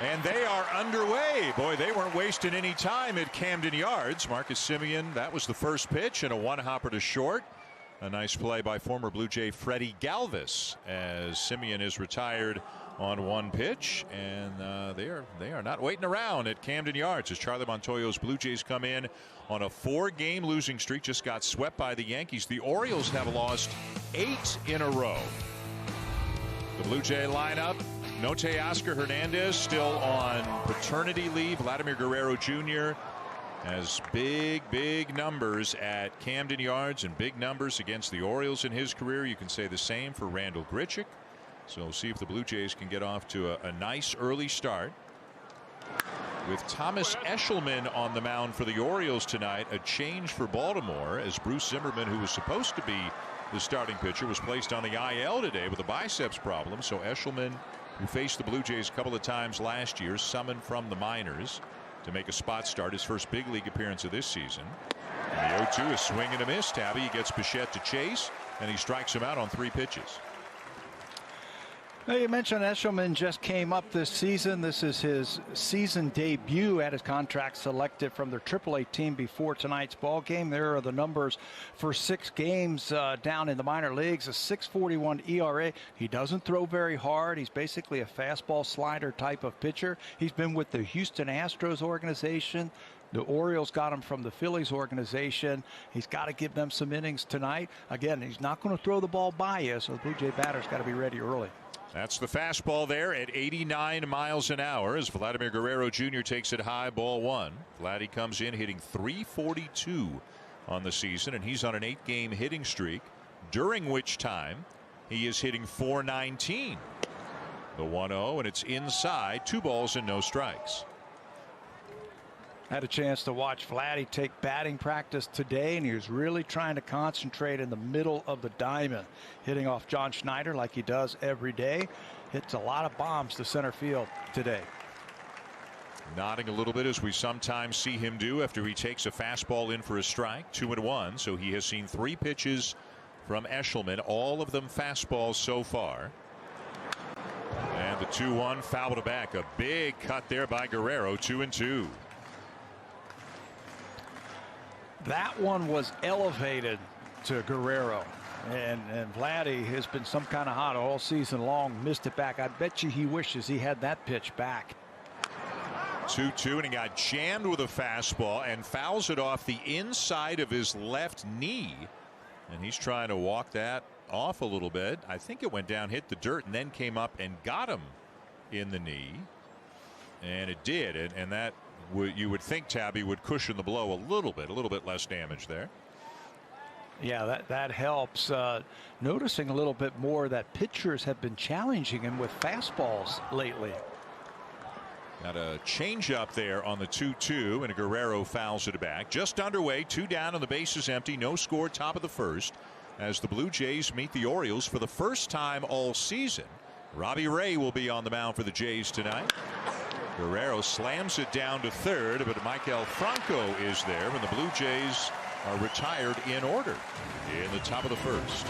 And they are underway. Boy, they weren't wasting any time at Camden Yards. Marcus Semien, that was the first pitch, and a one-hopper to short. A nice play by former Blue Jay Freddie Galvez as Semien is retired on one pitch, and they are not waiting around at Camden Yards as Charlie Montoyo's Blue Jays come in on a 4-game losing streak. Just got swept by the Yankees. The Orioles have lost 8 in a row. The Blue Jay lineup: Note Oscar Hernandez still on paternity leave. Vladimir Guerrero Jr. has big numbers at Camden Yards and big numbers against the Orioles in his career. You can say the same for Randall Grichuk. So we'll see if the Blue Jays can get off to a nice early start. With Thomas Eshelman on the mound for the Orioles tonight, a change for Baltimore as Bruce Zimmerman, who was supposed to be the starting pitcher, was placed on the IL today with a biceps problem. So Eshelman, who faced the Blue Jays a couple of times last year, summoned from the minors to make a spot start, his first big league appearance of this season. And the 0-2 is swing and a miss. Tabby, he gets Bichette to chase, and he strikes him out on 3 pitches. Now, you mentioned Eshelman just came up this season. This is his season debut. At his contract selected from their AAA team before tonight's ball game. There are the numbers for 6 games down in the minor leagues. A 6.41 ERA. He doesn't throw very hard. He's basically a fastball slider type of pitcher. He's been with the Houston Astros organization. The Orioles got him from the Phillies organization. He's got to give them some innings tonight. Again, he's not going to throw the ball by you, so the Blue Jay batter's got to be ready early. That's the fastball there at 89 miles an hour as Vladimir Guerrero Jr. takes it high, ball 1. Vladdy comes in hitting .342 on the season, and he's on an 8-game hitting streak, during which time he is hitting .419. The 1-0, and it's inside, 2 balls and no strikes. Had a chance to watch Vladdy take batting practice today, and he was really trying to concentrate in the middle of the diamond, hitting off John Schneider like he does every day. Hits a lot of bombs to center field today. Nodding a little bit, as we sometimes see him do after he takes a fastball in for a strike. 2-1, so he has seen 3 pitches from Eshelman, all of them fastballs so far. And the 2-1 fouled back. A big cut there by Guerrero. 2-2. That one was elevated to Guerrero, and Vladdy has been some kind of hot all season long. Missed it back. I bet you he wishes he had that pitch back. 2-2, and he got jammed with a fastball and fouls it off the inside of his left knee, and he's trying to walk that off a little bit. I think it went down, hit the dirt, and then came up and got him in the knee, and it did, and that you would think Tabby would cushion the blow a little bit less damage there. Yeah, that helps. Noticing a little bit more that pitchers have been challenging him with fastballs lately. Got a change up there on the 2-2, and Guerrero fouls it back. Just underway, 2 down and the base is empty. No score, top of the first, as the Blue Jays meet the Orioles for the first time all season. Robbie Ray will be on the mound for the Jays tonight. Guerrero slams it down to third, but Michael Franco is there when the Blue Jays are retired in order in the top of the first.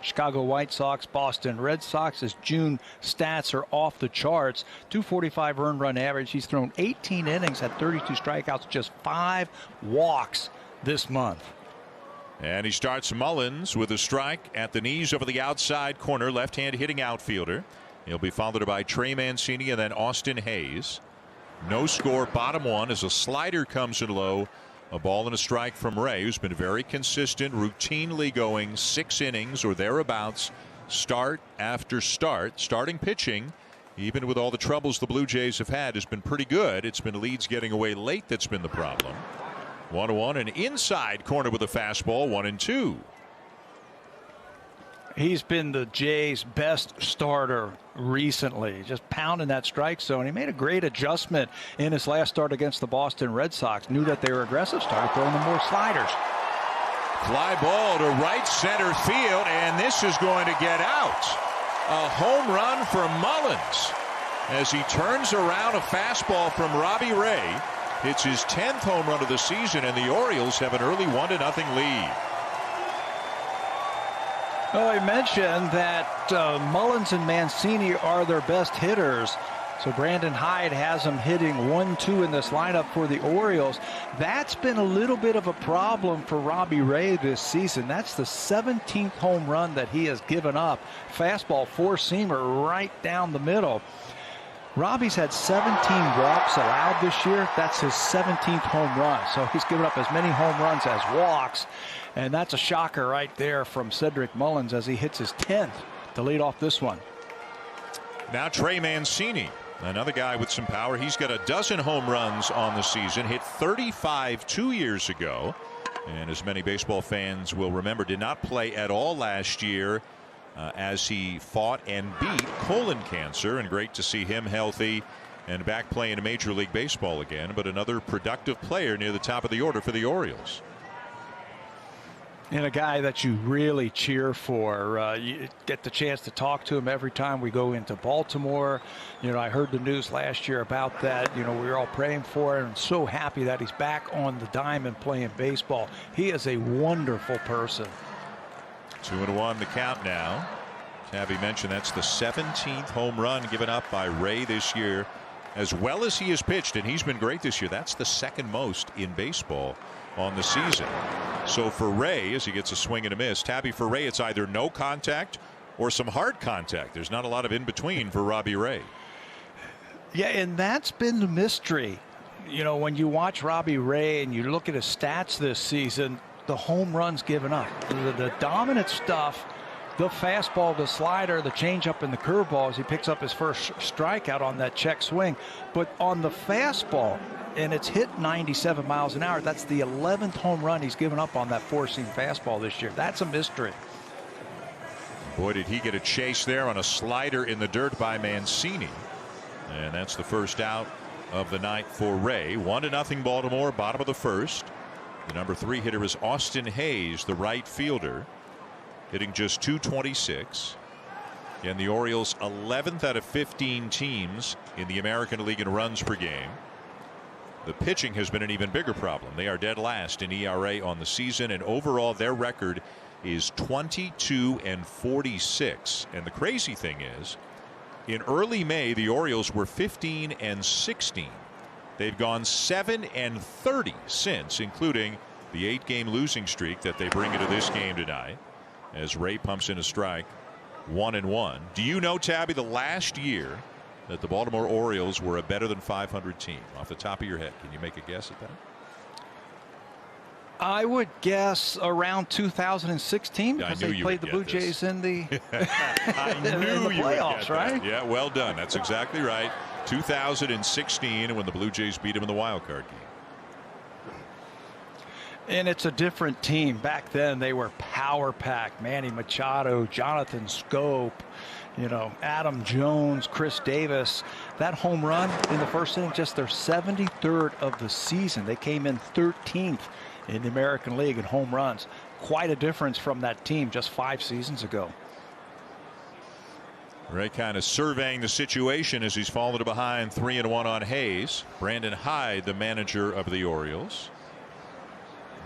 Chicago White Sox, Boston Red Sox. His June stats are off the charts. .245 earned run average. He's thrown 18 innings, had 32 strikeouts, just 5 walks this month. And he starts Mullins with a strike at the knees over the outside corner, left-hand hitting outfielder. He'll be followed by Trey Mancini and then Austin Hayes. No score, bottom 1 as a slider comes in low. A ball and a strike from Ray, who's been very consistent, routinely going 6 innings or thereabouts, start after start. Starting pitching, even with all the troubles the Blue Jays have had, has been pretty good. It's been leads getting away late that's been the problem. 1-1, an inside corner with a fastball, 1-2. He's been the Jays' best starter recently, just pounding that strike zone. He made a great adjustment in his last start against the Boston Red Sox. Knew that they were aggressive, started throwing them more sliders. Fly ball to right center field, and this is going to get out. A home run for Mullins as he turns around a fastball from Robbie Ray. It's his 10th home run of the season, and the Orioles have an early 1-0 lead. Well, I mentioned that Mullins and Mancini are their best hitters. So Brandon Hyde has them hitting 1-2 in this lineup for the Orioles. That's been a little bit of a problem for Robbie Ray this season. That's the 17th home run that he has given up. Fastball, four-seamer right down the middle. Robbie's had 17 walks allowed this year. That's his 17th home run. So he's given up as many home runs as walks. And that's a shocker right there from Cedric Mullins as he hits his 10th to lead off this one. Now Trey Mancini, another guy with some power. He's got a dozen home runs on the season, hit 35 2 years ago. And as many baseball fans will remember, did not play at all last year as he fought and beat colon cancer. And great to see him healthy and back playing Major League Baseball again. But another productive player near the top of the order for the Orioles. And a guy that you really cheer for. You get the chance to talk to him every time we go into Baltimore. You know, I heard the news last year about that. You know, we were all praying for him and so happy that he's back on the diamond playing baseball. He is a wonderful person. 2-1 the count now. Tabby mentioned that's the 17th home run given up by Ray this year. As well as he has pitched, and he's been great this year, that's the second most in baseball on the season. So for Ray, as he gets a swing and a miss, Tabby, for Ray, it's either no contact or some hard contact. There's not a lot of in between for Robbie Ray. Yeah, and that's been the mystery. You know, when you watch Robbie Ray and you look at his stats this season, the home runs given up, the dominant stuff, the fastball, the slider, the changeup, and the curveball as he picks up his first strikeout on that check swing. But on the fastball, and it's hit 97 miles an hour. That's the 11th home run he's given up on that four-seam fastball this year. That's a mystery. Boy, did he get a chase there on a slider in the dirt by Mancini. And that's the first out of the night for Ray. 1-0 Baltimore, bottom of the first. The number 3 hitter is Austin Hayes, the right fielder, hitting just .226. And the Orioles 11th out of 15 teams in the American League in runs per game. The pitching has been an even bigger problem. They are dead last in ERA on the season, and overall their record is 22-46. And the crazy thing is, in early May, the Orioles were 15-16. They've gone 7-30 since, including the 8-game losing streak that they bring into this game tonight. As Ray pumps in a strike, 1-1. Do you know, Tabby, the last year that the Baltimore Orioles were a better than 500 team? Off the top of your head, can you make a guess at that? I would guess around 2016 because they played the Blue Jays in the, I knew in the playoffs, right? That. Yeah, well done. That's exactly right. 2016 when the Blue Jays beat them in the wild card game. And it's a different team. Back then they were power packed. Manny Machado, Jonathan Scope, you know, Adam Jones, Chris Davis. That home run in the first inning, just their 73rd of the season. They came in 13th in the American League in home runs. Quite a difference from that team just 5 seasons ago. Ray kind of surveying the situation as he's fallen behind 3-1 on Hayes. Brandon Hyde, the manager of the Orioles,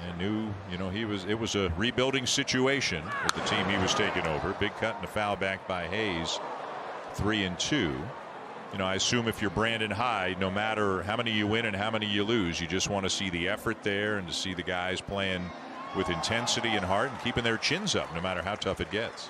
and knew, you know, it was a rebuilding situation with the team he was taking over. Big cut and a foul back by Hayes. 3-2. You know, I assume if you're Brandon Hyde, no matter how many you win and how many you lose, you just want to see the effort there and to see the guys playing with intensity and heart and keeping their chins up no matter how tough it gets.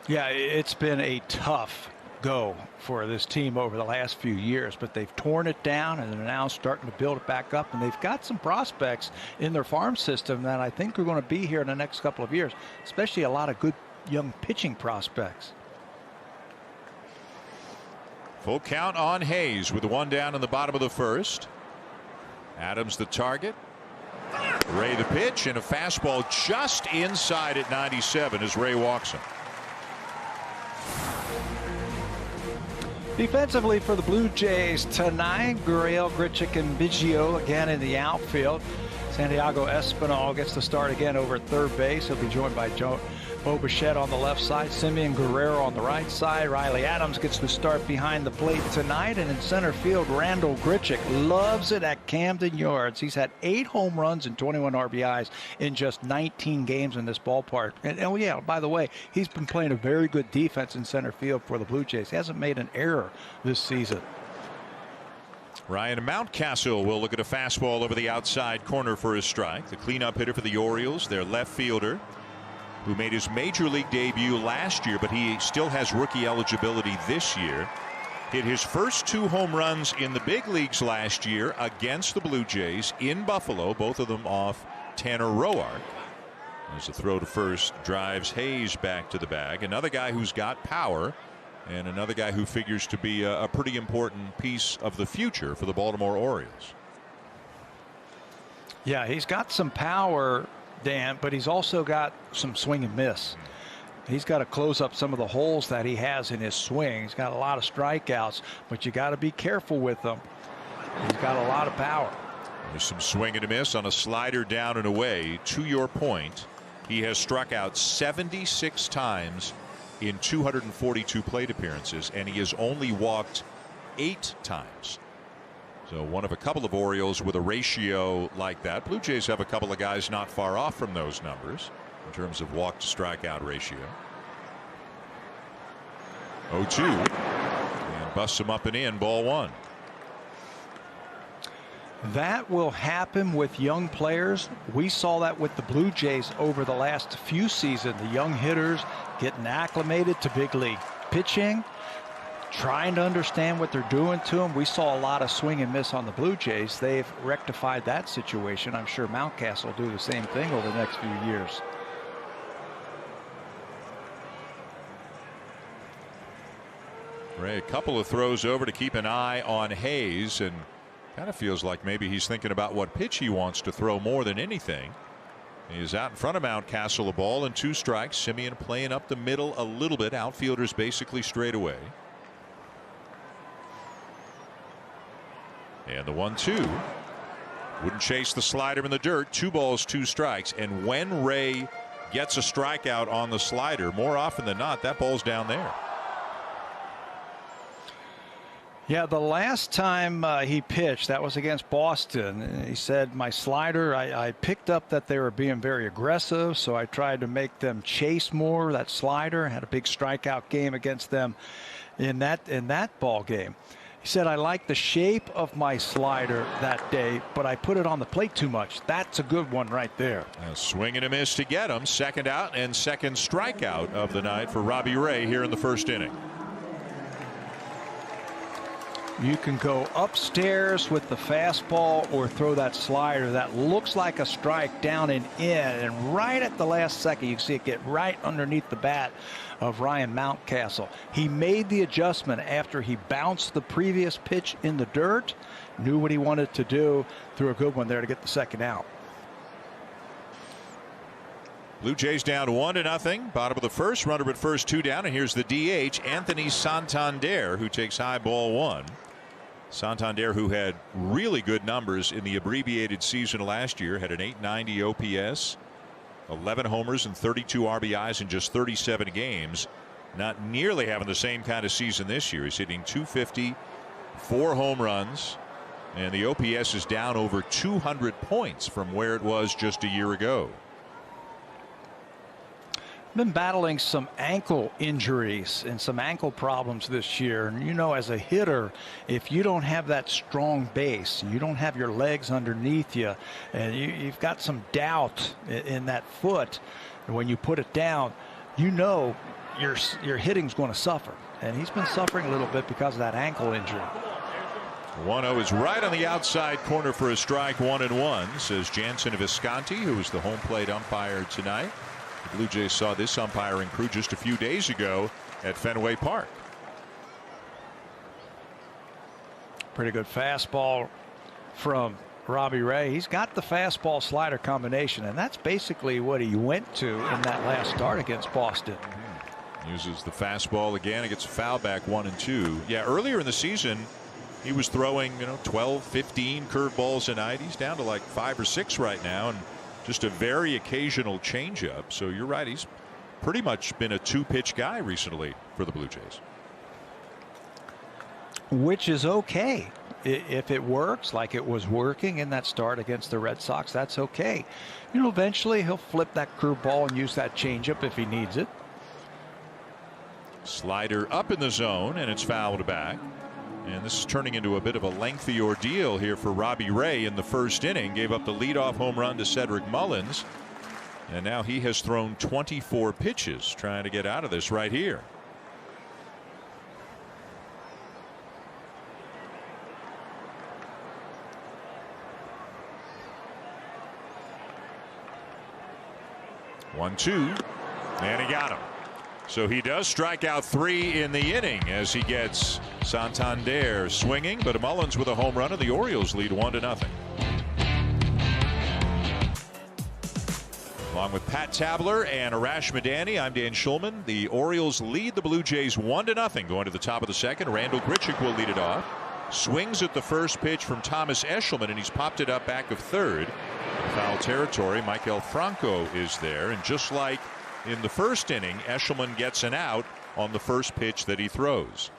Yeah, it's been a tough go for this team over the last few years, but they've torn it down and they're now starting to build it back up, and they've got some prospects in their farm system that I think are going to be here in the next couple of years, especially a lot of good young pitching prospects. Full count on Hayes with the 1 down in the bottom of the first. Adams the target. Ray the pitch, and a fastball just inside at 97 as Ray walks him. Defensively for the Blue Jays tonight, Gurriel, Grichuk, and Biggio again in the outfield. Santiago Espinal gets the start again over at third base. He'll be joined by Bo Bichette on the left side, Simeon Guerrero on the right side. Riley Adams gets the start behind the plate tonight. And in center field, Randall Grichuk loves it at Camden Yards. He's had 8 home runs and 21 RBIs in just 19 games in this ballpark. And oh yeah, by the way, he's been playing a very good defense in center field for the Blue Jays. He hasn't made an error this season. Ryan Mountcastle will look at a fastball over the outside corner for his strike. The cleanup hitter for the Orioles, their left fielder, who made his major league debut last year, but he still has rookie eligibility this year. Hit his first 2 home runs in the big leagues last year against the Blue Jays in Buffalo, both of them off Tanner Roark. As a throw to first drives Hayes back to the bag. Another guy who's got power, and another guy who figures to be a pretty important piece of the future for the Baltimore Orioles. Yeah, he's got some power, Dan, but he's also got some swing and miss. He's got to close up some of the holes that he has in his swing. He's got a lot of strikeouts, but you got to be careful with them. He's got a lot of power. There's some swing and a miss on a slider down and away. To your point, he has struck out 76 times in 242 plate appearances, and he has only walked 8 times. So one of a couple of Orioles with a ratio like that. Blue Jays have a couple of guys not far off from those numbers in terms of walk to strikeout ratio. 0-2, and busts him up and in, ball 1. That will happen with young players. We saw that with the Blue Jays over the last few seasons. The young hitters getting acclimated to big league pitching, trying to understand what they're doing to them. We saw a lot of swing and miss on the Blue Jays. They've rectified that situation. I'm sure Mountcastle will do the same thing over the next few years. Ray, a couple of throws over to keep an eye on Hayes, and kind of feels like maybe he's thinking about what pitch he wants to throw more than anything. He's out in front of Mountcastle, a ball and 2 strikes. Simeon playing up the middle a little bit. Outfielders basically straight away. And the 1-2. Wouldn't chase the slider in the dirt. 2 balls, 2 strikes. And when Ray gets a strikeout on the slider, more often than not, that ball's down there. Yeah, the last time he pitched, that was against Boston. He said, my slider, I picked up that they were being very aggressive, so I tried to make them chase more. That slider had a big strikeout game against them in that ball game. He said, I like the shape of my slider that day, but I put it on the plate too much. That's a good one right there. A swing and a miss to get him. Second out and second strikeout of the night for Robbie Ray here in the first inning. You can go upstairs with the fastball or throw that slider that looks like a strike down and in, and right at the last second you can see it get right underneath the bat of Ryan Mountcastle. He made the adjustment after he bounced the previous pitch in the dirt, knew what he wanted to do, threw a good one there to get the second out. Blue Jays down 1-0, bottom of the first, runner at first, 2 down, and here's the DH, Anthony Santander, who takes high, ball 1. Santander, who had really good numbers in the abbreviated season last year, had an .890 OPS, 11 homers and 32 RBIs in just 37 games. Not nearly having the same kind of season this year. He's hitting .250, 4 home runs, and the OPS is down over 200 points from where it was just a year ago. Been battling some ankle injuries and some ankle problems this year, and you know, as a hitter, if you don't have that strong base, you don't have your legs underneath you, and you've got some doubt in that foot, and when you put it down, you know your hitting's going to suffer, and he's been suffering a little bit because of that ankle injury. 1-0 is right on the outside corner for a strike, 1-1, says Jansen Visconti, who is the home plate umpire tonight. The Blue Jays saw this umpiring crew just a few days ago at Fenway Park. Pretty good fastball from Robbie Ray. He's got the fastball slider combination, and that's basically what he went to in that last start against Boston. Uses the fastball again. It gets a foul back, 1-2. Yeah, earlier in the season, He was throwing 12, 15 curveballs a night. He's down to like 5 or 6 right now, and just a very occasional changeup. So you're right, he's pretty much been a 2-pitch guy recently for the Blue Jays. Which is okay. If it works like it was working in that start against the Red Sox, that's okay. Eventually he'll flip that curveball and use that changeup if he needs it. Slider up in the zone, and it's fouled back. And this is turning into a bit of a lengthy ordeal here for Robbie Ray in the first inning. Gave up the leadoff home run to Cedric Mullins. And now he has thrown 24 pitches trying to get out of this right here. One, two, and he got him. So he does strike out 3 in the inning as he gets Santander swinging, but Mullins with a home run, and the Orioles lead 1-0. Along with Pat Tabler and Arash Madani, I'm Dan Schulman. The Orioles lead the Blue Jays 1-0 going to the top of the second. Randall Grichuk will lead it off. Swings at the first pitch from Thomas Eshelman, and he's popped it up back of third. In foul territory, Michael Franco is there, and just like in the first inning, Eshelman gets an out on the first pitch that he throws.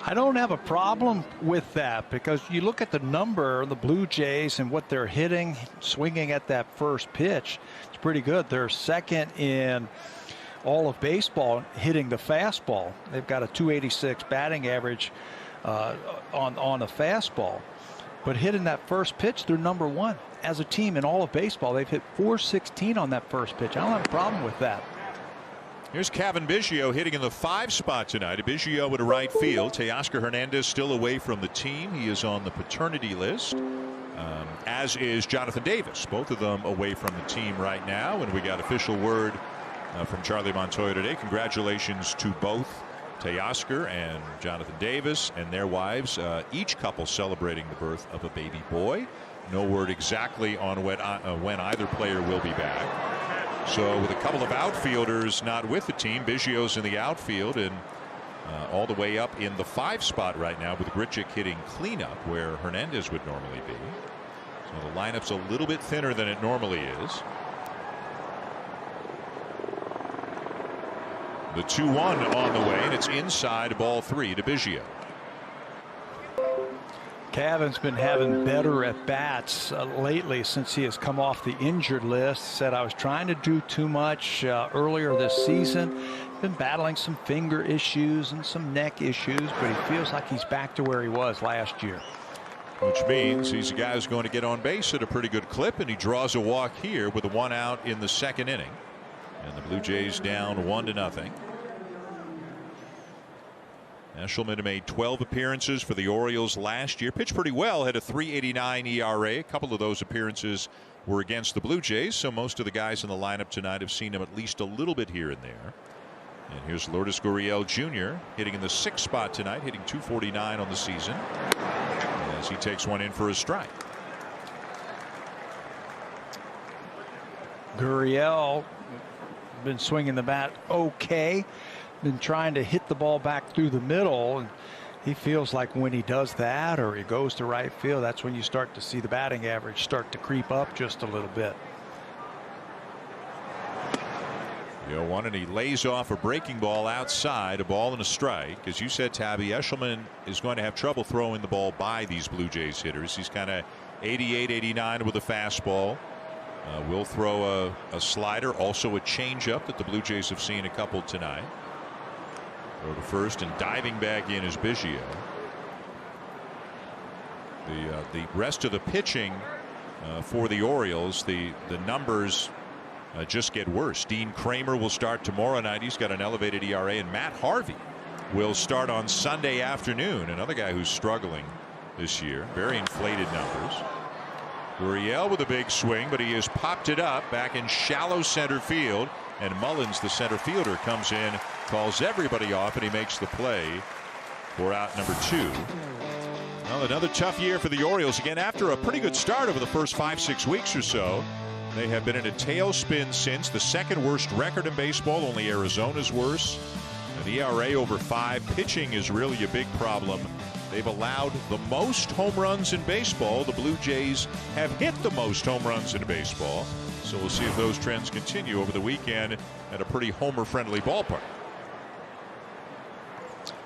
I don't have a problem with that, because you look at the number of the Blue Jays and what they're hitting, swinging at that first pitch. It's pretty good. They're second in all of baseball hitting the fastball. They've got a .286 batting average on a fastball. But hitting that first pitch, they're number 1 as a team in all of baseball. They've hit .416 on that first pitch. I don't have a problem with that. Here's Cavan Biggio hitting in the 5 spot tonight. Biggio at right field. Teoscar Hernandez still away from the team. He is on the paternity list, as is Jonathan Davis. Both of them away from the team right now. And we got official word from Charlie Montoya today. Congratulations to both Teoscar and Jonathan Davis and their wives, each couple celebrating the birth of a baby boy. No word exactly on when either player will be back. So with a couple of outfielders not with the team, Biggio's in the outfield and all the way up in the 5 spot right now, with Grichuk hitting cleanup where Hernandez would normally be. So the lineup's a little bit thinner than it normally is. The 2-1 on the way, and it's inside, ball 3 to Biggio. Cavan's been having better at bats lately since he has come off the injured list. Said, I was trying to do too much earlier this season. Been battling some finger issues and some neck issues, but he feels like he's back to where he was last year. Which means he's a guy who's going to get on base at a pretty good clip, and he draws a walk here with a 1 out in the second inning. And the Blue Jays down 1-0. Eshelman made 12 appearances for the Orioles last year. Pitched pretty well, had a .389 ERA. A couple of those appearances were against the Blue Jays, so most of the guys in the lineup tonight have seen him at least a little bit here and there. And here's Lourdes Gurriel Jr. hitting in the 6th spot tonight, hitting .249 on the season as he takes one in for a strike. Gurriel been swinging the bat okay, been trying to hit the ball back through the middle, and he feels like when he does that or he goes to right field, that's when you start to see the batting average start to creep up just a little bit. 0-1, and he lays off a breaking ball outside, a ball and a strike. As you said, Tabby, Eshelman is going to have trouble throwing the ball by these Blue Jays hitters. He's kind of 88, 89 with a fastball. Will throw a slider, also a changeup that the Blue Jays have seen a couple tonight. Throw to first, and diving back in is Biggio. The rest of the pitching for the Orioles, the numbers just get worse. Dean Kramer will start tomorrow night. He's got an elevated ERA, and Matt Harvey will start on Sunday afternoon. Another guy who's struggling this year. Very inflated numbers. Gurriel with a big swing, but he has popped it up back in shallow center field, and Mullins, the center fielder, comes in, calls everybody off, and he makes the play for out number 2. Well, another tough year for the Orioles. Again, after a pretty good start over the first 5-6 weeks or so, they have been in a tailspin since. The second worst record in baseball. Only Arizona's worse. An ERA over 5. Pitching is really a big problem. They've allowed the most home runs in baseball. The Blue Jays have hit the most home runs in baseball. So we'll see if those trends continue over the weekend at a pretty homer-friendly ballpark.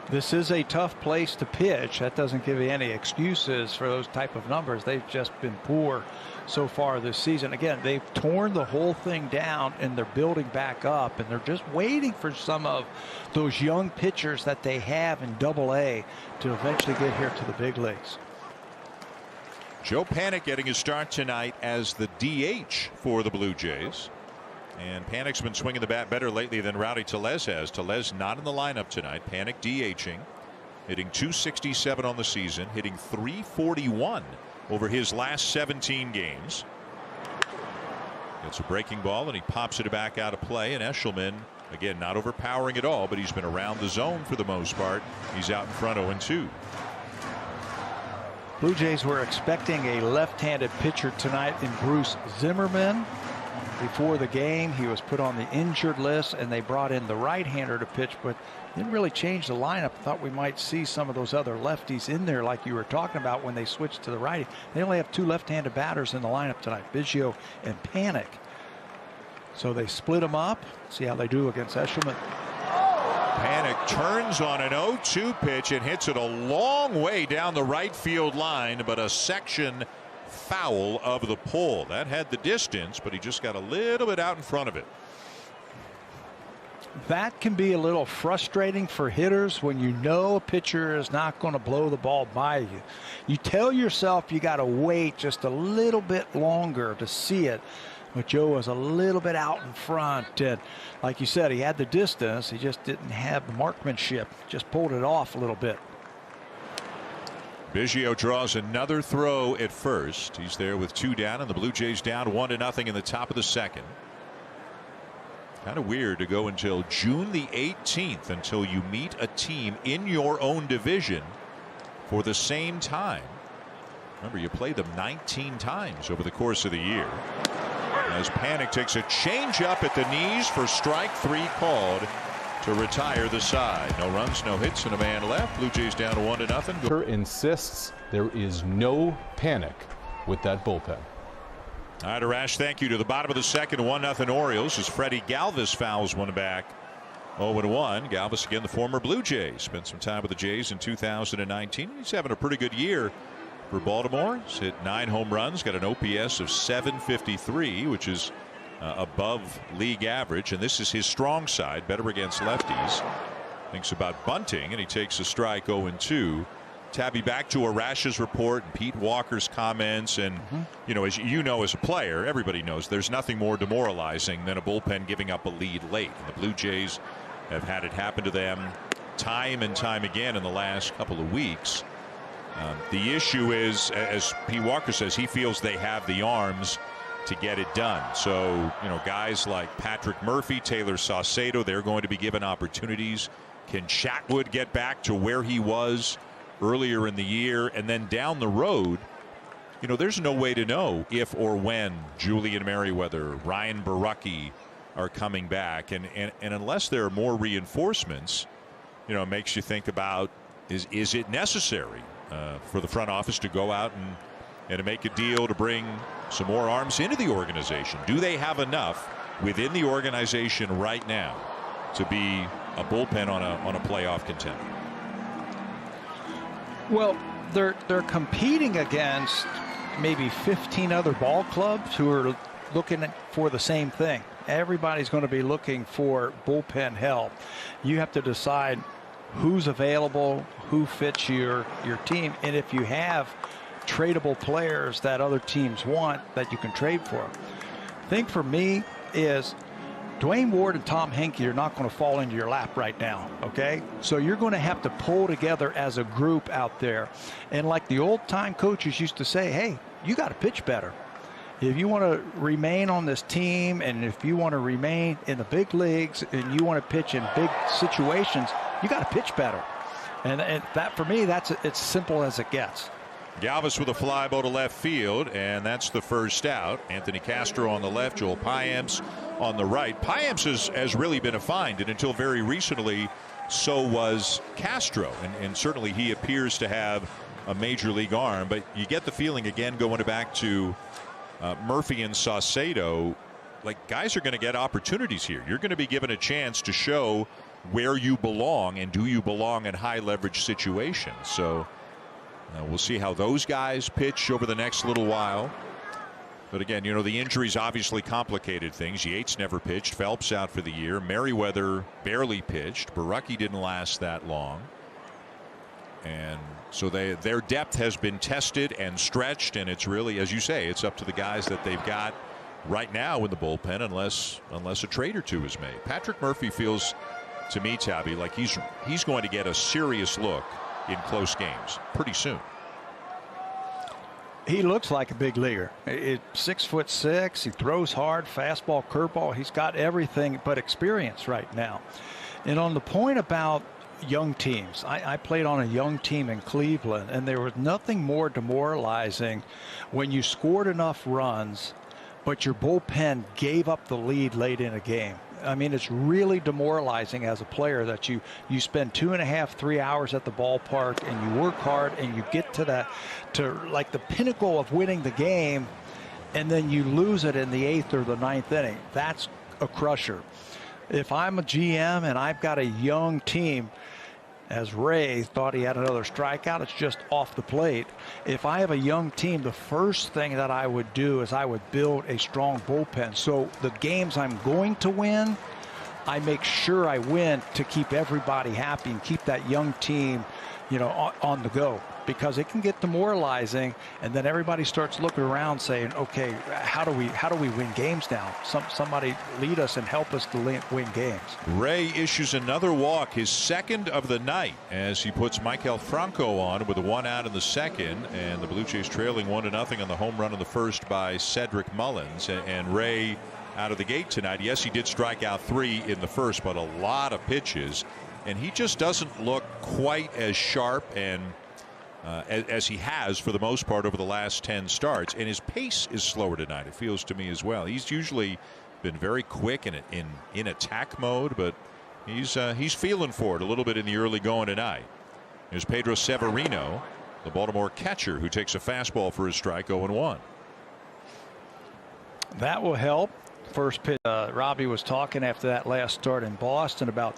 This is a tough place to pitch. That doesn't give you any excuses for those type of numbers. They've just been poor so far this season. Again, they've torn the whole thing down and they're building back up, and they're just waiting for some of those young pitchers that they have in Double-A to eventually get here to the big leagues. Joe Panik getting his start tonight as the DH for the Blue Jays. And Panik's been swinging the bat better lately than Rowdy Tellez has. Tellez not in the lineup tonight. Panik DHing, hitting .267 on the season, hitting .341 over his last 17 games. Gets a breaking ball and he pops it back out of play. And Eshelman, again, not overpowering at all, but he's been around the zone for the most part. He's out in front 0-2. Blue Jays were expecting a left-handed pitcher tonight in Bruce Zimmerman. Before the game, he was put on the injured list, and they brought in the right-hander to pitch, but didn't really change the lineup. Thought we might see some of those other lefties in there like you were talking about when they switched to the righty. They only have 2 left-handed batters in the lineup tonight, Biggio and Panik. So they split them up. See how they do against Eshelman. Panik turns on an 0-2 pitch and hits it a long way down the right field line, but a section foul of the pole. That had the distance, but he just got a little bit out in front of it. That can be a little frustrating for hitters when you know a pitcher is not going to blow the ball by you. You tell yourself you got to wait just a little bit longer to see it. But Joe was a little bit out in front, and like you said, he had the distance. He just didn't have the marksmanship. Just pulled it off a little bit. Biggio draws another throw at first. He's there with 2 down, and the Blue Jays down 1-0 in the top of the second. Kind of weird to go until June the 18th until you meet a team in your own division for the same time. Remember, you play them 19 times over the course of the year. As Panik takes a changeup at the knees for strike 3 called to retire the side. No runs, no hits, and a man left. Blue Jays down 1-0. Insists there is no panic with that bullpen. All right, Arash, thank you. To the bottom of the second, 1-0 Orioles as Freddie Galvez fouls one back. 0-1. Galvez, again, the former Blue Jay. Spent some time with the Jays in 2019. He's having a pretty good year for Baltimore. He's hit 9 home runs, got an OPS of .753, which is above league average, and this is his strong side, better against lefties. Thinks about bunting, and he takes a strike 0-2. Tabby, back to Arash's report and Pete Walker's comments, and you know, as you know, as a player, everybody knows there's nothing more demoralizing than a bullpen giving up a lead late. And the Blue Jays have had it happen to them time and time again in the last couple of weeks. The issue is, as Pete Walker says, he feels they have the arms to get it done. So, you know, guys like Patrick Murphy, Taylor Saucedo, they're going to be given opportunities. Can Chatwood get back to where he was earlier in the year? And then down the road, you know, there's no way to know if or when Julian Merriweather, Ryan Barucki are coming back. And unless there are more reinforcements, you know, it makes you think about, is it necessary for the front office to go out and to make a deal to bring some more arms into the organization? Do they have enough within the organization right now to be a bullpen on a playoff contender? Well, they're competing against maybe 15 other ball clubs who are looking for the same thing. Everybody's going to be looking for bullpen help. You have to decide who's available, who fits your team, and if you have tradable players that other teams want that you can trade for. The thing for me is Dwayne Ward and Tom Henke are not going to fall into your lap right now, okay? So you're going to have to pull together as a group out there. And like the old-time coaches used to say, hey, you got to pitch better. If you want to remain on this team and if you want to remain in the big leagues and you want to pitch in big situations, you got to pitch better. And that, for me, it's simple as it gets. Galvez with a fly ball to left field, and that's the first out. Anthony Castro on the left, Joel Payamps on the right. Payamps has really been a find, and until very recently so was Castro, and certainly he appears to have a major league arm, but you get the feeling again going back to Murphy and Saucedo, like guys are going to get opportunities here. You're going to be given a chance to show where you belong, and do you belong in high leverage situations. So we'll see how those guys pitch over the next little while. But again, you know, the injuries obviously complicated things. Yates never pitched. Phelps out for the year. Merriweather barely pitched. Barucki didn't last that long. And so their depth has been tested and stretched, and it's really, as you say, it's up to the guys that they've got right now in the bullpen, unless a trade or two is made. Patrick Murphy feels to me, Tabby, like he's going to get a serious look in close games pretty soon. He looks like a big leaguer. 6'6". He throws hard, fastball, curveball. He's got everything but experience right now. And on the point about young teams, I played on a young team in Cleveland, and there was nothing more demoralizing when you scored enough runs, but your bullpen gave up the lead late in a game. I mean, it's really demoralizing as a player that you spend 2.5, 3 hours at the ballpark, and you work hard, and you get to like the pinnacle of winning the game, and then you lose it in the 8th or the 9th inning. That's a crusher. If I'm a GM and I've got a young team, as Ray thought he had another strikeout, it's just off the plate. If I have a young team, the first thing that I would do is I would build a strong bullpen. So the games I'm going to win, I make sure I win to keep everybody happy and keep that young team, you know, on the go, because it can get demoralizing, and then everybody starts looking around saying, okay, how do we win games now? Somebody lead us and help us to win games. Ray issues another walk, his second of the night, as he puts Michael Franco on with a 1 out in the second, and the Blue Jays trailing 1-0 on the home run in the first by Cedric Mullins. And Ray out of the gate tonight. Yes, he did strike out 3 in the first, but a lot of pitches, and he just doesn't look quite as sharp and as he has for the most part over the last 10 starts, and his pace is slower tonight, it feels to me as well. He's usually been very quick and in attack mode, but he's feeling for it a little bit in the early going tonight. Here's Pedro Severino, the Baltimore catcher, who takes a fastball for his strike, 0-1. That will help. First pitch, Robbie was talking after that last start in Boston about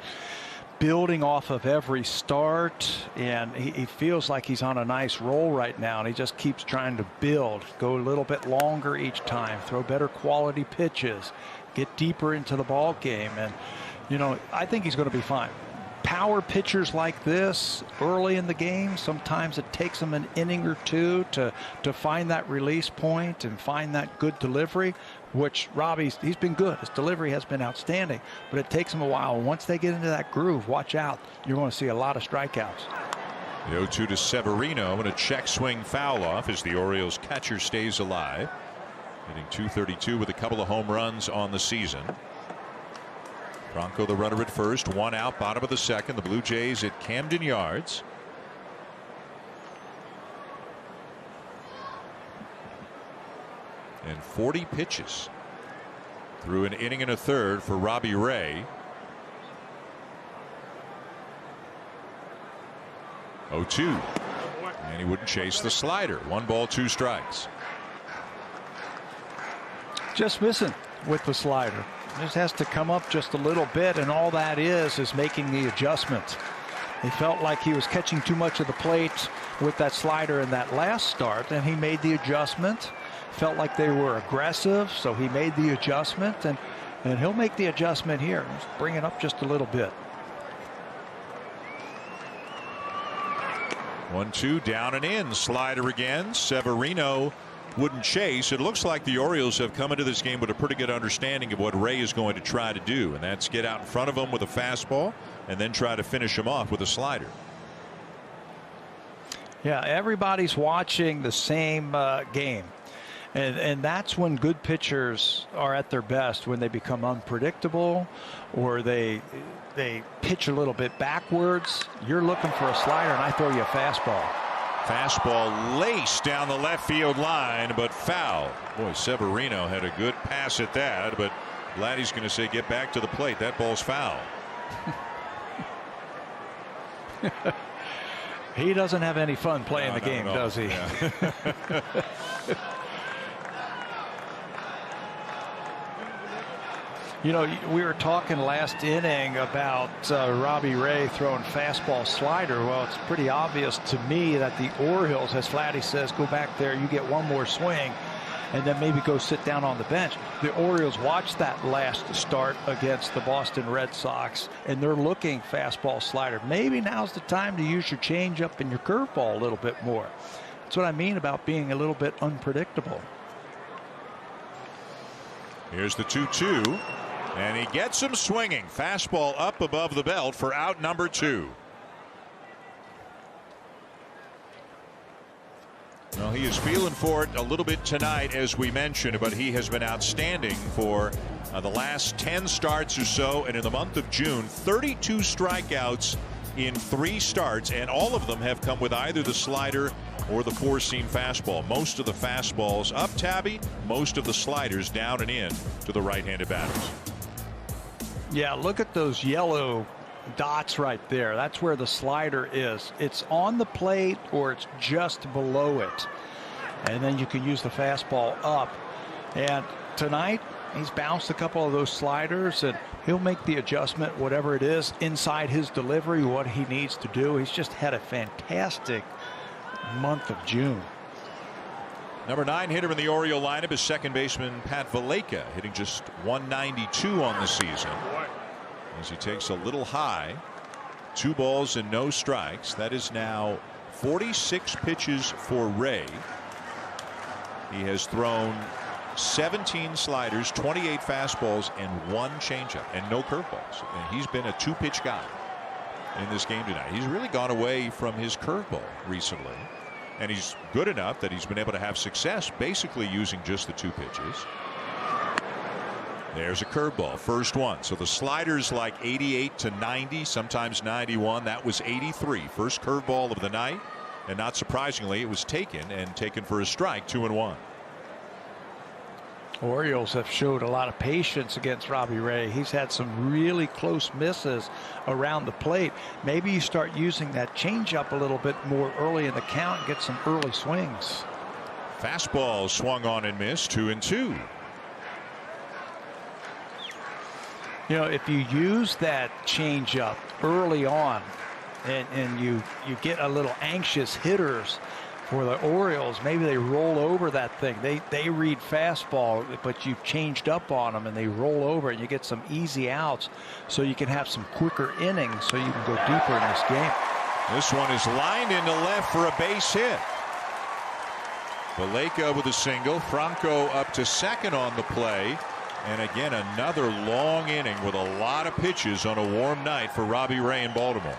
building off of every start, and he feels like he's on a nice roll right now, and he just keeps trying to build, go a little bit longer each time, throw better quality pitches, get deeper into the ball game, and you know, I think he's going to be fine. Power pitchers like this early in the game, sometimes it takes them an inning or two to find that release point and find that good delivery, which Robbie's, he's been good. His delivery has been outstanding, but it takes him a while. And once they get into that groove, watch out. You're going to see a lot of strikeouts. The 0-2 to Severino, and a check swing foul off as the Orioles catcher stays alive. Hitting .232 with a couple of home runs on the season. Franco the runner at first, 1 out, bottom of the second. The Blue Jays at Camden Yards. And 40 pitches through an inning and a third for Robbie Ray. 0-2, and he wouldn't chase the slider. 1 ball, 2 strikes. Just missing with the slider. Just has to come up just a little bit, and all that is making the adjustment. He felt like he was catching too much of the plate with that slider in that last start, and he made the adjustment. Felt like they were aggressive, so he made the adjustment, and he'll make the adjustment here. Just bring it up just a little bit. 1-2, down and in. Slider again. Severino wouldn't chase. It looks like the Orioles have come into this game with a pretty good understanding of what Ray is going to try to do, and that's get out in front of him with a fastball and then try to finish him off with a slider. Yeah, everybody's watching the same game. And that's when good pitchers are at their best, when they become unpredictable or they pitch a little bit backwards. You're looking for a slider, and I throw you a fastball. Fastball laced down the left field line, but foul. Boy, Severino had a good pass at that, but Vladdy's going to say get back to the plate. That ball's foul. He doesn't have any fun playing the game, does he? Yeah. You know, we were talking last inning about Robbie Ray throwing fastball slider. Well, it's pretty obvious to me that the Orioles, as Vladdy says, go back there, you get one more swing, and then maybe go sit down on the bench. The Orioles watched that last start against the Boston Red Sox, and they're looking fastball slider. Maybe now's the time to use your changeup and your curveball a little bit more. That's what I mean about being a little bit unpredictable. Here's the 2-2. And he gets him swinging. Fastball up above the belt for out number 2. Well, he is feeling for it a little bit tonight, as we mentioned, but he has been outstanding for the last 10 starts or so. And in the month of June, 32 strikeouts in 3 starts, and all of them have come with either the slider or the 4-seam fastball. Most of the fastballs up, Tabby, most of the sliders down and in to the right-handed batters. Yeah, look at those yellow dots right there. That's where the slider is. It's on the plate or it's just below it. And then you can use the fastball up. And tonight, he's bounced a couple of those sliders, and he'll make the adjustment, whatever it is, inside his delivery, what he needs to do. He's just had a fantastic month of June. Number 9 hitter in the Oriole lineup is second baseman Pat Valaika, hitting just 192 on the season. As he takes a little high. 2 balls and no strikes. That is now 46 pitches for Ray. He has thrown 17 sliders, 28 fastballs, and 1 changeup, and no curveballs. And he's been a 2-pitch guy in this game tonight. He's really gone away from his curveball recently. And he's good enough that he's been able to have success basically using just the 2 pitches. There's a curveball, first one. So the slider's like 88 to 90, sometimes 91. That was 83. First curveball of the night. And not surprisingly, it was taken for a strike, 2-1. Orioles have showed a lot of patience against Robbie Ray. He's had some really close misses around the plate. Maybe you start using that changeup a little bit more early in the count and get some early swings. Fastball swung on and missed, 2-2. You know, if you use that changeup early on and you get a little anxious hitters for the Orioles, maybe they roll over that thing. They read fastball, but you've changed up on them and they roll over and you get some easy outs so you can have some quicker innings so you can go deeper in this game. This one is lined into left for a base hit. Valaika with a single. Franco up to second on the play. And again, another long inning with a lot of pitches on a warm night for Robbie Ray in Baltimore.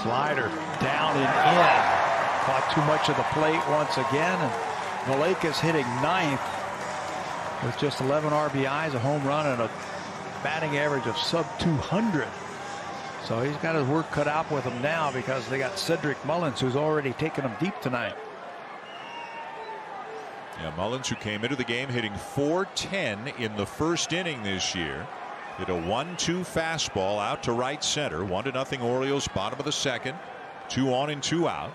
Slider down and in. Caught too much of the plate once again. And Valaika's hitting 9th with just 11 RBIs, a home run, and a batting average of sub 200. So he's got his work cut out with him now because they got Cedric Mullins, who's already taken him deep tonight. Yeah, Mullins, who came into the game hitting .410 in the first inning this year. Hit a 1-2 fastball out to right center. 1-0 Orioles, bottom of the second. 2 on and 2 out.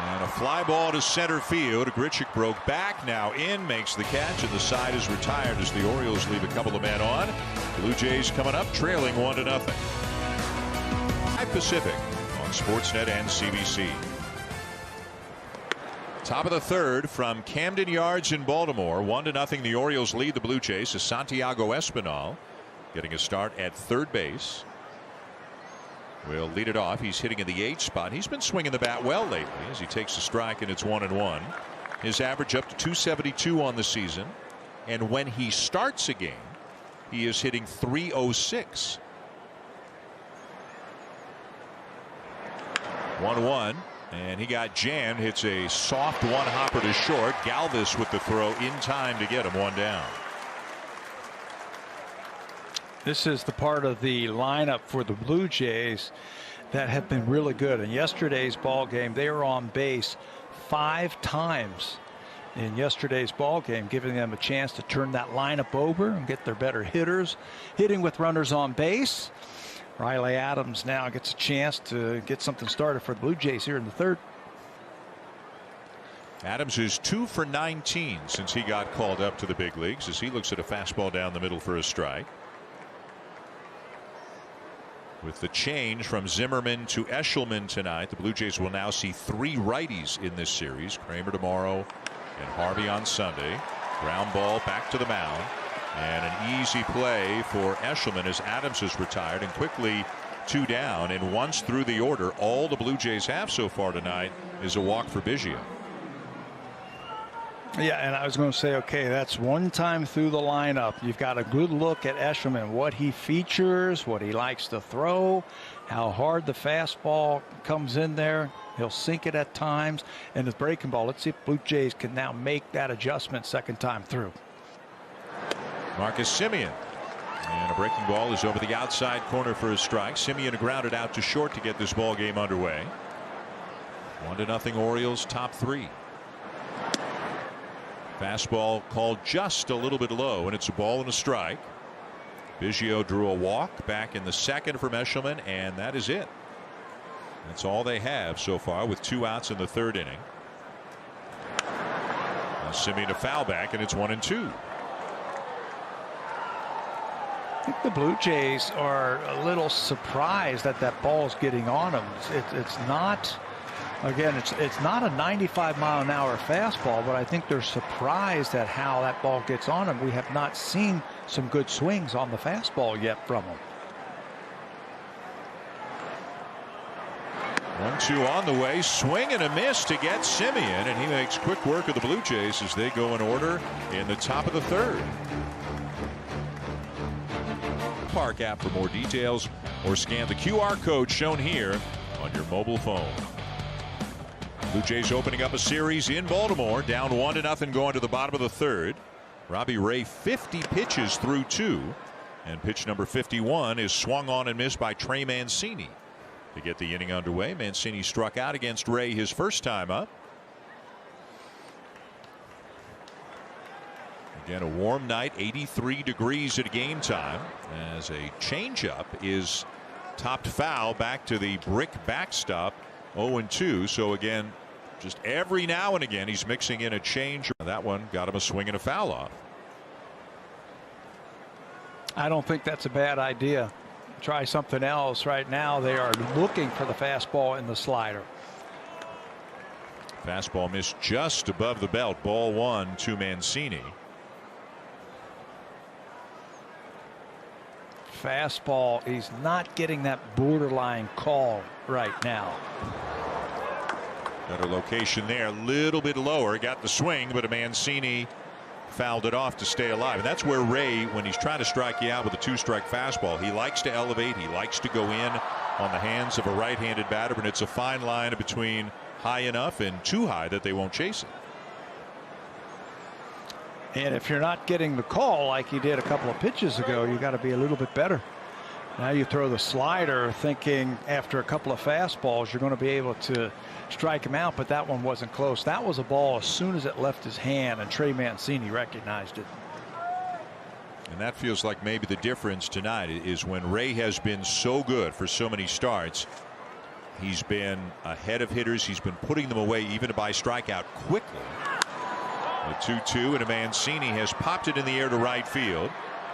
And a fly ball to center field. Grichuk broke back, now in, makes the catch, and the side is retired as the Orioles leave a couple of men on. Blue Jays coming up, trailing 1-0. Pacific on Sportsnet and CBC. Top of the third from Camden Yards in Baltimore. 1-0 the Orioles lead the Blue Jays as Santiago Espinal getting a start at third base. Will lead it off. He's hitting in the 8th spot. He's been swinging the bat well lately as he takes a strike, and it's 1-1. His average up to .272 on the season, and when he starts a game he is hitting .306. 1-1, and he got jammed. Hits a soft one hopper to short. Galvez with the throw in time to get him one down. This is the part of the lineup for the Blue Jays that have been really good. In yesterday's ball game, they were on base 5 times, in yesterday's ball game, giving them a chance to turn that lineup over and get their better hitters hitting with runners on base. Riley Adams now gets a chance to get something started for the Blue Jays here in the third. Adams is 2 for 19 since he got called up to the big leagues, as he looks at a fastball down the middle for a strike. With the change from Zimmerman to Eshelman tonight, the Blue Jays will now see 3 righties in this series. Kramer tomorrow and Harvey on Sunday. Ground ball back to the mound, and an easy play for Eshelman as Adams is retired, and quickly 2 down. And once through the order, all the Blue Jays have so far tonight is a walk for Biggio. Yeah, and I was going to say, okay, that's one time through the lineup. You've got a good look at Eshelman, what he features, what he likes to throw, how hard the fastball comes in there. He'll sink it at times, and the breaking ball. Let's see if Blue Jays can now make that adjustment second time through. Marcus Semien, and a breaking ball is over the outside corner for a strike. Semien grounded out to short to get this ball game underway. 1-0 Orioles, top 3. Fastball called just a little bit low, and it's a ball and a strike. Biggio drew a walk back in the second from Eshelman, and that is it. That's all they have so far, with 2 outs in the third inning. And Semien a foul back, and it's 1-2. I think the Blue Jays are a little surprised that that ball is getting on them. It's not. Again, it's not a 95-mile-an-hour fastball, but I think they're surprised at how that ball gets on them. We have not seen some good swings on the fastball yet from them. 1-2 on the way. Swing and a miss to get Semien, and he makes quick work of the Blue Jays as they go in order in the top of the third. Park app for more details, or scan the QR code shown here on your mobile phone. Blue Jays opening up a series in Baltimore, down 1-0 going to the bottom of the third. Robbie Ray 50 pitches through 2, and pitch number 51 is swung on and missed by Trey Mancini. To get the inning underway, Mancini struck out against Ray his first time up. Again, a warm night, 83 degrees at game time, as a changeup is topped foul back to the brick backstop. 0-2. So again, just every now and again he's mixing in a change. That one got him a swing and a foul off. I don't think that's a bad idea. Try something else. Right now they are looking for the fastball and the slider. Fastball missed just above the belt. Ball 1 to Mancini. Fastball, he's not getting that borderline call right now. Better location there, a little bit lower, got the swing, but Mancini fouled it off to stay alive. And that's where Ray, when he's trying to strike you out with a 2-strike fastball, he likes to elevate, he likes to go in on the hands of a right-handed batter, and it's a fine line between high enough and too high that they won't chase it. And if you're not getting the call like he did a couple of pitches ago, you got to be a little bit better. Now you throw the slider thinking after a couple of fastballs you're going to be able to strike him out, but that one wasn't close. That was a ball as soon as it left his hand, and Trey Mancini recognized it. And that feels like maybe the difference tonight is when Ray has been so good for so many starts. He's been ahead of hitters. He's been putting them away even by strikeout quickly. The 2-2, and a Mancini has popped it in the air to right field.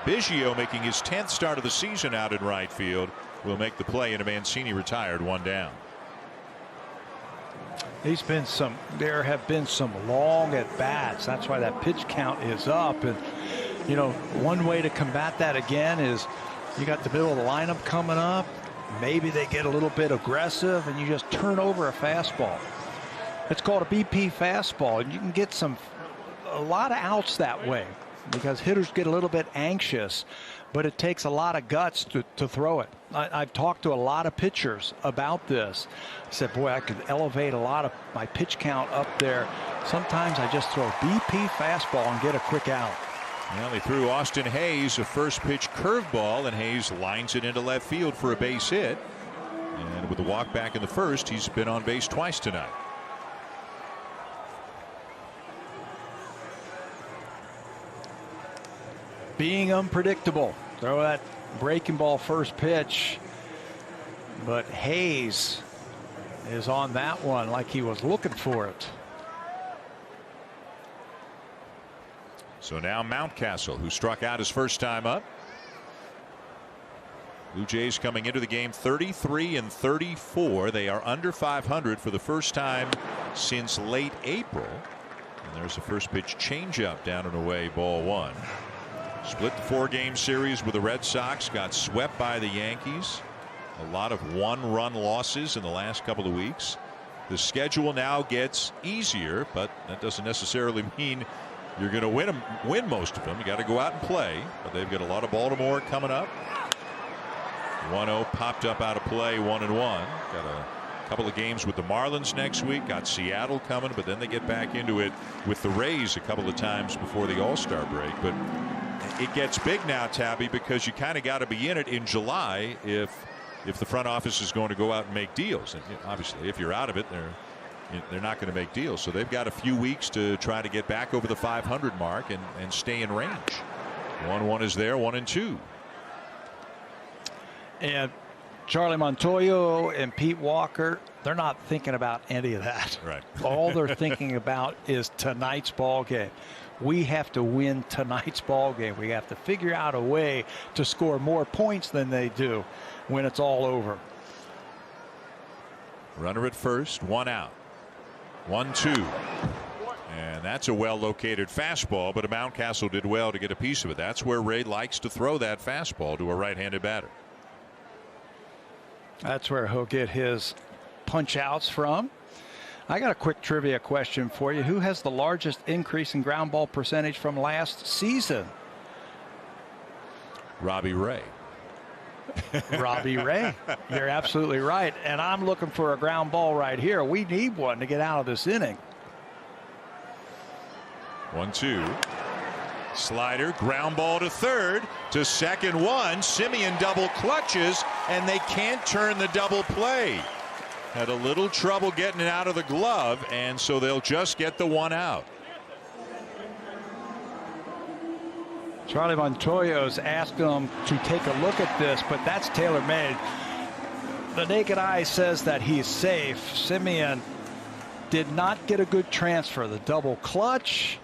Biggio, making his 10th start of the season out in right field, will make the play, and a Mancini retired, 1 down. There have been some long at bats. That's why that pitch count is up. And you know, one way to combat that again is you got the middle of the lineup coming up. Maybe they get a little bit aggressive and you just turn over a fastball. It's called a BP fastball, and you can get a lot of outs that way because hitters get a little bit anxious, but it takes a lot of guts to throw it. I've talked to a lot of pitchers about this. I said, boy, I could elevate a lot of my pitch count up there. Sometimes I just throw a BP fastball and get a quick out. Well, they threw Austin Hayes a first pitch curveball, and Hayes lines it into left field for a base hit. And with a walk back in the first, he's been on base twice tonight. being unpredictable. Throw that breaking ball first pitch, but Hayes is on that one like he was looking for it. So now Mountcastle, who struck out his first time up. Blue Jays coming into the game 33-34. They are under 500 for the first time since late April. And there's the first pitch changeup down and away, ball one. Split the 4-game series with the Red Sox, got swept by the Yankees. A lot of 1-run losses in the last couple of weeks. The schedule now gets easier, but that doesn't necessarily mean you're going to win most of them. You got to go out and play, but they've got a lot of Baltimore coming up. 1-0 popped up out of play, 1-1. Got a couple of games with the Marlins next week. Got Seattle coming, but then they get back into it with the Rays a couple of times before the All-Star break. But it gets big now, Tabby, because you kind of got to be in it in July if the front office is going to go out and make deals. And obviously, if you're out of it, they're not going to make deals. So they've got a few weeks to try to get back over the 500 mark and stay in range. 1-1 is there, 1-2. And Charlie Montoyo and Pete Walker, they're not thinking about any of that. Right. All they're thinking about is tonight's ball game. We have to win tonight's ball game. We have to figure out a way to score more points than they do when it's all over. Runner at first, 1 out. 1-2. And that's a well-located fastball, but Mountcastle did well to get a piece of it. That's where Ray likes to throw that fastball to a right-handed batter. That's where he'll get his punch outs from. I got a quick trivia question for you. Who has the largest increase in ground ball percentage from last season? Robbie Ray. Robbie Ray. You're absolutely right. And I'm looking for a ground ball right here. We need one to get out of this inning. 1-2. Slider, ground ball to third, to second one. Semien double clutches, and they can't turn the double play. Had a little trouble getting it out of the glove, and so they'll just get the 1 out. Charlie Montoyo's asked them to take a look at this, but that's tailor-made. The naked eye says that he's safe. Semien did not get a good transfer. The double clutch.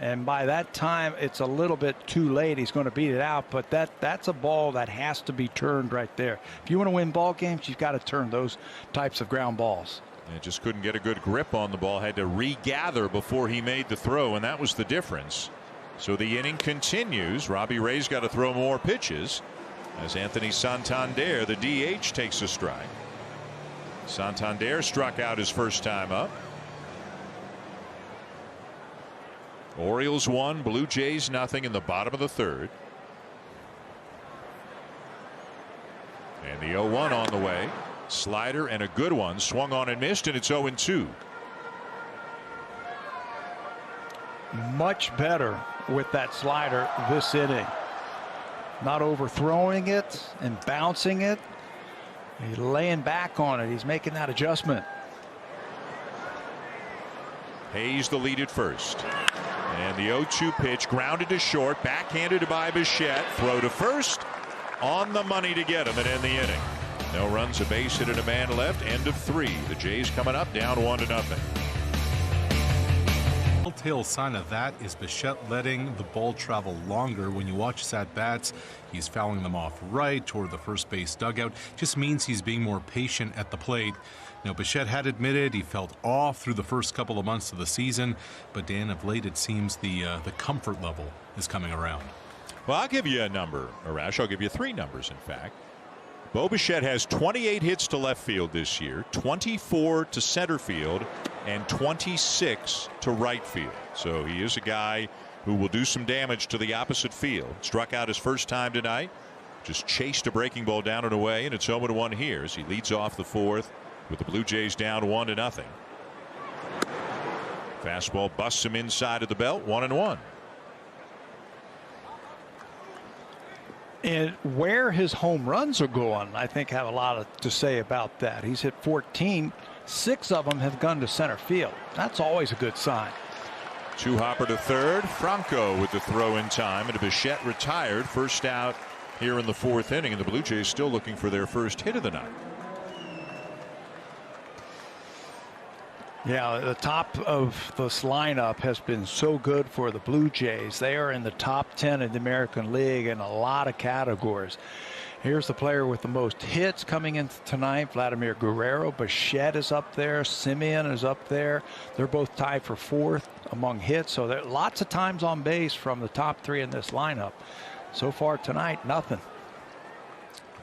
And by that time, it's a little bit too late. He's going to beat it out, but that's a ball that has to be turned right there. If you want to win ball games, you've got to turn those types of ground balls. And just couldn't get a good grip on the ball. Had to regather before he made the throw, and that was the difference. So the inning continues. Robbie Ray's got to throw more pitches as Anthony Santander, the DH, takes a strike. Santander struck out his first time up. Orioles 1, Blue Jays nothing in the bottom of the third. And the 0-1 on the way. Slider and a good one, swung on and missed, and it's 0-2. Much better with that slider this inning. Not overthrowing it and bouncing it. He's laying back on it. He's making that adjustment. Hayes the lead at first. And the 0-2 pitch grounded to short, backhanded by Bichette. Throw to first, on the money to get him and end the inning. No runs, a base hit, and a man left. End of 3. The Jays coming up down 1-0. Telltale sign of that is Bichette letting the ball travel longer. When you watch his at-bats, he's fouling them off right toward the first base dugout. Just means he's being more patient at the plate. Now, Bichette had admitted he felt off through the first couple of months of the season, but Dan, of late it seems the comfort level is coming around. Well, I'll give you a number, Arash. I'll give you 3 numbers, in fact. Bo Bichette has 28 hits to left field this year, 24 to center field, and 26 to right field. So he is a guy who will do some damage to the opposite field. Struck out his first time tonight, just chased a breaking ball down and away, and it's 0-1 here as he leads off the 4th with the Blue Jays down 1-0. Fastball busts him inside of the belt, 1-1. And where his home runs are going, I think, have a lot to say about that. He's hit 14. 6 of them have gone to center field. That's always a good sign. Two hopper to third. Franco with the throw in time, and Bichette retired. First out here in the fourth inning, and the Blue Jays still looking for their first hit of the night. Yeah, the top of this lineup has been so good for the Blue Jays. They are in the top 10 in the American League in a lot of categories. Here's the player with the most hits coming in tonight, Vladimir Guerrero. Bichette is up there. Semien is up there. They're both tied for fourth among hits. So there are lots of times on base from the top three in this lineup. So far tonight, nothing.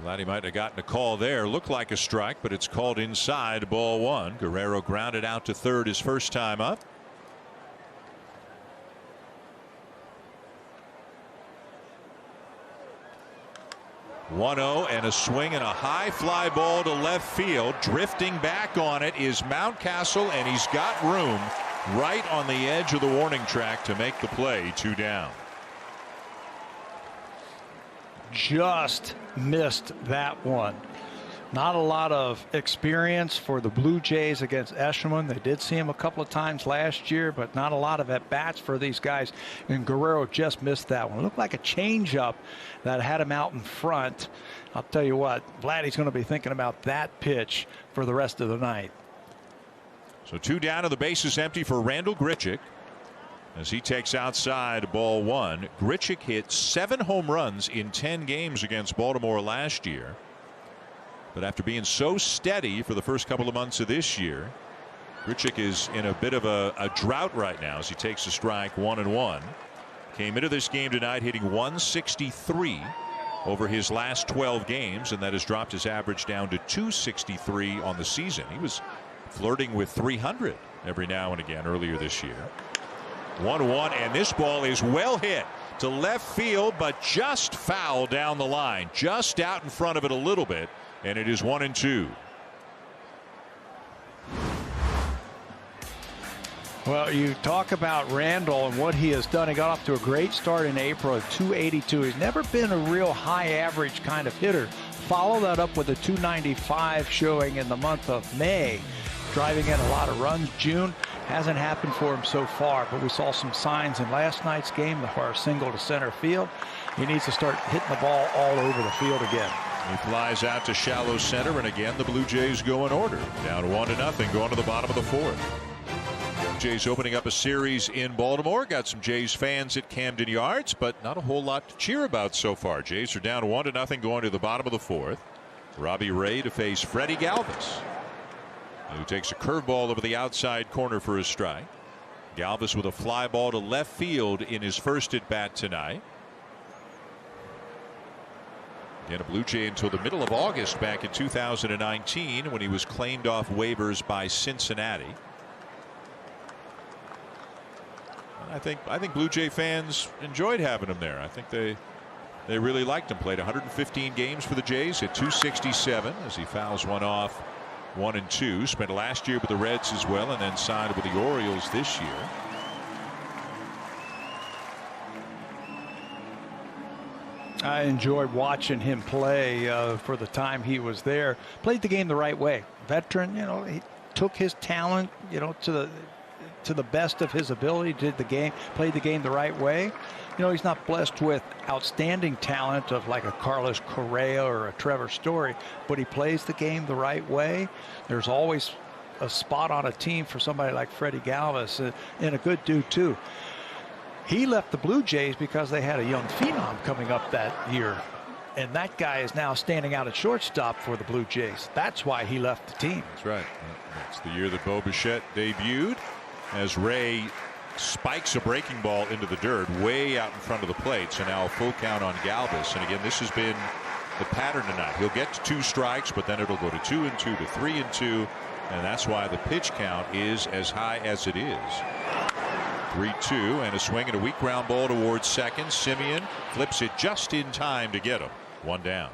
Glad he might have gotten a call there. Looked like a strike, but it's called inside, ball one. Guerrero grounded out to third his first time up. (1-0) and a swing and a high fly ball to left field. Drifting back on it is Mountcastle, and he's got room right on the edge of the warning track to make the play. 2 down. Just missed that one. Not a lot of experience for the Blue Jays against Eshelman. They did see him a couple of times last year, but not a lot of at-bats for these guys. And Guerrero just missed that one. It looked like a changeup that had him out in front. I'll tell you what, Vladdy's going to be thinking about that pitch for the rest of the night. So 2 down and the base is empty for Randall Grichuk as he takes outside, ball one. Grichuk hit 7 home runs in 10 games against Baltimore last year. But after being so steady for the first couple of months of this year, Grichuk is in a bit of a drought right now as he takes a strike, 1-1. Came into this game tonight hitting 163 over his last 12 games, and that has dropped his average down to 263 on the season. He was flirting with 300 every now and again earlier this year. 1-1, and this ball is well hit to left field, but just foul down the line, just out in front of it a little bit. And it is 1-2. Well, you talk about Randall and what he has done. He got off to a great start in April at 282. He's never been a real high average kind of hitter. Follow that up with a 295 showing in the month of May, driving in a lot of runs. June hasn't happened for him so far, but we saw some signs in last night's game for a single to center field. He needs to start hitting the ball all over the field again. He flies out to shallow center, and again the Blue Jays go in order. Down 1-0 going to the bottom of the fourth. Jays opening up a series in Baltimore. Got some Jays fans at Camden Yards, but not a whole lot to cheer about so far. Jays are down 1-0 going to the bottom of the fourth. Robbie Ray to face Freddie Galvez, who takes a curveball over the outside corner for a strike. Galvez with a fly ball to left field in his first at bat tonight. Again, a Blue Jay until the middle of August back in 2019 when he was claimed off waivers by Cincinnati. I think Blue Jay fans enjoyed having him there. I think they really liked him. Played 115 games for the Jays at 267 as he fouls one off, 1-2. Spent last year with the Reds as well, and then signed with the Orioles this year. I enjoyed watching him play for the time he was there. Played the game the right way. Veteran, he took his talent, to the best of his ability. Played the game the right way. He's not blessed with outstanding talent of like a Carlos Correa or a Trevor Story, but he plays the game the right way. There's always a spot on a team for somebody like Freddie Galvez, and a good dude too. He left the Blue Jays because they had a young phenom coming up that year, and that guy is now standing out at shortstop for the Blue Jays. That's why he left the team. That's right. That's the year that Bo Bichette debuted, as Ray spikes a breaking ball into the dirt way out in front of the plate. So now a full count on Galvez, and again this has been the pattern tonight. He'll get to 2 strikes, but then it'll go to 2-2 to 3-2, and that's why the pitch count is as high as it is. 3-2, and a swing and a weak ground ball towards second. Semien flips it just in time to get him. 1 down.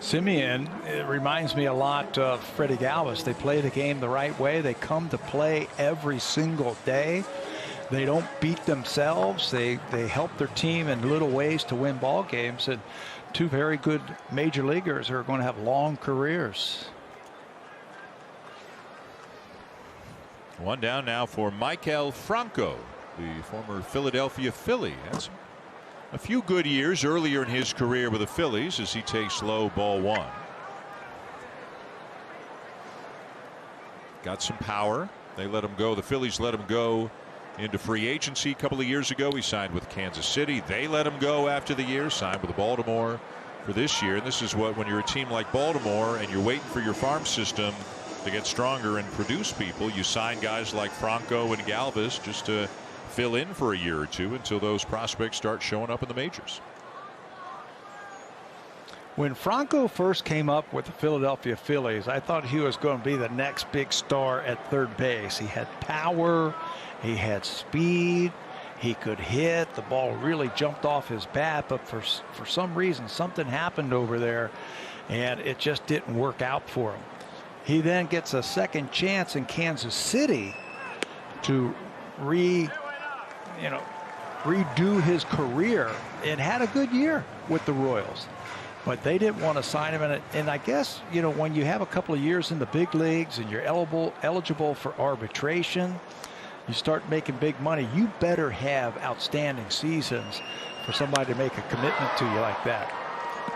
Semien, it reminds me a lot of Freddie Galvez. They play the game the right way. They come to play every single day. They don't beat themselves. They help their team in little ways to win ball games. And 2 very good major leaguers are going to have long careers. One down now for Maikel Franco, the former Philadelphia Philly. Has a few good years earlier in his career with the Phillies as he takes low, ball one. Got some power. They let him go. The Phillies let him go into free agency a couple of years ago. He signed with Kansas City. They let him go after the year, signed with Baltimore for this year. And this is what, when you're a team like Baltimore and you're waiting for your farm system to get stronger and produce people, you sign guys like Franco and Galvez just to fill in for a year or two until those prospects start showing up in the majors. When Franco first came up with the Philadelphia Phillies, I thought he was going to be the next big star at third base. He had power, he had speed, he could hit. The ball really jumped off his bat, but for some reason something happened over there and it just didn't work out for him. He then gets a second chance in Kansas City to redo his career and had a good year with the Royals. But they didn't want to sign him. And I guess, when you have a couple of years in the big leagues and you're eligible for arbitration, you start making big money, you better have outstanding seasons for somebody to make a commitment to you like that.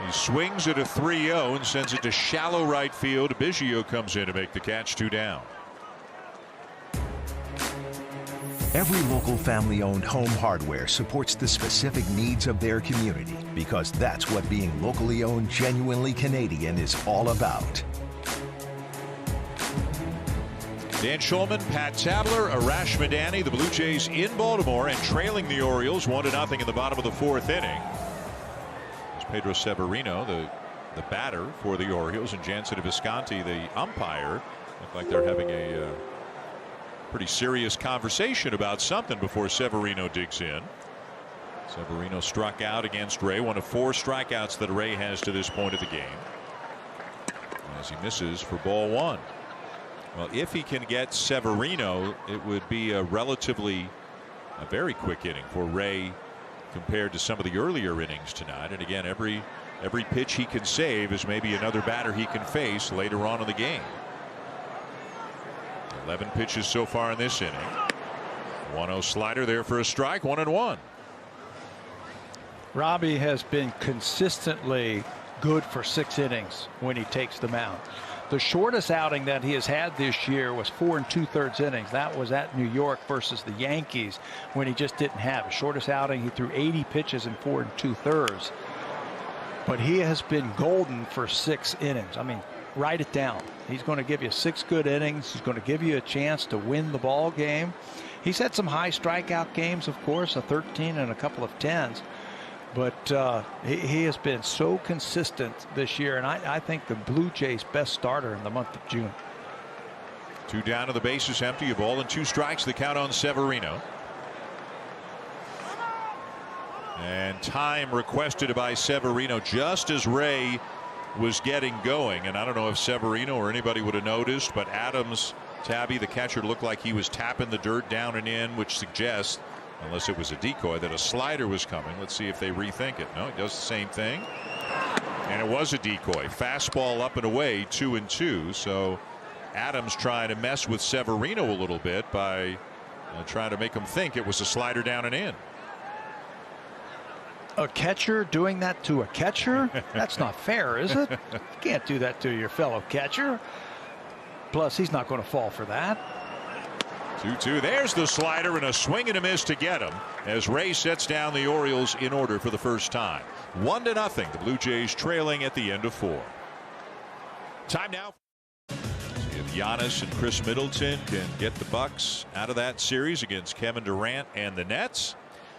He swings at a 3-0 and sends it to shallow right field. Biggio comes in to make the catch, 2 down. Every local family-owned home hardware supports the specific needs of their community, because that's what being locally owned, genuinely Canadian is all about. Dan Shulman, Pat Tabler, Arash Madani, the Blue Jays in Baltimore and trailing the Orioles 1-0 in the bottom of the 4th inning. It's Pedro Severino, the batter for the Orioles, and Jansen Visconti, the umpire. Look like they're having a pretty serious conversation about something before Severino digs in. Severino struck out against Ray, one of 4 strikeouts that Ray has to this point of the game, as he misses for ball 1. Well, if he can get Severino, it would be a very quick inning for Ray compared to some of the earlier innings tonight. And again, every pitch he can save is maybe another batter he can face later on in the game. 11 pitches so far in this inning. 1-0 slider there for a strike, 1-1. Robbie has been consistently good for 6 innings when he takes the mound. The shortest outing that he has had this year was 4 2/3 innings. That was at New York versus the Yankees when he just didn't have it. Shortest outing, he threw 80 pitches in 4 2/3. But he has been golden for 6 innings. I mean, write it down. He's going to give you 6 good innings. He's going to give you a chance to win the ball game. He's had some high strikeout games, of course, a 13 and a couple of 10s. But he has been so consistent this year, and I think the Blue Jays' best starter in the month of June. 2 down to the bases empty, a ball and 2 strikes. The count on Severino. And time requested by Severino just as Ray was getting going, and I don't know if Severino or anybody would have noticed, but Adams, Tabby, the catcher, looked like he was tapping the dirt down and in, which suggests, unless it was a decoy, that a slider was coming. Let's see if they rethink it. No, he does the same thing, and it was a decoy. Fastball up and away, 2-2. So Adams trying to mess with Severino a little bit by trying to make him think it was a slider down and in. A catcher doing that to a catcher? That's not fair, is it? You can't do that to your fellow catcher. Plus, he's not going to fall for that. 2-2. There's the slider and a swing and a miss to get him as Ray sets down the Orioles in order for the first time. 1-0. The Blue Jays trailing at the end of 4. Time now. See if Giannis and Chris Middleton can get the Bucks out of that series against Kevin Durant and the Nets.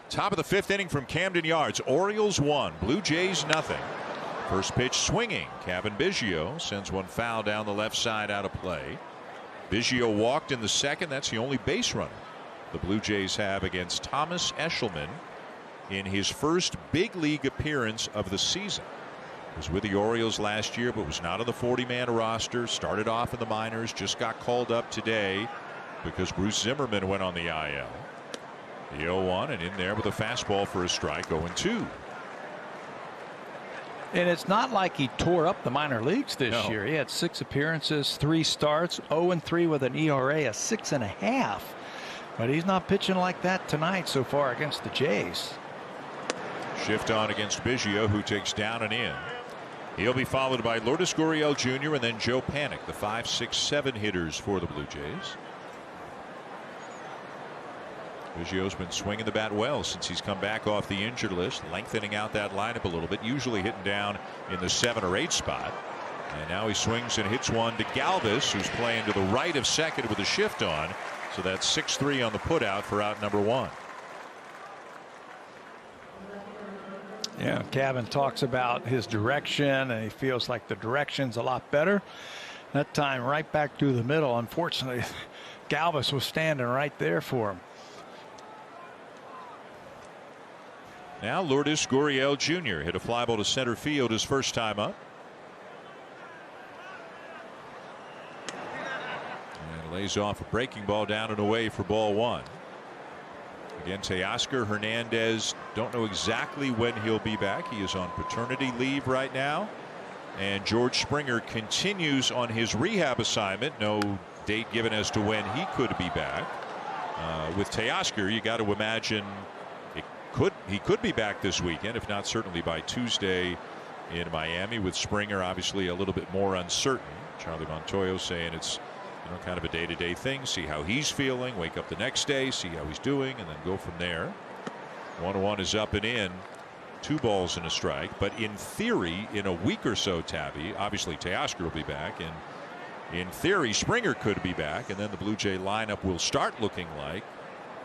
Top of the 5th inning from Camden Yards. Orioles 1, Blue Jays 0. First pitch swinging. Kevin Biggio sends one foul down the left side out of play. Biggio walked in the 2nd. That's the only base runner the Blue Jays have against Thomas Eshelman in his first big league appearance of the season. He was with the Orioles last year, but was not on the 40-man roster. Started off in the minors, just got called up today because Bruce Zimmerman went on the IL. The 0-1 and in there with a fastball for a strike, 0-2. And it's not like he tore up the minor leagues this year. He had 6 appearances, 3 starts, 0-3 with an ERA of 6.5. But he's not pitching like that tonight so far against the Jays. Shift on against Biggio, who takes down and in. He'll be followed by Lourdes Gurriel Jr. and then Joe Panik, the 5, 6, 7 hitters for the Blue Jays. Biggio's been swinging the bat well since he's come back off the injured list, lengthening out that lineup a little bit, usually hitting down in the 7 or 8 spot. And now he swings and hits one to Galvez, who's playing to the right of second with a shift on. So that's 6-3 on the putout for out number 1. Yeah, Gavin talks about his direction, and he feels like the direction's a lot better. That time right back through the middle. Unfortunately, Galvez was standing right there for him. Now Lourdes Gurriel Jr. hit a fly ball to center field his first time up. And lays off a breaking ball down and away for ball 1. Again, Teoscar Hernandez, don't know exactly when he'll be back. He is on paternity leave right now. And George Springer continues on his rehab assignment. No date given as to when he could be back. With Teoscar, you got to imagine he could be back this weekend, if not certainly by Tuesday in Miami. With Springer obviously a little bit more uncertain. Charlie Montoyo saying it's kind of a day-to-day thing. See how he's feeling, wake up the next day, see how he's doing, and then go from there. 1-1 is up and in. 2 balls and a strike. But in theory, in a week or so, Tabby, obviously Teoscar will be back, and in theory Springer could be back, and then the Blue Jay lineup will start looking like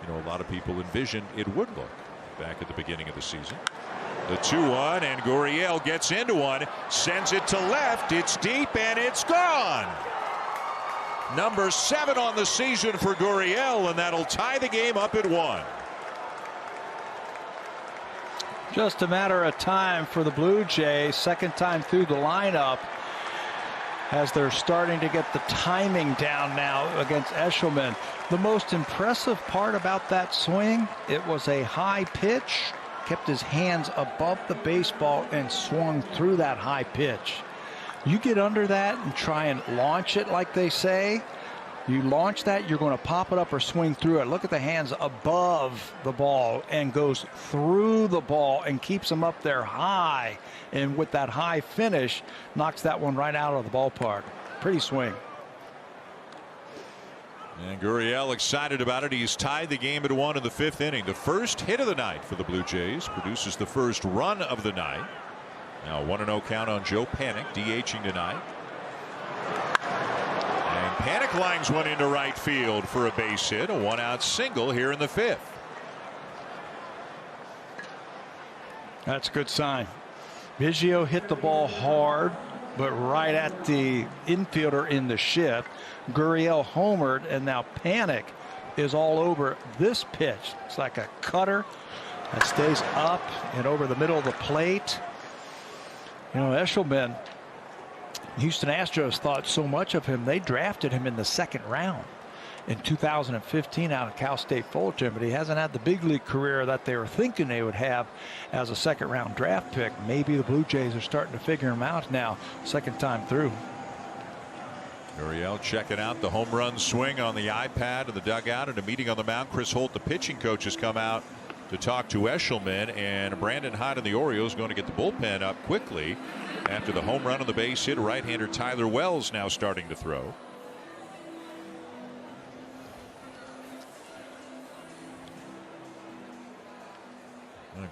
a lot of people envisioned it would look back at the beginning of the season. The 2-1, and Gurriel gets into one, sends it to left. It's deep and it's gone. Number 7 on the season for Gurriel, and that'll tie the game up at 1. Just a matter of time for the Blue Jays. Second time through the lineup, as they're starting to get the timing down now against Eshelman. The most impressive part about that swing, it was a high pitch, kept his hands above the baseball and swung through that high pitch. You get under that and try and launch it like they say. You launch that, you're going to pop it up or swing through it. Look at the hands above the ball and goes through the ball and keeps them up there high. And with that high finish, knocks that one right out of the ballpark. Pretty swing. And Gurriel excited about it. He's tied the game at 1 in the 5th inning. The first hit of the night for the Blue Jays, produces the first run of the night. Now 1-0 count on Joe Panik, DHing tonight. And Panik lines one into right field for a base hit, a 1-out single here in the 5th. That's a good sign. Biggio hit the ball hard, but right at the infielder in the shift. Gurriel homered, and now Panik is all over this pitch. It's like a cutter that stays up and over the middle of the plate. Eshelman, Houston Astros thought so much of him, they drafted him in the 2nd round in 2015 out of Cal State Fullerton, but he hasn't had the big league career that they were thinking they would have as a 2nd round draft pick. Maybe the Blue Jays are starting to figure him out now, 2nd time through. Gurriel checking out the home run swing on the iPad in the dugout. At a meeting on the mound, Chris Holt, the pitching coach, has come out to talk to Eshelman, and Brandon Hyde and the Orioles going to get the bullpen up quickly after the home run on the base hit. Right-hander Tyler Wells now starting to throw.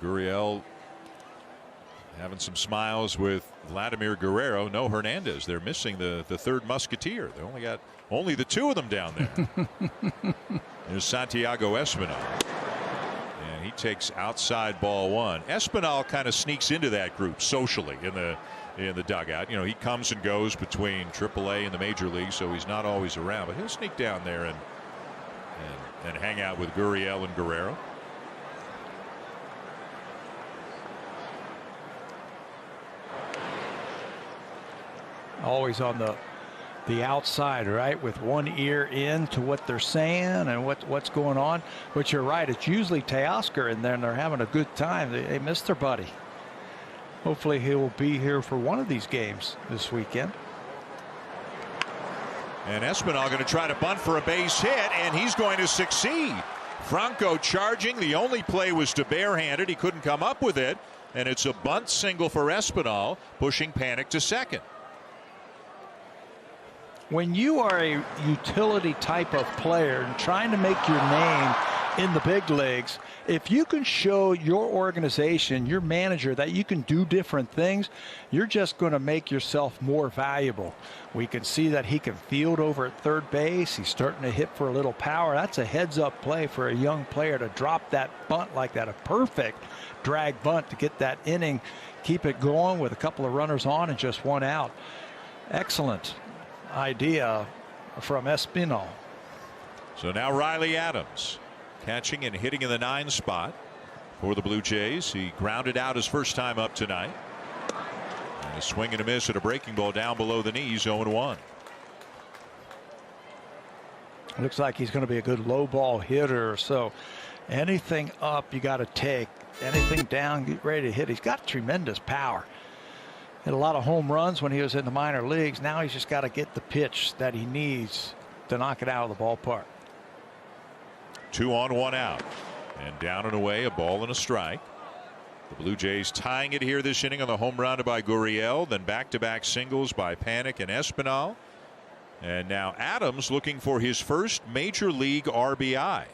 Gurriel having some smiles with Vladimir Guerrero. No Hernandez. They're missing the 3rd musketeer. They only got the 2 of them down there. There's Santiago Espinal. And he takes outside ball 1. Espinal kind of sneaks into that group socially in the dugout. He comes and goes between AAA and the major league, so he's not always around, but he'll sneak down there and hang out with Gurriel and Guerrero. Always on the outside, right, with one ear in to what they're saying and what's going on. But you're right, it's usually Teoscar in there, and they're having a good time. They miss their buddy. Hopefully he will be here for one of these games this weekend. And Espinal going to try to bunt for a base hit, and he's going to succeed. Franco charging. The only play was to barehanded. He couldn't come up with it, and it's a bunt single for Espinal, pushing Panic to second. When you are a utility type of player and trying to make your name in the big leagues, if you can show your organization, your manager, that you can do different things, you're just going to make yourself more valuable. We can see that he can field over at third base. He's starting to hit for a little power. That's a heads-up play for a young player to drop that bunt like that. A perfect drag bunt to get that inning, keep it going with a couple of runners on and just one out. Excellent idea from Espinal. So now Riley Adams catching and hitting in the 9 spot for the Blue Jays. He grounded out his first time up tonight. And a swing and a miss at a breaking ball down below the knees, 0-1. Looks like he's going to be a good low ball hitter. So anything up you got to take. Anything down, get ready to hit. He's got tremendous power. Hit a lot of home runs when he was in the minor leagues. Now he's just got to get the pitch that he needs to knock it out of the ballpark. 2 on, 1 out, and down and away, a ball and a strike. The Blue Jays tying it here this inning on the home run by Gurriel, then back-to-back singles by Panic and Espinal. And now Adams looking for his first major league RBI.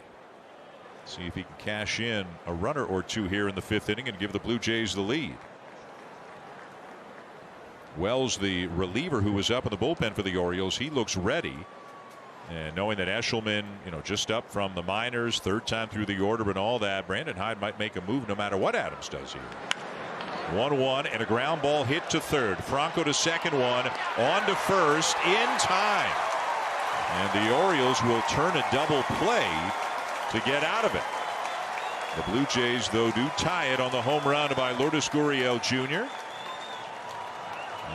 See if he can cash in a runner or two here in the 5th inning and give the Blue Jays the lead. Wells, the reliever who was up in the bullpen for the Orioles, he looks ready. And knowing that Eshelman, just up from the minors, 3rd time through the order and all that, Brandon Hyde might make a move no matter what Adams does here. 1-1 and a ground ball hit to 3rd. Franco to second, one on to first in time. And the Orioles will turn a double play to get out of it. The Blue Jays, though, do tie it on the home run by Lourdes Gurriel Jr.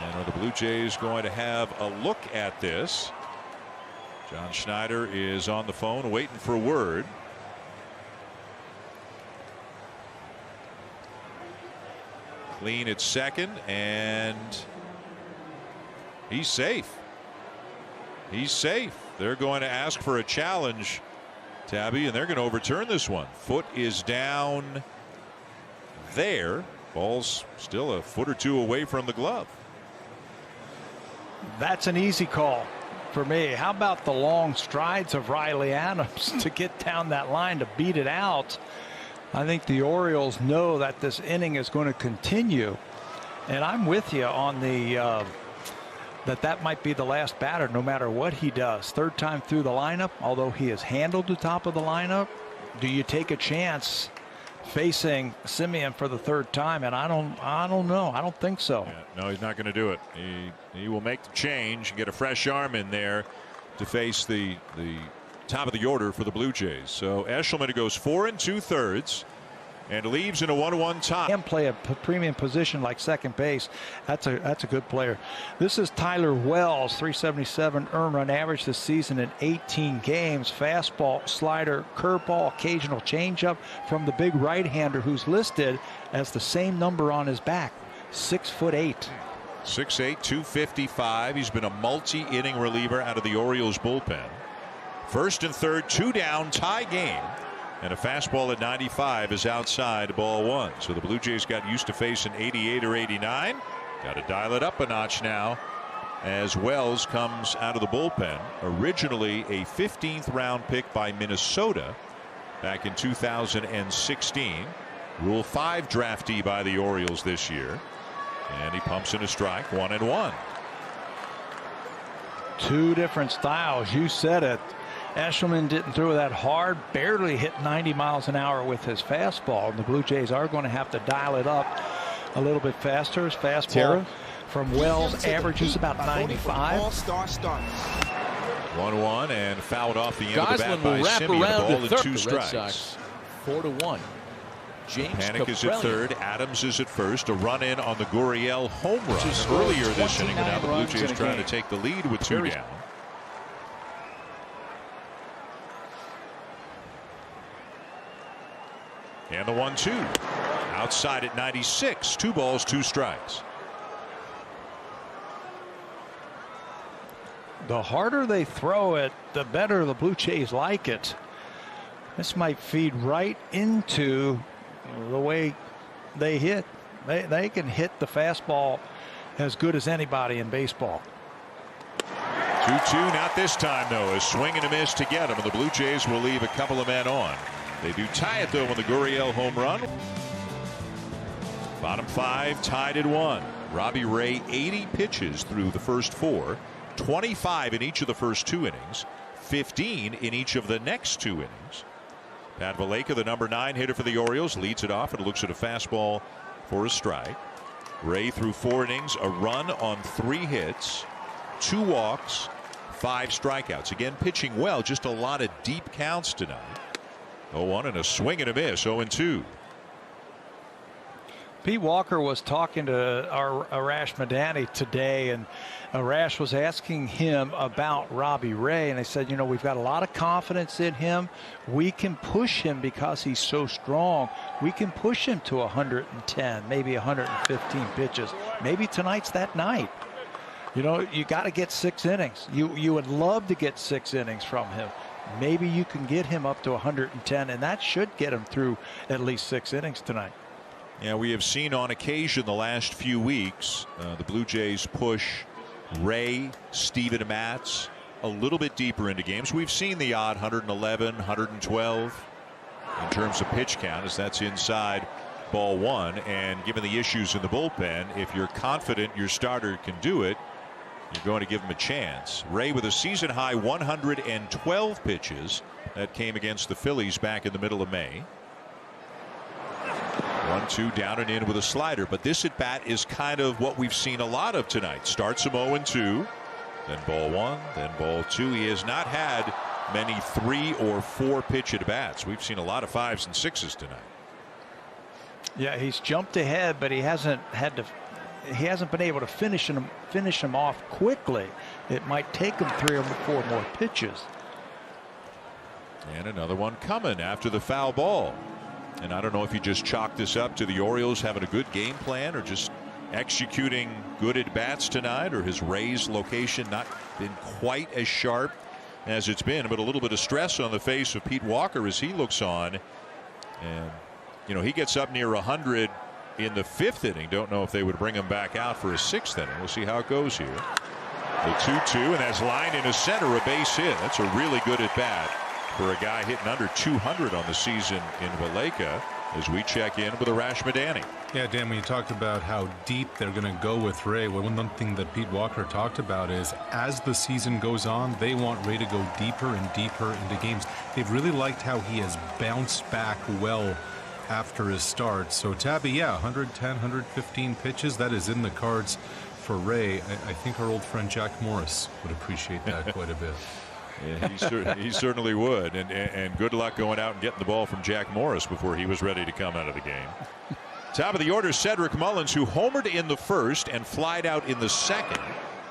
And are the Blue Jays going to have a look at this? John Schneider is on the phone waiting for word. Clean at second, and he's safe. He's safe. They're going to ask for a challenge, Tabby, and they're going to overturn this one. Foot is down there. Ball's still a foot or two away from the glove. That's an easy call for me. How about the long strides of Riley Adams to get down that line to beat it out? I think the Orioles know that this inning is going to continue, and I'm with you on the that might be the last batter no matter what he does. 3rd time through the lineup, although he has handled the top of the lineup. Do you take a chance facing Semien for the 3rd time? And I don't know. I don't think so. Yeah, no, he's not going to do it. He will make the change and get a fresh arm in there to face the top of the order for the Blue Jays. So Eshelman goes 4 2/3 and leaves in a 1-1 tie. And play a premium position like second base. That's a good player. This is Tyler Wells, 377 earned run average this season in 18 games. Fastball, slider, curveball, occasional changeup from the big right-hander who's listed as the same number on his back, 6'8". 6'8", 255. He's been a multi-inning reliever out of the Orioles bullpen. 1st and 3rd, 2 down, tie game. And a fastball at 95 is outside, ball 1. So the Blue Jays got used to facing 88 or 89. Got to dial it up a notch now as Wells comes out of the bullpen. Originally a 15th round pick by Minnesota back in 2016. Rule 5 draftee by the Orioles this year. And he pumps in a strike, 1-1. 2 different styles. You said it. Eshelman didn't throw that hard, barely hit 90 miles an hour with his fastball. And the Blue Jays are going to have to dial it up a little bit faster. His fastball from Wells averages about 95. 1-1 and fouled off the end of the bat by Semien. Ball and 2 strikes. 4-1. James Panic is at 3rd. Adams is at 1st. A run in on the Gurriel home run earlier this inning. And now the Blue Jays trying to take the lead with 2 down. And the 1-2 Outside at 96. 2 balls, 2 strikes. The harder they throw it, the better the Blue Jays like it. This might feed right into the way they hit. They can hit the fastball as good as anybody in baseball. 2-2, not this time though. A swing and a miss to get him, and the Blue Jays will leave a couple of men on. They do tie it though with the Gurriel home run. Bottom 5 tied at 1. Robbie Ray 80 pitches through the first 4, 25 in each of the first 2 innings, 15 in each of the next 2 innings. Pat Valaika, the number 9 hitter for the Orioles, leads it off and looks at a fastball for a strike. Ray through 4 innings, a run on 3 hits, 2 walks, 5 strikeouts. Again, pitching well, just a lot of deep counts tonight. 0-1 and a swing and a miss. 0-2. Pete Walker was talking to our Arash Madani today, and Arash was asking him about Robbie Ray, and they said, you know, we've got a lot of confidence in him. We can push him because he's so strong. We can push him to 110, maybe 115 pitches. Maybe tonight's that night. You know, you got to get 6 innings. You would love to get 6 innings from him. Maybe you can get him up to 110, and that should get him through at least 6 innings tonight. Yeah, we have seen on occasion the last few weeks the Blue Jays push Ray, Steven Matz a little bit deeper into games. We've seen the odd 111, 112 in terms of pitch count, as that's inside ball 1. And given the issues in the bullpen, if you're confident your starter can do it, you're going to give him a chance. Ray with a season high 112 pitches that came against the Phillies back in the middle of May. 1-2 down and in with a slider, but this at bat is kind of what we've seen a lot of tonight. Starts him 0-2, then ball 1, then ball 2. He has not had many 3 or 4 pitch at bats. We've seen a lot of 5s and 6s tonight. Yeah, he's jumped ahead, but he hasn't been able to finish him off quickly. It might take him 3 or 4 more pitches. And another one coming after the foul ball. And I don't know if you just chalk this up to the Orioles having a good game plan, or just executing good at bats tonight, or his Rays location not been quite as sharp as it's been, but a little bit of stress on the face of Pete Walker as he looks on. And you know, he gets up near 100 in the 5th inning. Don't know if they would bring him back out for a 6th inning. We'll see how it goes here. The 2-2, and that's lined into center, a base hit. That's a really good at bat for a guy hitting under 200 on the season in Valaika, as we check in with Arash Madani. Yeah, Dan, when you talked about how deep they're going to go with Ray, well, one thing that Pete Walker talked about is as the season goes on, they want Ray to go deeper and deeper into games. They've really liked how he has bounced back well after his start. So Tabby, yeah, 110, 115 pitches, that is in the cards for Ray. I think our old friend Jack Morris would appreciate that quite a bit. Yeah, he certainly would, and good luck going out and getting the ball from Jack Morris before he was ready to come out of the game. Top of the order, Cedric Mullins, who homered in the 1st and flied out in the 2nd,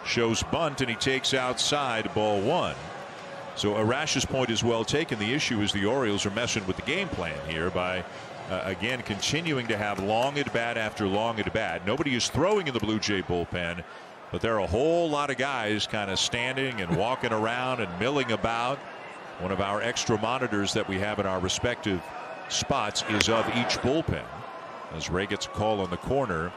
shows bunt, and he takes outside ball 1. So Arash's point is well taken. The issue is the Orioles are messing with the game plan here by again continuing to have long at bat after long at bat. Nobody is throwing in the Blue Jay bullpen, but there are a whole lot of guys kind of standing and walking around and milling about. One of our extra monitors that we have in our respective spots is of each bullpen, as Ray gets a call on the corner,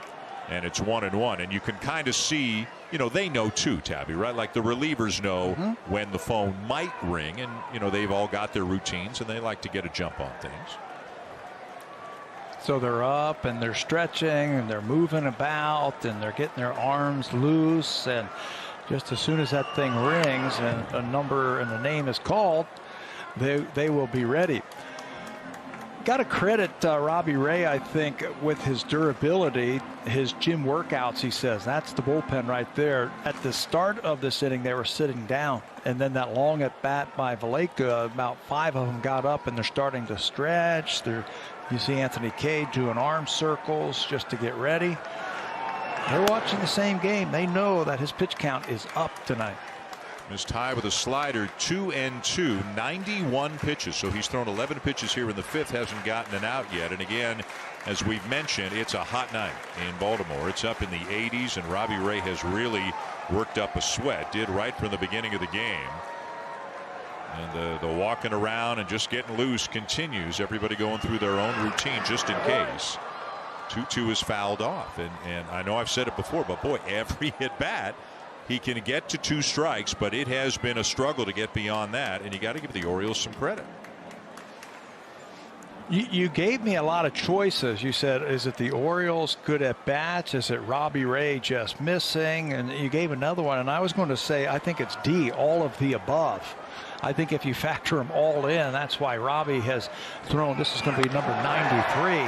and it's 1-1. And you can kind of see, you know, they know too, Tabby, right? Like the relievers know when the phone might ring, and you know, they've all got their routines and they like to get a jump on things. So they're up and they're stretching and they're moving about and they're getting their arms loose, and just as soon as that thing rings and a number and a name is called, they will be ready. Got to credit Robbie Ray, I think, with his durability, his gym workouts. He says that's the bullpen right there. At the start of this inning, they were sitting down, and then that long at bat by Valaika, about 5 of them got up and they're starting to stretch. You see Anthony Cade doing arm circles just to get ready. They're watching the same game. They know that his pitch count is up tonight. Missed high with a slider, 2-2, 91 pitches. So he's thrown 11 pitches here in the 5th, hasn't gotten an out yet. And again, as we've mentioned, it's a hot night in Baltimore. It's up in the 80s, and Robbie Ray has really worked up a sweat. Did right from the beginning of the game. And the walking around and just getting loose continues. Everybody going through their own routine just in case. 2-2 is fouled off. And I know I've said it before, but boy, every at bat, he can get to 2 strikes, but it has been a struggle to get beyond that. And you got to give the Orioles some credit. You gave me a lot of choices. You said, is it the Orioles good at bats? Is it Robbie Ray just missing? And you gave another one. And I was going to say, I think it's D, all of the above. I think if you factor them all in, that's why Robbie has thrown. This is going to be number 93.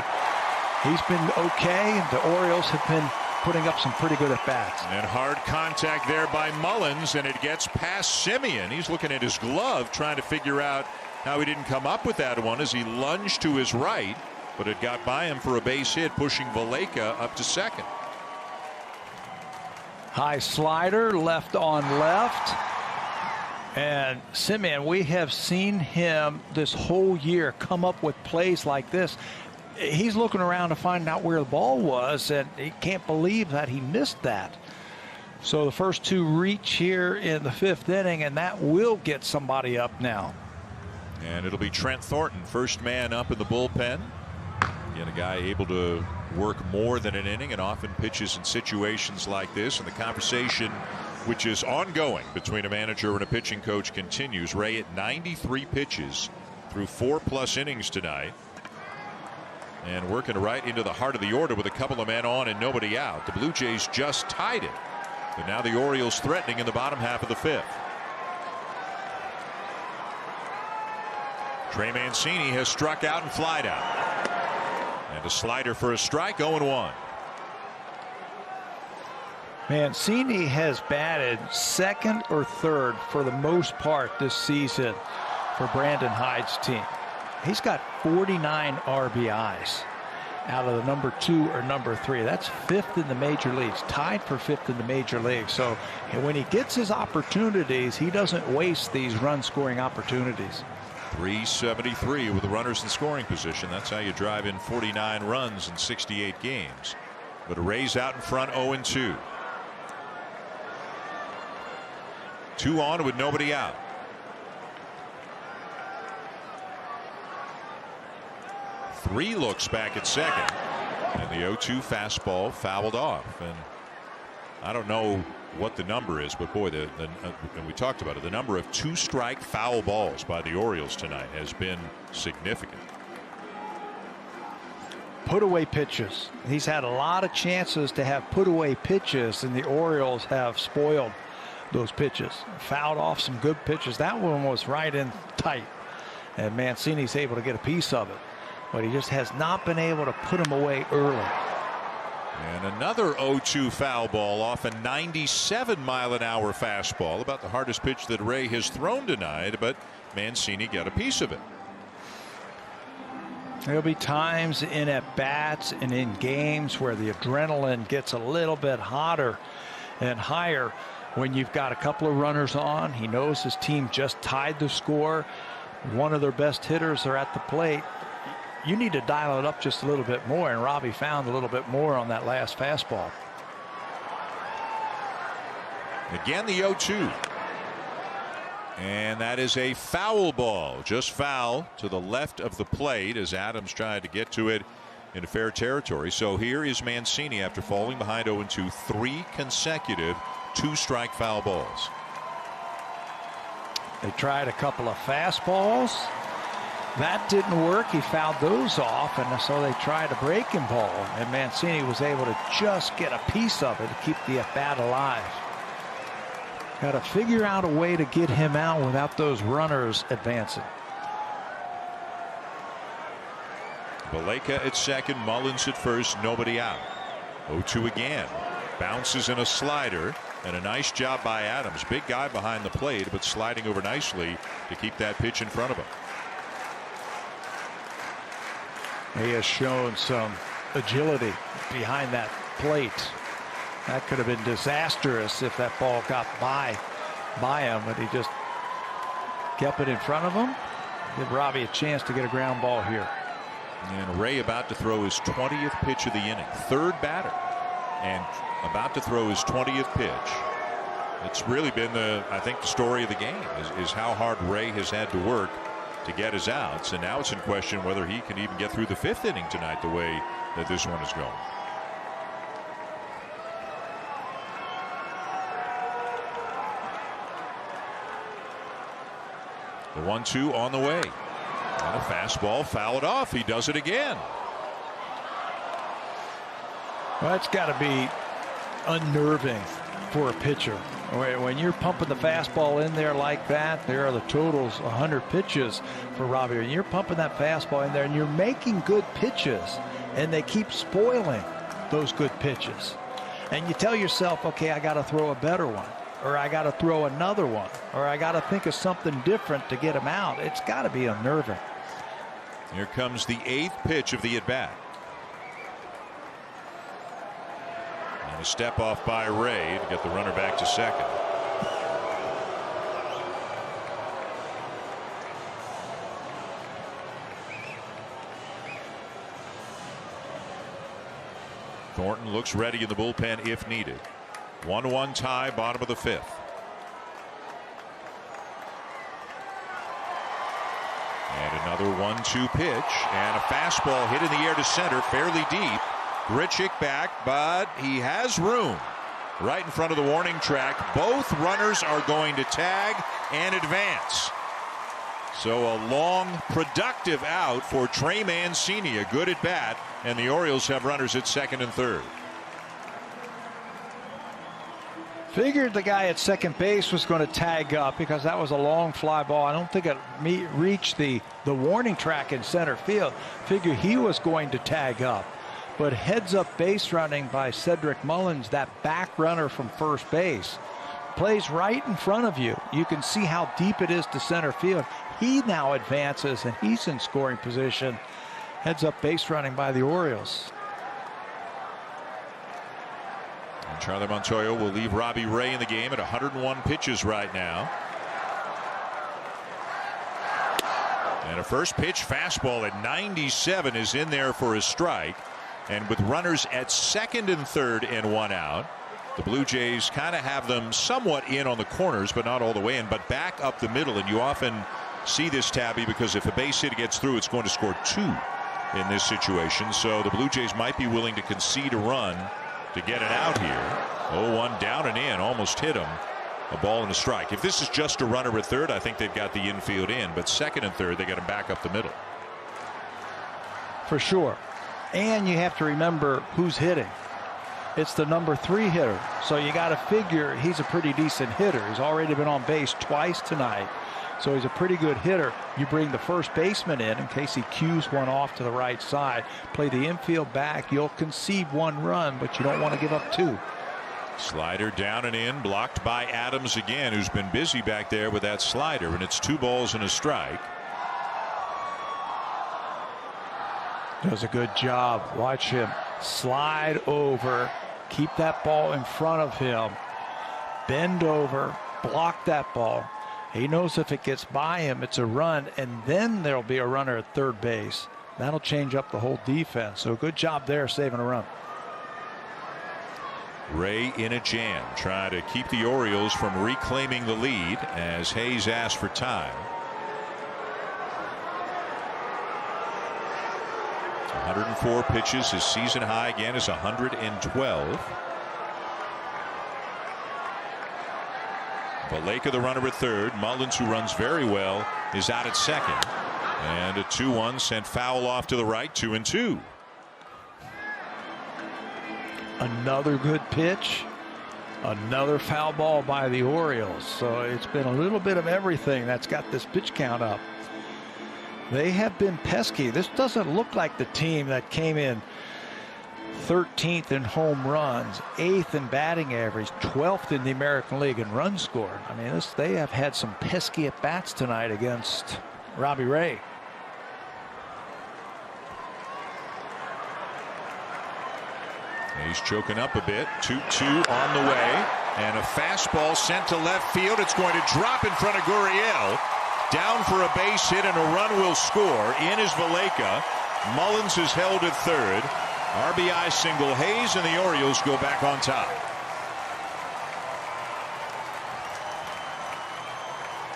He's been okay. The Orioles have been putting up some pretty good at bats. And hard contact there by Mullins, and it gets past Semien. He's looking at his glove, trying to figure out how he didn't come up with that one as he lunged to his right, but it got by him for a base hit, pushing Valleca up to second. High slider, left on left. And Semien, we have seen him this whole year come up with plays like this. He's looking around to find out where the ball was, and he can't believe that he missed that. So the first 2 reach here in the 5th inning, and that will get somebody up now. And it'll be Trent Thornton, first man up in the bullpen. Again, a guy able to work more than an inning and often pitches in situations like this. And the conversation, which is ongoing between a manager and a pitching coach, continues. Ray at 93 pitches through 4+ innings tonight. And working right into the heart of the order with a couple of men on and nobody out. The Blue Jays just tied it. But now the Orioles threatening in the bottom half of the 5th. Trey Mancini has struck out and flied out. And a slider for a strike, 0-1. Mancini has batted 2nd or 3rd for the most part this season for Brandon Hyde's team. He's got 49 RBIs out of the number 2 or number 3. That's 5th in the major leagues, tied for 5th in the major leagues. So when he gets his opportunities, he doesn't waste these run scoring opportunities. 373 with the runners in scoring position. That's how you drive in 49 runs in 68 games. But Ray's out in front, 0-2. 2 on with nobody out. Three looks back at second, and the 0-2 fastball fouled off. And I don't know what the number is, but boy, and we talked about it, the number of 2-strike foul balls by the Orioles tonight has been significant. Put away pitches. He's had a lot of chances to have put away pitches, and the Orioles have spoiled those pitches. Fouled off some good pitches. That one was right in tight, and Mancini's able to get a piece of it, but he just has not been able to put them away early. And another 0-2 foul ball off a 97-mile-an-hour fastball, about the hardest pitch that Ray has thrown tonight, but Mancini got a piece of it. There'll be times in at bats and in games where the adrenaline gets a little bit hotter and higher when you've got a couple of runners on. He knows his team just tied the score. One of their best hitters are at the plate. You need to dial it up just a little bit more, and Robbie found a little bit more on that last fastball. Again, the 0-2. And that is a foul ball, just foul to the left of the plate as Adams tried to get to it into fair territory. So here is Mancini after falling behind 0-2, 3 consecutive 2-strike foul balls. They tried a couple of fastballs. That didn't work. He fouled those off, and so they tried a breaking ball, and Mancini was able to just get a piece of it to keep the at-bat alive. Got to figure out a way to get him out without those runners advancing. Valleca at second, Mullins at first, nobody out. 0-2 again. Bounces in a slider, and a nice job by Adams. Big guy behind the plate, but sliding over nicely to keep that pitch in front of him. He has shown some agility behind that plate. That could have been disastrous if that ball got by him, but he just kept it in front of him. Give Robbie a chance to get a ground ball here. And Ray about to throw his 20th pitch of the inning. Third batter. And about to throw his 20th pitch. It's really been I think the story of the game is how hard Ray has had to work to get his outs. And now it's in question whether he can even get through the 5th inning tonight the way that this one is going. The 1-2 on the way. And a fastball fouled off. He does it again. Well, that's got to be unnerving for a pitcher. When you're pumping the fastball in there like that, there are the totals 100 pitches for Robbie. And you're pumping that fastball in there and you're making good pitches, and they keep spoiling those good pitches. And you tell yourself, okay, I got to throw a better one, or I got to throw another one, or I got to think of something different to get him out. It's got to be unnerving. Here comes the 8th pitch of the at-bat. And a step off by Ray to get the runner back to second. Thornton looks ready in the bullpen if needed. 1-1 tie, bottom of the 5th. And another 1-2 pitch, and a fastball hit in the air to center, fairly deep. Grichuk back, but he has room right in front of the warning track. Both runners are going to tag and advance. So a long, productive out for Trey Mancini, a good at bat, and the Orioles have runners at second and third. Figured the guy at second base was going to tag up because that was a long fly ball. I don't think it reached the warning track in center field. Figured he was going to tag up. But heads up base running by Cedric Mullins, that back runner from first base, plays right in front of you. You can see how deep it is to center field. He now advances and he's in scoring position. Heads up base running by the Orioles. And Charlie Montoyo will leave Robbie Ray in the game at 101 pitches right now. And a first pitch fastball at 97 is in there for a strike. And with runners at second and third and one out, the Blue Jays kind of have them somewhat in on the corners, but not all the way in, but back up the middle. And you often see this, Tabby, because if a base hit gets through, it's going to score 2 in this situation. So the Blue Jays might be willing to concede a run to get it out here. 0-1 down and in, almost hit him. A ball and a strike. If this is just a runner at third, I think they've got the infield in, but second and third, they got him back up the middle. For sure. And you have to remember who's hitting. It's the number 3 hitter. So you got to figure he's a pretty decent hitter. He's already been on base twice tonight. So he's a pretty good hitter. You bring the first baseman in case he cues one off to the right side. Play the infield back. You'll concede 1 run, but you don't want to give up 2. Slider down and in, blocked by Adams again, who's been busy back there with that slider, and it's 2 balls and a strike. Does a good job. Watch him slide over, keep that ball in front of him, bend over, block that ball. He knows if it gets by him, it's a run, and then there'll be a runner at third base. That'll change up the whole defense. So good job there saving a run. Ray in a jam, trying to keep the Orioles from reclaiming the lead as Hayes asks for time. 104 pitches. His season high again is 112. Baleka, the runner at third. Mullins, who runs very well, is out at second. And a 2-1 sent foul off to the right. 2-2. Another good pitch. Another foul ball by the Orioles. So it's been a little bit of everything that's got this pitch count up. They have been pesky. This doesn't look like the team that came in 13th in home runs, 8th in batting average, 12th in the American League in runs scored. I mean, they have had some pesky at bats tonight against Robbie Ray. He's choking up a bit. 2-2 on the way, and a fastball sent to left field. It's going to drop in front of Gurriel. Down for a base hit, and a run will score. In is Baleka. Mullins is held at third. RBI single Hayes, and the Orioles go back on top.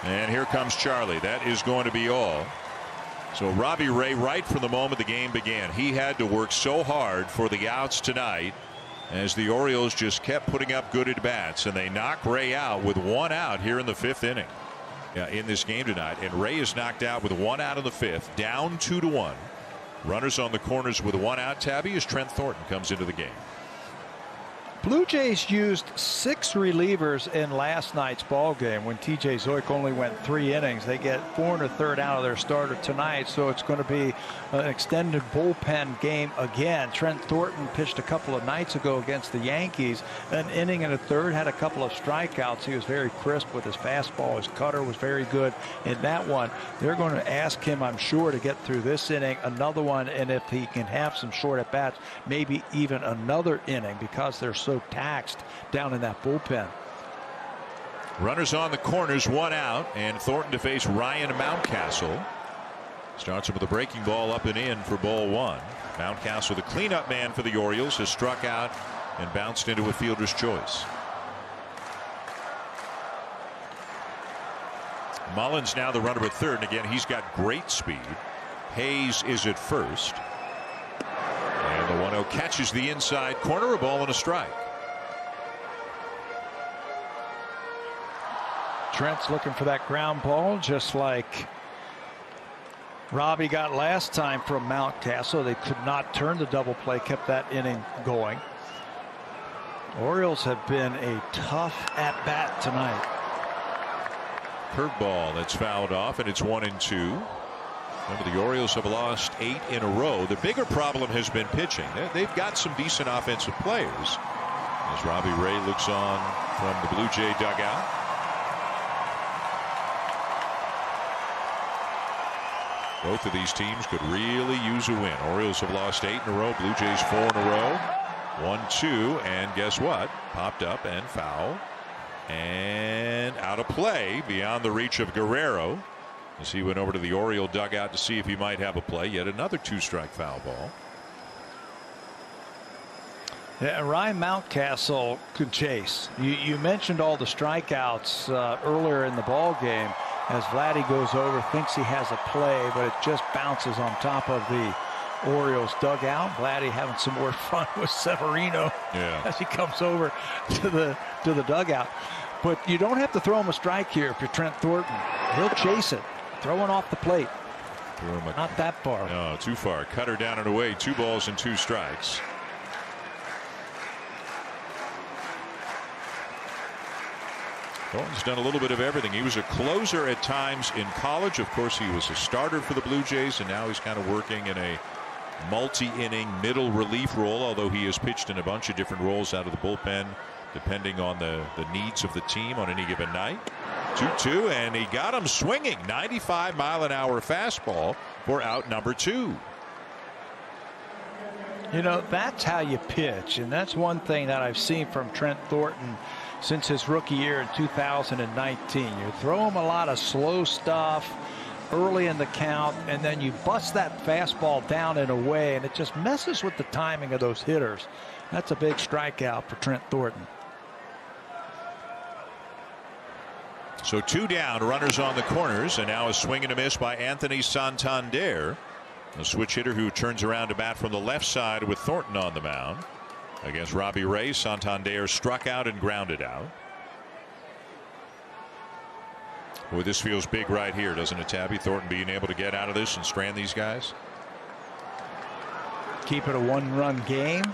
And here comes Charlie. That is going to be all. So Robbie Ray, right from the moment the game began, he had to work so hard for the outs tonight as the Orioles just kept putting up good at bats, and they knock Ray out with 1 out here in the 5th inning. Yeah, in this game tonight, and Ray is knocked out with 1 out in the 5th, down 2-1. Runners on the corners with 1 out, Tabby, as Trent Thornton comes into the game. Blue Jays used 6 relievers in last night's ball game when TJ Zoik only went 3 innings. They get 4 1/3 out of their starter tonight, so it's going to be an extended bullpen game again. Trent Thornton pitched a couple of nights ago against the Yankees, an inning and a third, had a couple of strikeouts. He was very crisp with his fastball. His cutter was very good in that one. They're going to ask him, I'm sure, to get through this inning, another one, and if he can have some short at bats, maybe even another inning, because they're so taxed down in that bullpen. Runners on the corners, 1 out, and Thornton to face Ryan Mountcastle. Starts him with a breaking ball up and in for ball 1. Mountcastle, the cleanup man for the Orioles, has struck out and bounced into a fielder's choice. Mullins now the runner at third, and again he's got great speed. Hayes is at first, and the 1-0 catches the inside corner, a ball and a strike. Trent's looking for that ground ball, just like Robbie got last time from Mountcastle. They could not turn the double play, kept that inning going. Orioles have been a tough at bat tonight. Curveball that's fouled off, and it's 1-2. Remember, the Orioles have lost 8 in a row. The bigger problem has been pitching. They've got some decent offensive players. As Robbie Ray looks on from the Blue Jay dugout. Both of these teams could really use a win. Orioles have lost 8 in a row. Blue Jays 4 in a row. 1-2, and guess what? Popped up and foul. And out of play beyond the reach of Gurriel as he went over to the Oriole dugout to see if he might have a play. Yet another 2-strike foul ball. Yeah, Ryan Mountcastle could chase. You mentioned all the strikeouts earlier in the ball game. As Vladdy goes over, thinks he has a play, but it just bounces on top of the Orioles dugout. Vladdy having some more fun with Severino as he comes over to the dugout. But you don't have to throw him a strike here if you're Trent Thornton. He'll chase it, throwing off the plate. Not that far. No, too far. Cutter down and away. 2 balls and 2 strikes. Thornton's done a little bit of everything. He was a closer at times in college. Of course, he was a starter for the Blue Jays, and now he's kind of working in a multi-inning middle relief role, although he has pitched in a bunch of different roles out of the bullpen, depending on the needs of the team on any given night. 2-2, and he got him swinging. 95-mile-an-hour fastball for out number 2. You know, that's how you pitch, and that's one thing that I've seen from Trent Thornton since his rookie year in 2019. You throw him a lot of slow stuff early in the count, and then you bust that fastball down and away, and it just messes with the timing of those hitters. That's a big strikeout for Trent Thornton. So 2 down, runners on the corners, and now a swing and a miss by Anthony Santander, a switch hitter who turns around to bat from the left side with Thornton on the mound. Against Robbie Ray, Santander struck out and grounded out. Boy, this feels big right here, doesn't it, Tabby? Thornton being able to get out of this and strand these guys. Keep it a 1-run game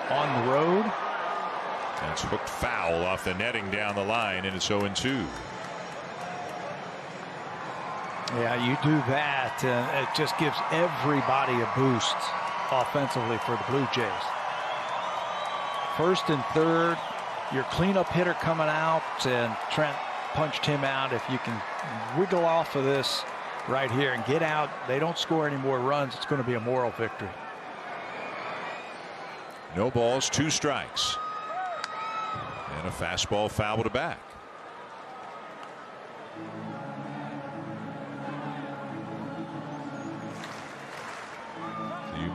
on the road. That's hooked foul off the netting down the line, and it's 0-2. Yeah, you do that, and it just gives everybody a boost offensively for the Blue Jays. First and third, your cleanup hitter coming out, and Trent punched him out. If you can wiggle off of this right here and get out, they don't score any more runs, it's going to be a moral victory. No balls, 2 strikes. And a fastball fouled back.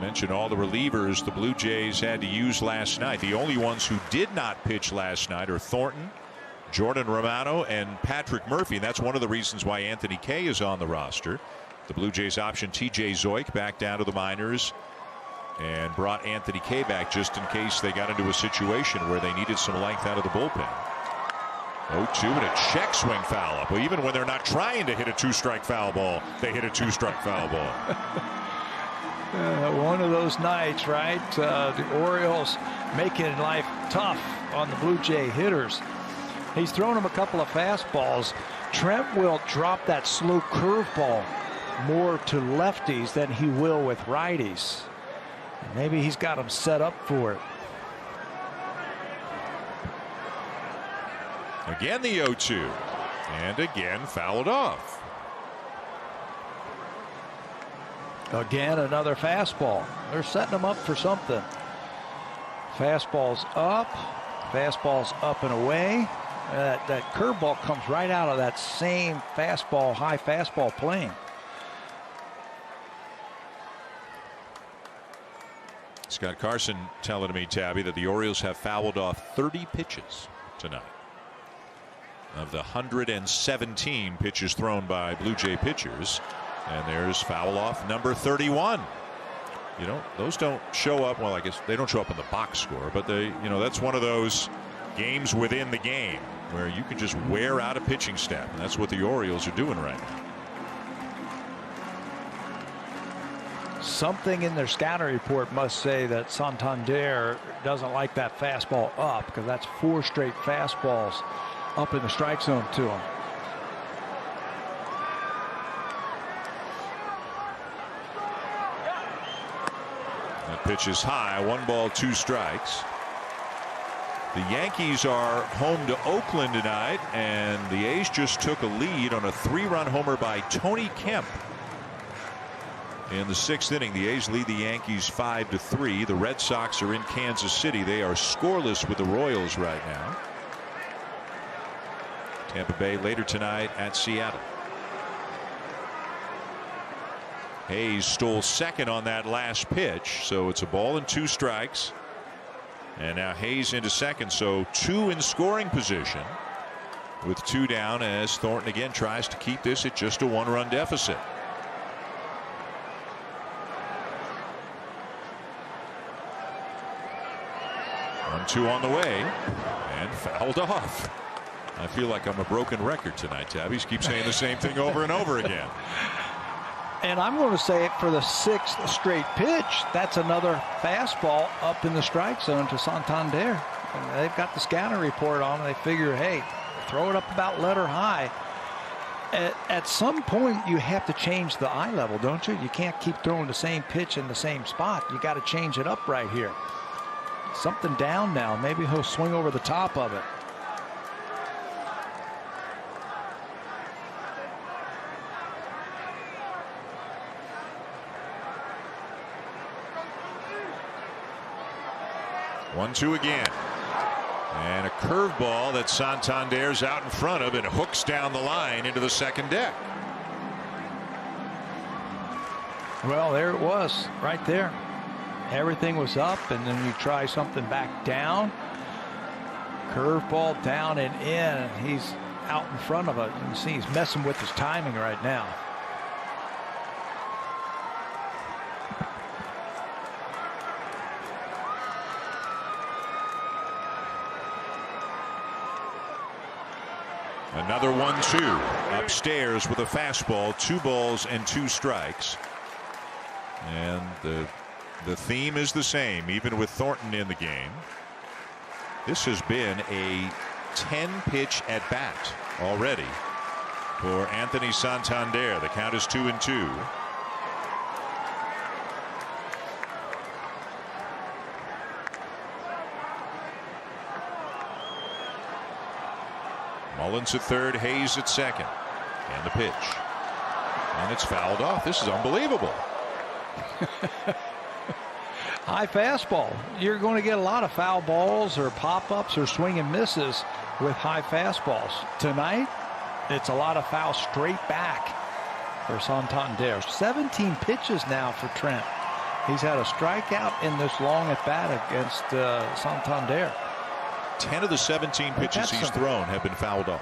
mentioned all the relievers the Blue Jays had to use last night. The only ones who did not pitch last night are Thornton, Jordan Romano, and Patrick Murphy. And that's one of the reasons why Anthony Kay is on the roster. The Blue Jays optioned T.J. Zoik back down to the minors and brought Anthony Kay back just in case they got into a situation where they needed some length out of the bullpen. 0-2 and a check swing foul up. Well, even when they're not trying to hit a two-strike foul ball, they hit a two-strike foul ball. One of those nights, right? The Orioles making life tough on the Blue Jay hitters. He's thrown him a couple of fastballs. Trent will drop that slow curveball more to lefties than he will with righties. Maybe he's got him set up for it. Again the 0-2 and again fouled off. Again another fastball. They're setting him up for something. Fastball's up and away. That curveball comes right out of that same fastball, high fastball plane. Scott Carson telling me, Tabby, that the Orioles have fouled off 30 pitches tonight. Of the 117 pitches thrown by Blue Jay pitchers, and there's foul off number 31. You know, those don't show up. Well, I guess they don't show up in the box score, but they, you know, that's one of those games within the game where you can just wear out a pitching staff, and that's what the Orioles are doing right now. Something in their scouting report must say that Santander doesn't like that fastball up, because that's 4 straight fastballs up in the strike zone to him. That pitch is high. 1 ball, 2 strikes. The Yankees are home to Oakland tonight, and the A's just took a lead on a 3-run homer by Tony Kemp. In the 6th inning, the A's lead the Yankees 5-3. The Red Sox are in Kansas City. They are scoreless with the Royals right now. Tampa Bay later tonight at Seattle. Hayes stole second on that last pitch, so it's a ball and 2 strikes. And now Hayes into second, so 2 in scoring position with 2 down as Thornton again tries to keep this at just a 1-run deficit. 1-2 on the way and fouled off. I feel like I'm a broken record tonight, Tabby. Keep saying the same thing over and over again. And I'm going to say it for the 6th straight pitch. That's another fastball up in the strike zone to Santander. And they've got the scouting report on. They figure, hey, throw it up about letter high. At some point, you have to change the eye level, don't you? You can't keep throwing the same pitch in the same spot. You got to change it up right here. Something down now. Maybe he'll swing over the top of it. One-two again. And a curveball that Santander's out in front of and hooks down the line into the second deck. Well, there it was right there. Everything was up, and then you try something back down. Curveball down and in, and he's out in front of it. You can see he's messing with his timing right now. Another 1-2 upstairs with a fastball, 2 balls and 2 strikes. And the theme is the same, even with Thornton in the game. This has been a 10-pitch at bat already for Anthony Santander. The count is 2-2. Mullins at third, Hayes at second. And the pitch. And it's fouled off. This is unbelievable. High fastball. You're going to get a lot of foul balls or pop-ups or swing and misses with high fastballs. Tonight, it's a lot of foul straight back for Santander. 17 pitches now for Trent. He's had a strikeout in this long at bat against Santander. 10 of the 17 pitches he's thrown have been fouled off.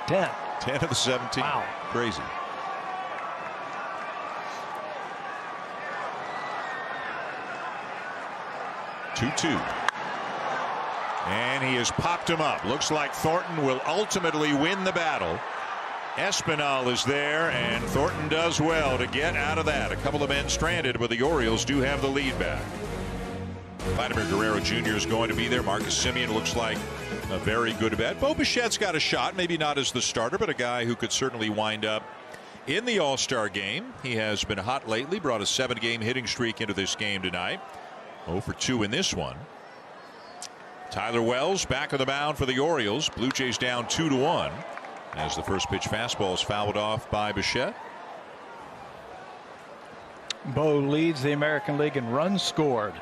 10. 10 of the 17. Wow. Crazy. Two. And he has popped him up. Looks like Thornton will ultimately win the battle. Espinal is there, and Thornton does well to get out of that. A couple of men stranded, but the Orioles do have the lead back. Vladimir Guerrero Jr. is going to be there. Marcus Semien looks like a very good bet. Bo Bichette's got a shot, maybe not as the starter, but a guy who could certainly wind up in the All-Star game. He has been hot lately, brought a 7-game hitting streak into this game tonight. 0 for 2 in this one. Tyler Wells back on the mound for the Orioles. Blue Jays down 2-1 as the first pitch fastball is fouled off by Bichette. Bo leads the American League in runs scored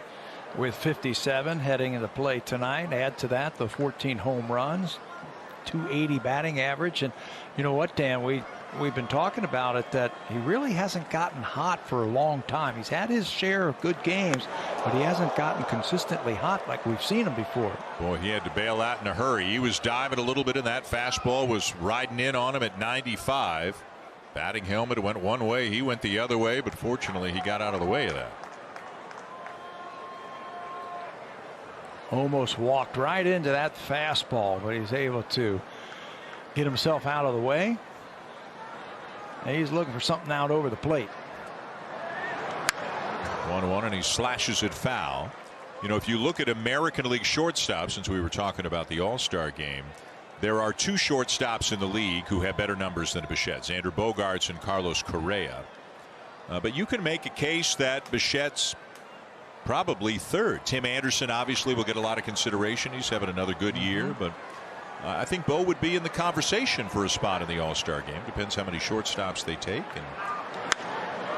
with 57 heading into play tonight. Add to that the 14 home runs, 280 batting average. And you know what, Dan, we've been talking about it, that he really hasn't gotten hot for a long time. He's had his share of good games, but he hasn't gotten consistently hot like we've seen him before. Boy, he had to bail out in a hurry. He was diving a little bit, and that fastball was riding in on him at 95. Batting helmet went one way, he went the other way, but fortunately he got out of the way of that. Almost walked right into that fastball, but he's able to get himself out of the way. And he's looking for something out over the plate. 1-1, and he slashes it foul. You know, if you look at American League shortstops, since we were talking about the All-Star game, there are 2 shortstops in the league who have better numbers than Bichette, Xander Bogaerts and Carlos Correa. But you can make a case that Bichette's probably third. Tim Anderson obviously will get a lot of consideration. He's having another good year, but I think Bo would be in the conversation for a spot in the All-Star game. Depends how many shortstops they take. And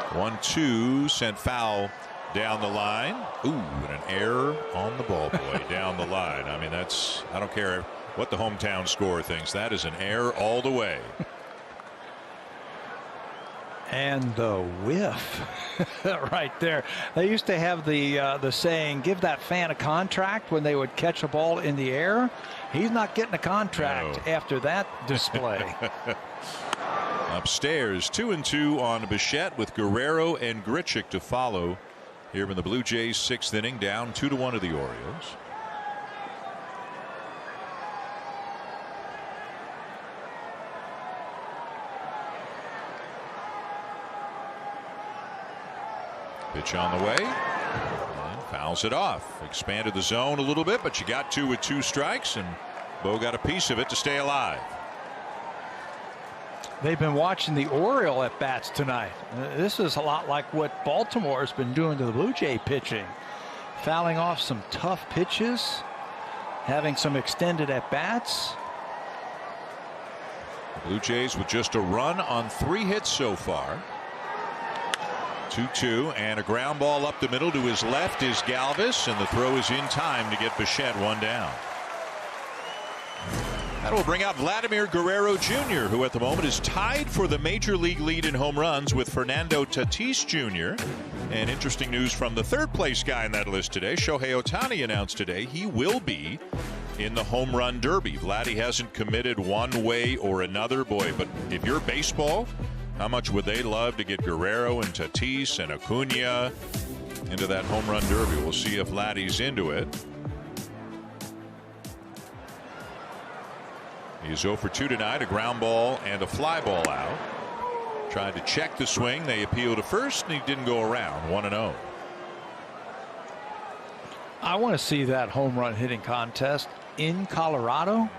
1-2 sent foul down the line. Ooh, and an error on the ball boy down the line. I mean, that's, I don't care what the hometown scorer thinks. That is an error all the way. And the whiff right there. They used to have the saying, give that fan a contract when they would catch a ball in the air. He's not getting a contract after that display. Upstairs, 2-2 on Bichette with Guerrero and Grichuk to follow here in the Blue Jays 6th inning, down 2-1 to the Orioles. Pitch on the way, and fouls it off. Expanded the zone a little bit, but you got 2 with 2 strikes, and Bo got a piece of it to stay alive. They've been watching the Oriole at bats tonight. This is a lot like what Baltimore has been doing to the Blue Jay pitching, fouling off some tough pitches, having some extended at bats. The Blue Jays with just a run on 3 hits so far. 2-2, and a ground ball up the middle to his left is Galvez, and the throw is in time to get Bichette 1 down. That will bring out Vladimir Guerrero Jr., who at the moment is tied for the major league lead in home runs with Fernando Tatis Jr. And interesting news from the 3rd place guy in that list today. Shohei Ohtani announced today he will be in the home run derby. Vladdy hasn't committed one way or another. Boy, but if you're baseball, how much would they love to get Guerrero and Tatis and Acuna into that home run derby? We'll see if Vladdy's into it. He's 0 for 2 tonight, a ground ball and a fly ball out. Tried to check the swing. They appealed to first, and he didn't go around. 1-0. I want to see that home run hitting contest in Colorado.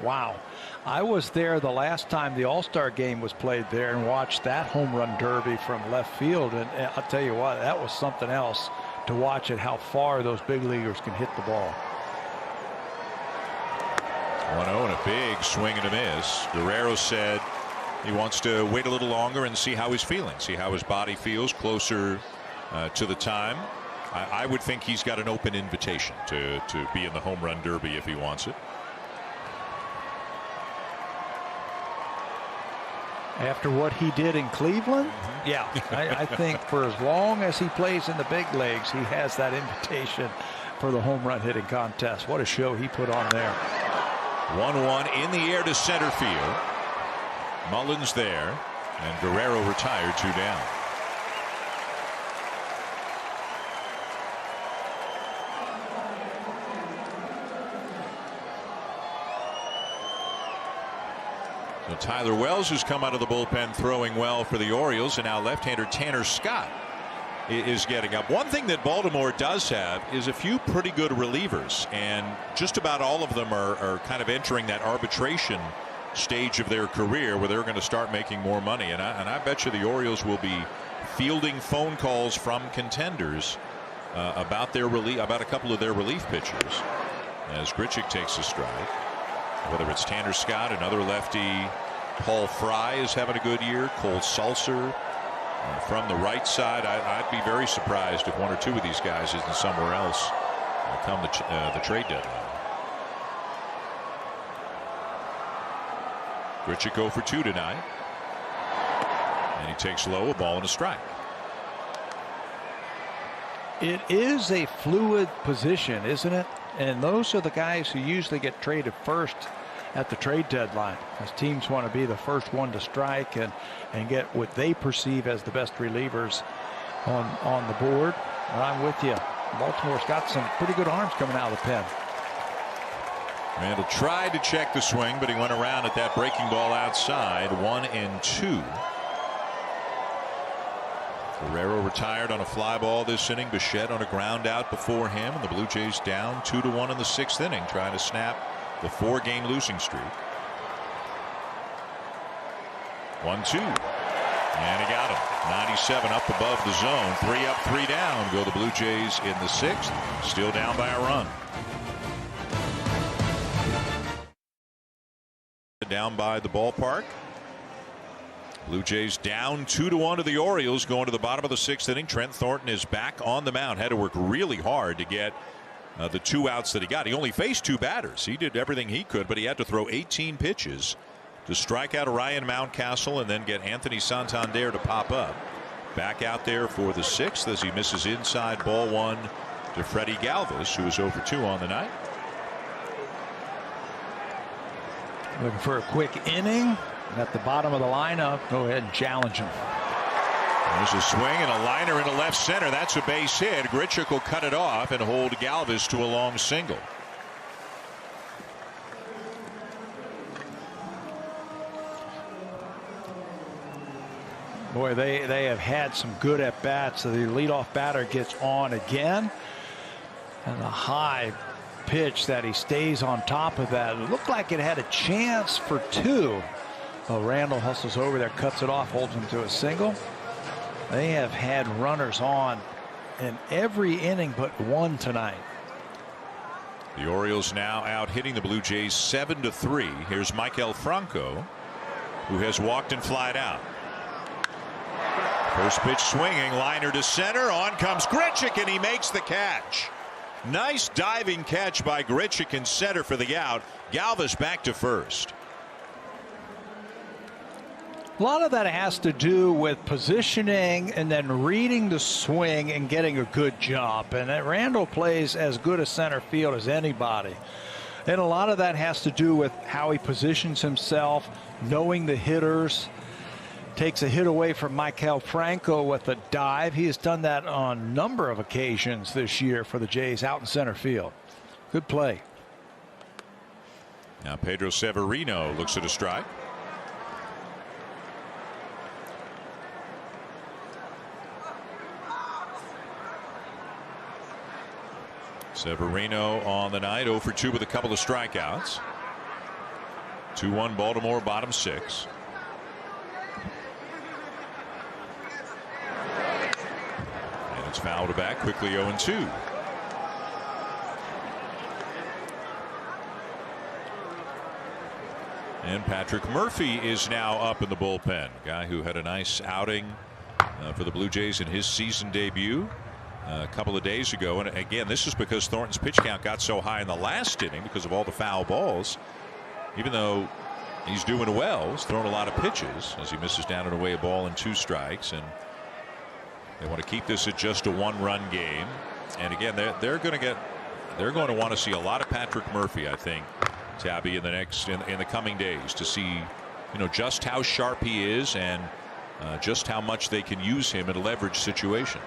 Wow. I was there the last time the All-Star game was played there and watched that home run derby from left field. And I'll tell you what, that was something else to watch at how far those big leaguers can hit the ball. 1-0 and a big swing and a miss. Guerrero said he wants to wait a little longer and see how he's feeling, see how his body feels closer to the time. I would think he's got an open invitation to be in the home run derby if he wants it. After what he did in Cleveland, yeah, I think for as long as he plays in the big leagues, he has that invitation for the home run hitting contest. What a show he put on there. 1-1 in the air to center field. Mullins there, and Gurriel retired, 2 down. So Tyler Wells, who's come out of the bullpen throwing well for the Orioles, and now left-hander Tanner Scott is getting up. One thing that Baltimore does have is a few pretty good relievers, and just about all of them are kind of entering that arbitration stage of their career where they're going to start making more money. And I bet you the Orioles will be fielding phone calls from contenders about a couple of their relief pitchers as Grichuk takes a strike. Whether it's Tanner Scott, another lefty, Paul Fry is having a good year, Cole Sulser from the right side. I'd be very surprised if 1 or 2 of these guys isn't somewhere else come the trade deadline. Grichuk 0 for 2 tonight, and he takes low, a ball and a strike. It is a fluid position, isn't it? And those are the guys who usually get traded first at the trade deadline, as teams want to be the first one to strike and get what they perceive as the best relievers on the board. And I'm with you. Baltimore's got some pretty good arms coming out of the pen. Randall tried to check the swing, but he went around at that breaking ball outside. 1-2. Guerrero retired on a fly ball this inning. Bichette on a ground out before him, and the Blue Jays down 2-1 in the 6th inning, trying to snap the 4-game losing streak. 1-2, and he got him. 97 up above the zone. 3 up, 3 down. Go the Blue Jays in the 6th, still down by a run. Down by the ballpark. Blue Jays down 2-1 to the Orioles going to the bottom of the 6th inning. Trent Thornton is back on the mound. Had to work really hard to get the 2 outs that he got. He only faced 2 batters. He did everything he could, but he had to throw 18 pitches to strike out Ryan Mountcastle and then get Anthony Santander to pop up. Back out there for the 6th as he misses inside, ball 1 to Freddie Galvez, who is 0 for 2 on the night. Looking for a quick inning. At the bottom of the lineup, go ahead and challenge him. There's a swing and a liner into left center. That's a base hit. Grichuk will cut it off and hold Galvez to a long single. Boy, they have had some good at bats. So the leadoff batter gets on again, and a high pitch that he stays on top of that. It looked like it had a chance for 2. Well, Randall hustles over there, cuts it off, holds him to a single. They have had runners on in every inning but 1 tonight. The Orioles now out hitting the Blue Jays 7-3. Here's Maikel Franco, who has walked and flied out. First pitch swinging, liner to center. On comes Grichuk, and he makes the catch. Nice diving catch by Grichuk in center for the out. Galvez back to first. A lot of that has to do with positioning and then reading the swing and getting a good job. And Randall plays as good a center field as anybody. And a lot of that has to do with how he positions himself, knowing the hitters. Takes a hit away from Maikel Franco with a dive. He has done that on a number of occasions this year for the Jays out in center field. Good play. Now Pedro Severino looks at a strike. Severino on the night 0 for 2 with a couple of strikeouts. 2-1 Baltimore, bottom 6. And it's fouled back quickly. 0-2. And Patrick Murphy is now up in the bullpen. Guy who had a nice outing for the Blue Jays in his season debut a couple of days ago. And again, this is because Thornton's pitch count got so high in the last inning because of all the foul balls. Even though He's doing well. He's thrown a lot of pitches as he misses down and away a ball and 2 strikes, and they want to keep this at just a 1-run game. And again, they're going to want to see a lot of Patrick Murphy, I think, Tabby, in the coming days, to see, just how sharp he is and just how much they can use him in leverage situations.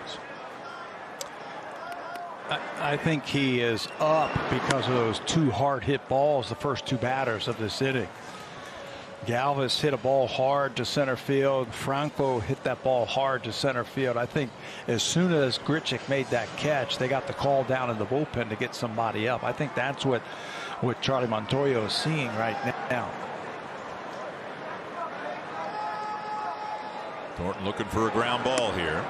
I think he is up because of those 2 hard hit balls, the first 2 batters of this inning. Galvez hit a ball hard to center field. Franco hit that ball hard to center field. I think as soon as Grichuk made that catch, they got the call down in the bullpen to get somebody up. I think that's what Charlie Montoyo is seeing right now. Thornton looking for a ground ball here,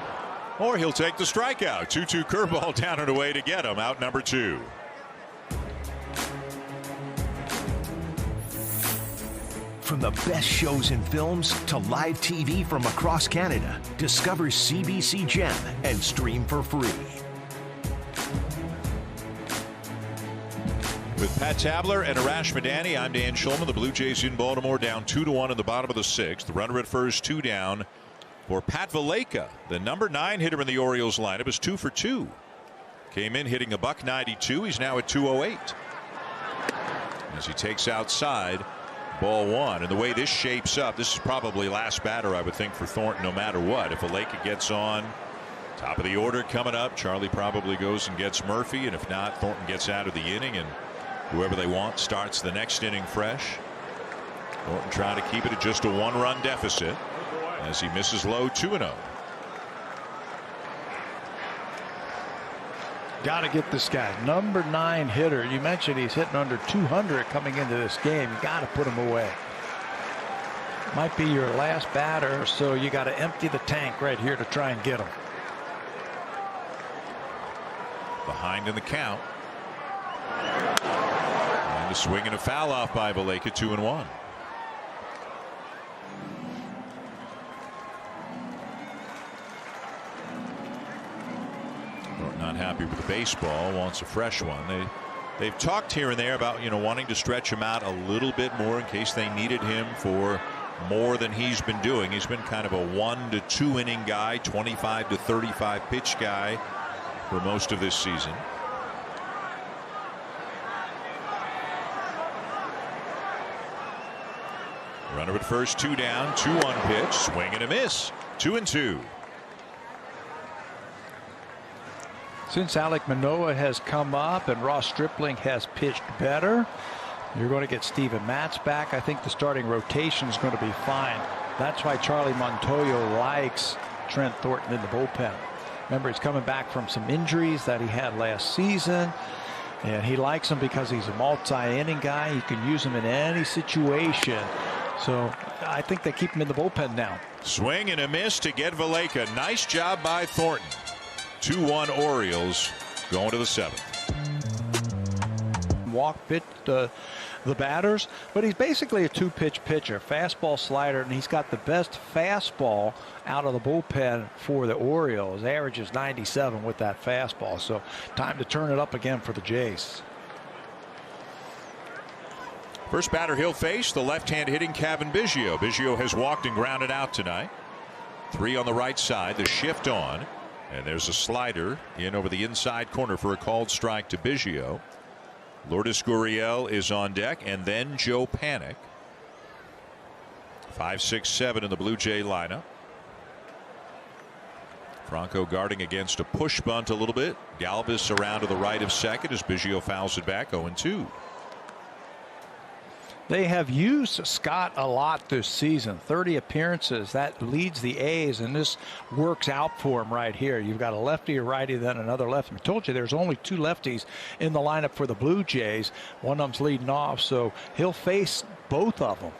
or he'll take the strikeout. 2-2 curveball down and away to get him. Out number 2. From the best shows and films to live TV from across Canada, discover CBC Gem and stream for free. With Pat Tabler and Arash Madani, I'm Dan Shulman. The Blue Jays in Baltimore down 2-1 in the bottom of the 6th. Runner at first, 2 down for Pat Valaika. The number 9 hitter in the Orioles lineup is 2 for 2. Came in hitting a .192. He's now at 208. As he takes outside, ball 1. And the way this shapes up, this is probably last batter, I would think, for Thornton, no matter what. If Valaika gets on, top of the order coming up, Charlie probably goes and gets Murphy, and if not, Thornton gets out of the inning, and whoever they want starts the next inning fresh. Thornton trying to keep it at just a 1-run deficit as he misses low 2-0. Got to get this guy. Number 9 hitter. You mentioned he's hitting under 200 coming into this game. You got to put him away. Might be your last batter, so you got to empty the tank right here to try and get him. Behind in the count. And a swing and a foul off by Valaika. 2-1. Not happy with the baseball, wants a fresh one. They've talked here and there about wanting to stretch him out a little bit more in case they needed him for more than he's been doing. He's been kind of a 1 to 2 inning guy, 25 to 35 pitch guy for most of this season. Runner at first, 2 down, 2-1 pitch, swing and a miss, 2-2. Since Alek Manoah has come up and Ross Stripling has pitched better, you're going to get Steven Matz back. I think the starting rotation is going to be fine. That's why Charlie Montoyo likes Trent Thornton in the bullpen. Remember, he's coming back from some injuries that he had last season, and he likes him because he's a multi-inning guy. You can use him in any situation. So I think they keep him in the bullpen now. Swing and a miss to get Valaika. Nice job by Thornton. 2-1 Orioles going to the 7th. Walk bit the batters, but he's basically a 2-pitch pitcher, fastball, slider, and he's got the best fastball out of the bullpen for the Orioles. Average is 97 with that fastball, so time to turn it up again for the Jays. First batter he'll face, the left-hand hitting Cavan Biggio. Biggio has walked and grounded out tonight. 3 on the right side, the shift on. And there's a slider in over the inside corner for a called strike to Biggio. Lourdes Gurriel is on deck, and then Joe Panik. 5, 6, 7 in the Blue Jay lineup. Franco guarding against a push bunt a little bit. Galvez around to the right of second as Biggio fouls it back. 0-2. They have used Scott a lot this season. 30 appearances. That leads the A's, and this works out for him right here. You've got a lefty, a righty, then another lefty. I told you there's only 2 lefties in the lineup for the Blue Jays. One of them's leading off, so he'll face both of them.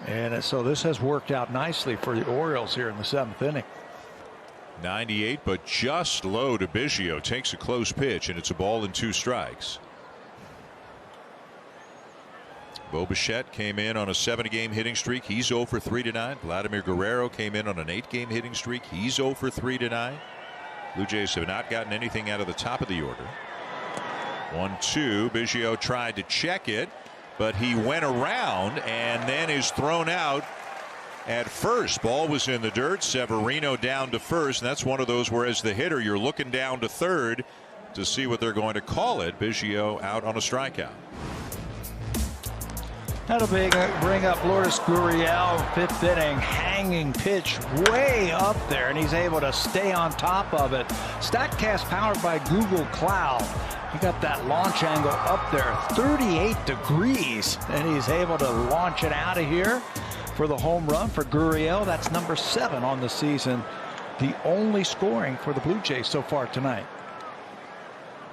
And so this has worked out nicely for the Orioles here in the 7th inning. 98, but just low to Biggio. Takes a close pitch, and it's a ball and 2 strikes. Bo Bichette came in on a 7-game hitting streak. He's 0 for 3 tonight. Vladimir Guerrero came in on an 8-game hitting streak. He's 0 for 3 tonight. Blue Jays have not gotten anything out of the top of the order. 1-2. Biggio tried to check it. but he went around and then is thrown out at first. Ball was in the dirt. Severino down to first, and that's one of those where as the hitter you're looking down to third to see what they're going to call it. Biggio out on a strikeout. That'll bring up Lourdes Gurriel, fifth inning, hanging pitch way up there, and he's able to stay on top of it. StatCast powered by Google Cloud. He got that launch angle up there, 38 degrees, and he's able to launch it out of here for the home run for Gurriel. That's number 7 on the season. The only scoring for the Blue Jays so far tonight.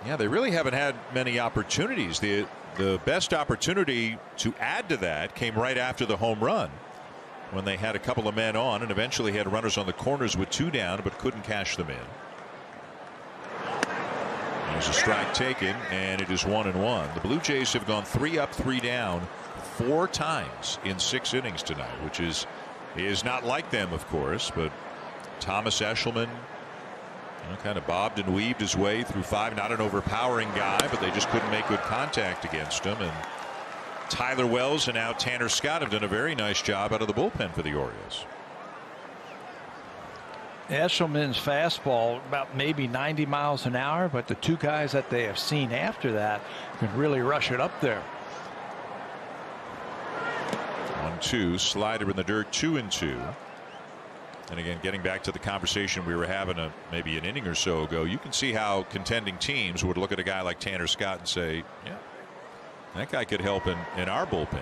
Yeah, they really haven't had many opportunities. The best opportunity to add to that came right after the home run when they had a couple of men on and eventually had runners on the corners with 2 down but couldn't cash them in. There's a strike taken and it is 1-1. The Blue Jays have gone 3 up 3 down 4 times in 6 innings tonight, which is not like them, of course, but Thomas Eshelman kind of bobbed and weaved his way through 5. Not an overpowering guy, but they just couldn't make good contact against him. And Tyler Wells and now Tanner Scott have done a very nice job out of the bullpen for the Orioles. Eshelman's fastball about maybe 90 miles an hour, but the 2 guys that they have seen after that can really rush it up there. 1-2, slider in the dirt, 2-2. And again, getting back to the conversation we were having maybe an inning or so ago, you can see how contending teams would look at a guy like Tanner Scott and say, yeah, that guy could help in our bullpen.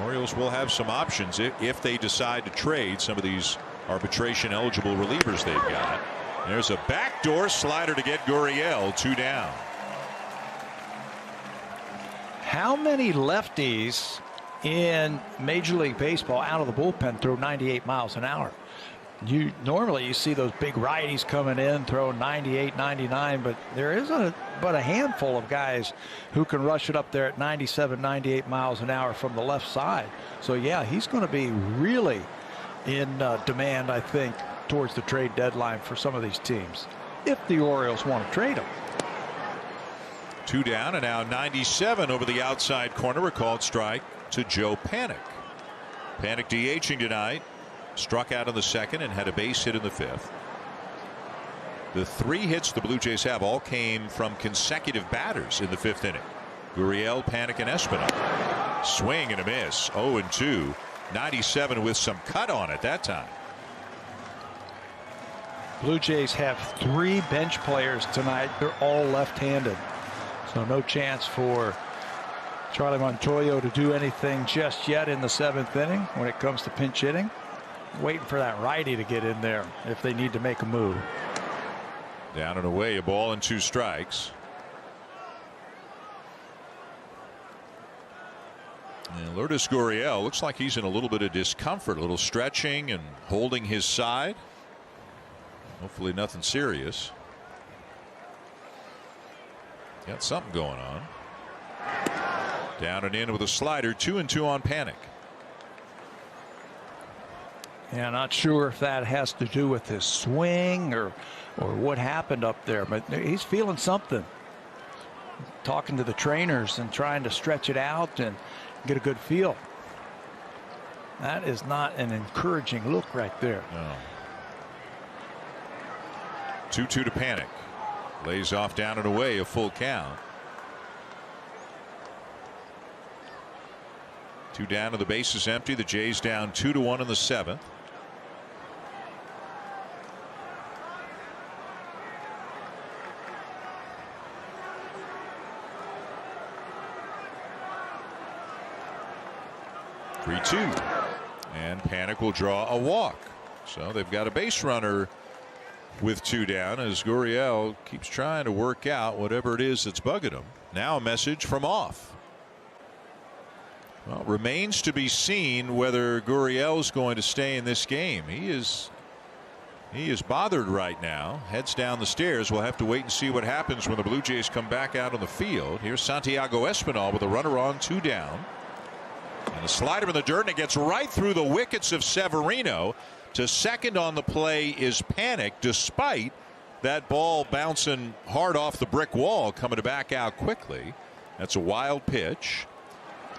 Orioles will have some options if they decide to trade some of these arbitration eligible relievers they've got. There's a backdoor slider to get Gurriel, 2 down. How many lefties in Major League Baseball out of the bullpen throw 98 miles an hour? Normally you see those big righties coming in throwing 98, 99, but there is but a handful of guys who can rush it up there at 97, 98 miles an hour from the left side. So yeah, he's going to be really in demand, I think, towards the trade deadline for some of these teams, if the Orioles want to trade him. 2 down, and now 97 over the outside corner. A called strike to Joe Panik. Panik DHing tonight, struck out in the 2nd and had a base hit in the 5th. The 3 hits the Blue Jays have all came from consecutive batters in the 5th inning. Gurriel, Panik, and Espinal. Swing and a miss. 0-2. 97 with some cut on it that time. Blue Jays have 3 bench players tonight. They're all left-handed, so no chance for Charlie Montoyo to do anything just yet in the 7th inning when it comes to pinch hitting. Waiting for that righty to get in there if they need to make a move. Down and away, a ball and 2 strikes. And Lourdes Gurriel looks like he's in a little bit of discomfort, a little stretching and holding his side. Hopefully nothing serious. Got something going on. Down and in with a slider, 2-2 on Panik. Yeah, not sure if that has to do with his swing or what happened up there, but he's feeling something. Talking to the trainers and trying to stretch it out and get a good feel. That is not an encouraging look right there. No. 2-2 to Panik. Lays off down and away, a full count. 2 down and the base is empty. The Jays down 2-1 in the 7th. And Panik will draw a walk. So they've got a base runner with 2 down as Gurriel keeps trying to work out whatever it is that's bugging him. Now a message from off. Well, remains to be seen whether Gurriel's going to stay in this game. He is bothered right now. Heads down the stairs. We'll have to wait and see what happens when the Blue Jays come back out on the field. Here's Santiago Espinal with a runner on, 2 down. And a slider in the dirt, and it gets right through the wickets of Severino. To second on the play is Panik, despite that ball bouncing hard off the brick wall, coming back out quickly. That's a wild pitch.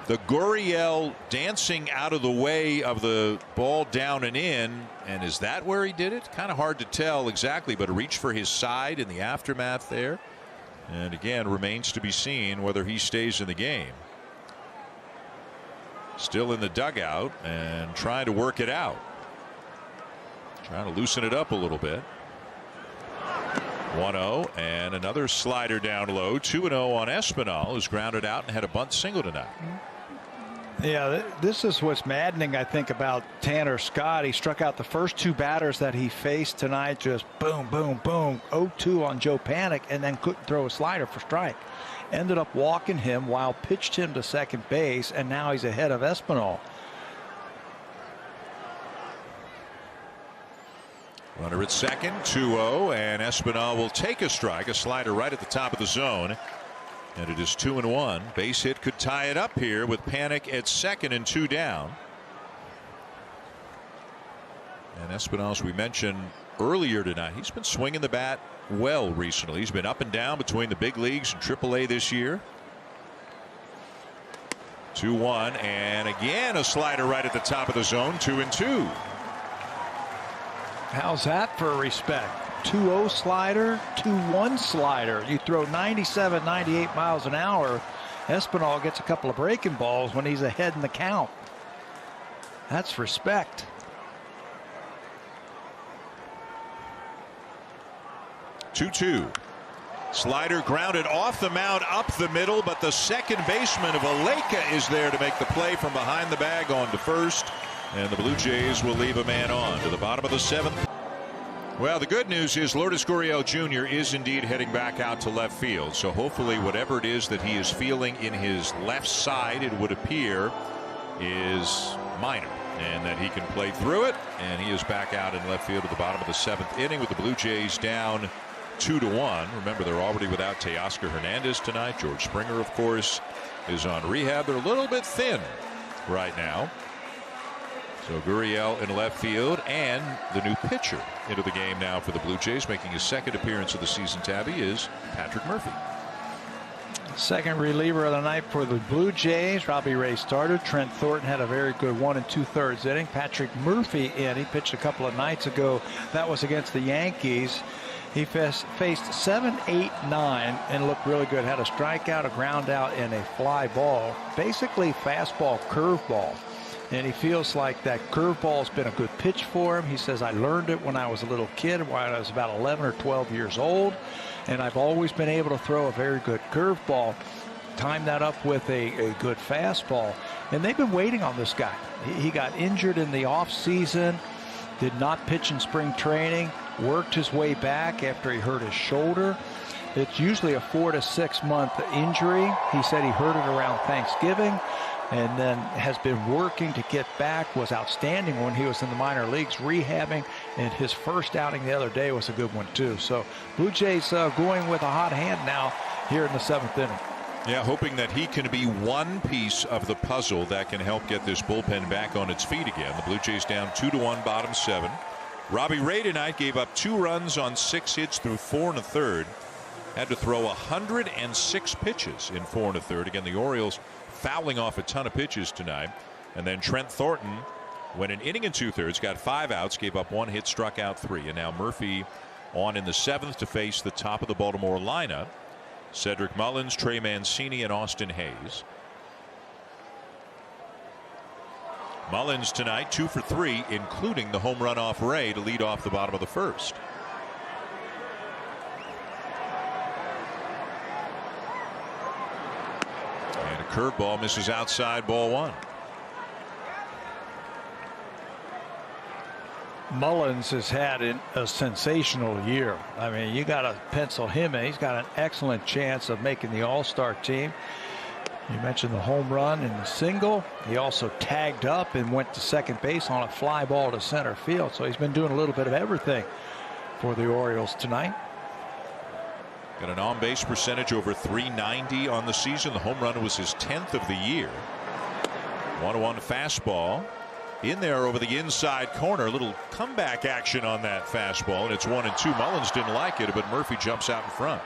The Gurriel dancing out of the way of the ball down and in. And is that where he did it? Kind of hard to tell exactly, but a reach for his side in the aftermath there. And again, remains to be seen whether he stays in the game. Still in the dugout and trying to work it out. Trying to loosen it up a little bit. 1-0 and another slider down low. 2-0 on Espinal, who's grounded out and had a bunt single tonight. Yeah, this is what's maddening, I think, about Tanner Scott. He struck out the first two batters that he faced tonight. Just boom, boom, boom. 0-2 on Joe Panik, and then couldn't throw a slider for strike. Ended up walking him while pitched him to second base, and now he's ahead of Espinal. Runner at second, 2-0, and Espinal will take a strike, a slider right at the top of the zone. And it is 2-1. Base hit could tie it up here with Panik at second and 2 down. And Espinal, as we mentioned earlier tonight, he's been swinging the bat well recently. He's been up and down between the big leagues and AAA this year. 2-1, and again a slider right at the top of the zone. 2-2. How's that for respect? 2-0 slider, 2-1 slider. You throw 97, 98 miles an hour. Espinal gets a couple of breaking balls when he's ahead in the count. That's respect. 2-2. Slider grounded off the mound up the middle, but the second baseman of Aleka is there to make the play from behind the bag on to first. And the Blue Jays will leave a man on to the bottom of the 7th. Well, the good news is Lourdes Gurriel Jr. is indeed heading back out to left field. So hopefully whatever it is that he is feeling in his left side, it would appear, is minor, and that he can play through it. And he is back out in left field at the bottom of the 7th inning with the Blue Jays down 2-1. Remember, they're already without Teoscar Hernandez tonight. George Springer, of course, is on rehab. They're a little bit thin right now. So Gurriel in left field, and the new pitcher into the game now for the Blue Jays, making his second appearance of the season, Tabby, is Patrick Murphy. Second reliever of the night for the Blue Jays. Robbie Ray started. Trent Thornton had a very good 1 2/3 inning. Patrick Murphy in. He pitched a couple of nights ago. That was against the Yankees. He faced 7, 8, 9 and looked really good. Had a strikeout, a ground out, and a fly ball. Basically fastball, curveball. And he feels like that curveball has been a good pitch for him. He says, I learned it when I was a little kid, when I was about 11 or 12 years old. And I've always been able to throw a very good curveball. Time that up with a good fastball. And they've been waiting on this guy. He got injured in the offseason, did not pitch in spring training, worked his way back after he hurt his shoulder. It's usually a 4 to 6 month injury. He said he hurt it around Thanksgiving, and then has been working to get back. Was outstanding when he was in the minor leagues rehabbing, and his first outing the other day was a good one too. So Blue Jays going with a hot hand now here in the 7th inning. Yeah, hoping that he can be one piece of the puzzle that can help get this bullpen back on its feet again. The Blue Jays down 2-1, bottom 7. Robbie Ray tonight gave up 2 runs on 6 hits through 4 1/3. Had to throw 106 pitches in 4 1/3. Again, the Orioles fouling off a ton of pitches tonight. And then Trent Thornton went an inning and 2/3, got 5 outs, gave up 1 hit, struck out 3. And now Murphy on in the 7th to face the top of the Baltimore lineup. Cedric Mullins, Trey Mancini, and Austin Hayes. Mullins tonight 2 for 3, including the home run off Ray to lead off the bottom of the 1st. And a curveball misses outside, ball 1. Mullins has had a sensational year. I mean, you got to pencil him in. He's got an excellent chance of making the All-Star team. You mentioned the home run and the single. He also tagged up and went to second base on a fly ball to center field. So he's been doing a little bit of everything for the Orioles tonight. Got an on-base percentage over .390 on the season. The home run was his 10th of the year. 1-1 fastball. In there over the inside corner, a little comeback action on that fastball, and it's 1-2. Mullins didn't like it, but Murphy jumps out in front.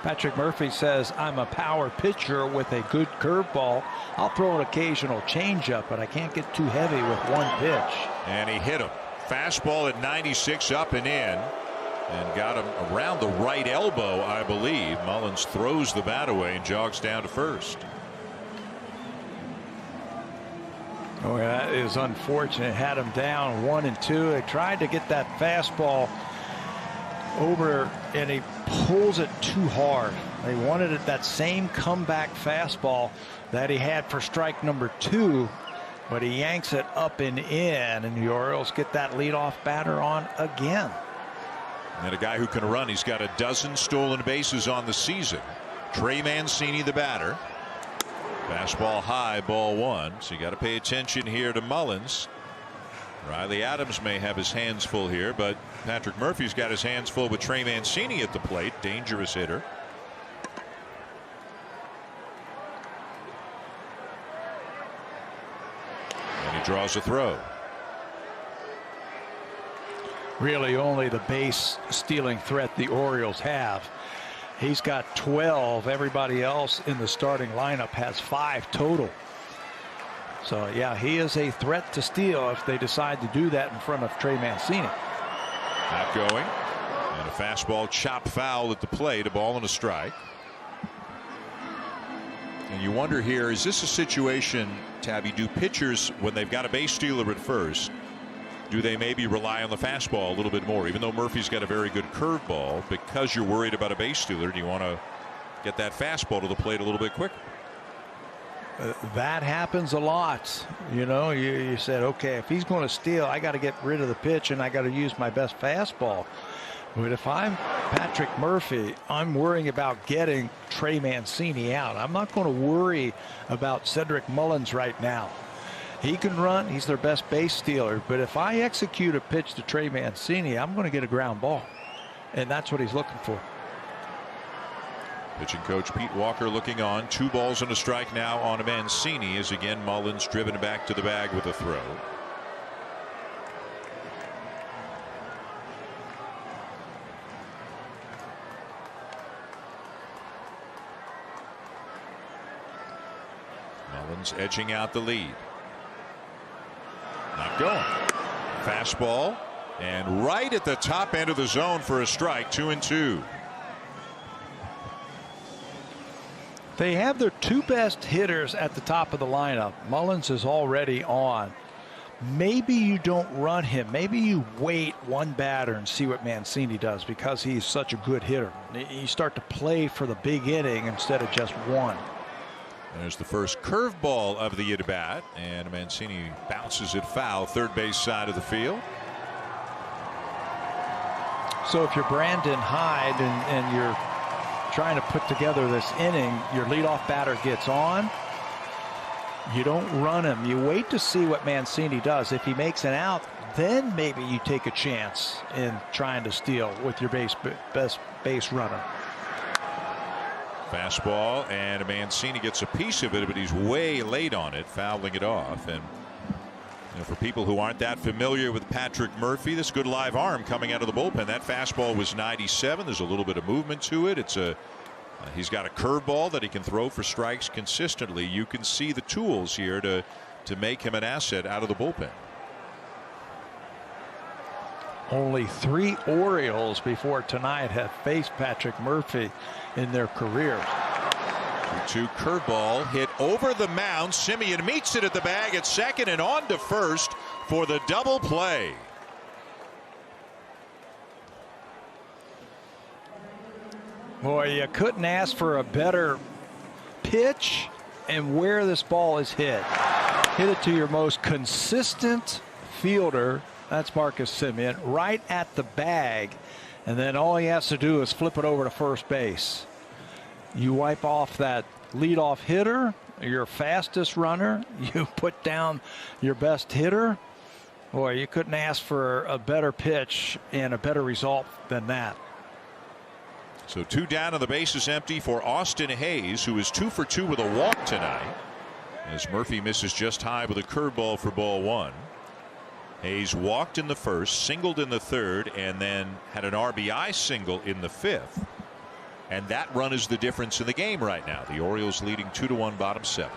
Patrick Murphy says, I'm a power pitcher with a good curveball. I'll throw an occasional changeup, but I can't get too heavy with one pitch. And he hit him. Fastball at 96 up and in. And got him around the right elbow, I believe. Mullins throws the bat away and jogs down to first. Oh, that is unfortunate. Had him down 1-2. They tried to get that fastball over, and he pulls it too hard. They wanted it that same comeback fastball that he had for strike number 2, but he yanks it up and in, and the Orioles get that leadoff batter on again. And a guy who can run. He's got a dozen stolen bases on the season. Trey Mancini, the batter. Fastball high, ball 1. So you got to pay attention here to Mullins. Riley Adams may have his hands full here, but Patrick Murphy's got his hands full with Trey Mancini at the plate. Dangerous hitter. And he draws a throw. Really only the base stealing threat the Orioles have. He's got 12. Everybody else in the starting lineup has 5 total. So yeah, he is a threat to steal if they decide to do that in front of Trey Mancini. Not going. And a fastball chop foul at the plate. A ball and a strike. And you wonder here, is this a situation, Tabby, do pitchers, when they've got a base stealer at first, do they maybe rely on the fastball a little bit more? Even though Murphy's got a very good curveball, because you're worried about a base stealer, do you want to get that fastball to the plate a little bit quicker? That happens a lot. You know, you said, okay, if he's going to steal, I got to get rid of the pitch and I got to use my best fastball. But if I'm Patrick Murphy, I'm worrying about getting Trey Mancini out. I'm not going to worry about Cedric Mullins right now. He can run. He's their best base stealer. But if I execute a pitch to Trey Mancini, I'm going to get a ground ball. And that's what he's looking for. Pitching coach Pete Walker looking on. 2 balls and a strike now on Mancini as again Mullins driven back to the bag with a throw. Mullins edging out the lead. Not going. Fastball and right at the top end of the zone for a strike. 2-2. They have their 2 best hitters at the top of the lineup. Mullins is already on. Maybe you don't run him. Maybe you wait one batter and see what Mancini does because he's such a good hitter. You start to play for the big inning instead of just one. There's the first curveball of the at-bat, and Mancini bounces it foul, third base side of the field. So if you're Brandon Hyde and you're trying to put together this inning, your leadoff batter gets on. You don't run him. You wait to see what Mancini does. If he makes an out, then maybe you take a chance in trying to steal with your best base runner. Fastball, and Mancini gets a piece of it, but he's way late on it, fouling it off. And you know, for people who aren't that familiar with Patrick Murphy, this good live arm coming out of the bullpen. That fastball was 97. There's a little bit of movement to it. He's got a curveball that he can throw for strikes consistently. You can see the tools here to make him an asset out of the bullpen. Only 3 Orioles before tonight have faced Patrick Murphy in their careers. 2-2 curveball hit over the mound. Semien meets it at the bag at second and on to first for the double play. Boy, you couldn't ask for a better pitch and where this ball is hit. Hit it to your most consistent fielder. That's Marcus Semien, right at the bag, and then all he has to do is flip it over to first base. You wipe off that leadoff hitter, your fastest runner, you put down your best hitter. Boy, you couldn't ask for a better pitch and a better result than that. So 2 down and the base is empty for Austin Hayes, who is 2 for 2 with a walk tonight, as Murphy misses just high with a curveball for ball 1. Hayes walked in the first, singled in the third, and then had an RBI single in the 5th. And that run is the difference in the game right now. The Orioles leading 2-1, bottom 7.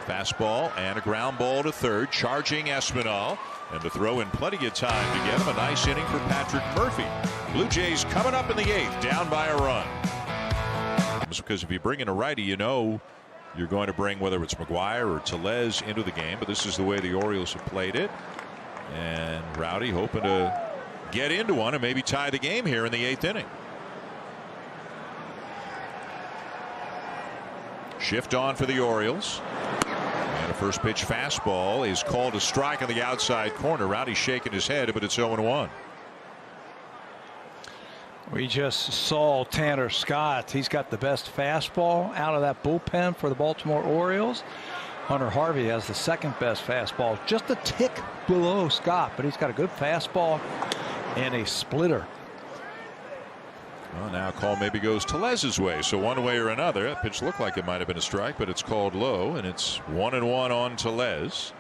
Fastball and a ground ball to third. Charging Espinal. And to throw in plenty of time to get him. A nice inning for Patrick Murphy. Blue Jays coming up in the 8th, down by a run. Because if you bring in a righty, you know you're going to bring, whether it's McGuire or Tellez, into the game. But this is the way the Orioles have played it. And Rowdy hoping to get into one and maybe tie the game here in the 8th inning. Shift on for the Orioles. And a first pitch fastball is called a strike on the outside corner. Rowdy shaking his head, but it's 0-1. We just saw Tanner Scott. He's got the best fastball out of that bullpen for the Baltimore Orioles. Hunter Harvey has the second best fastball, just a tick below Scott, but he's got a good fastball and a splitter. Well, now call maybe goes Tellez's way. So one way or another, that pitch looked like it might have been a strike, but it's called low, and it's 1-1 on Tellez.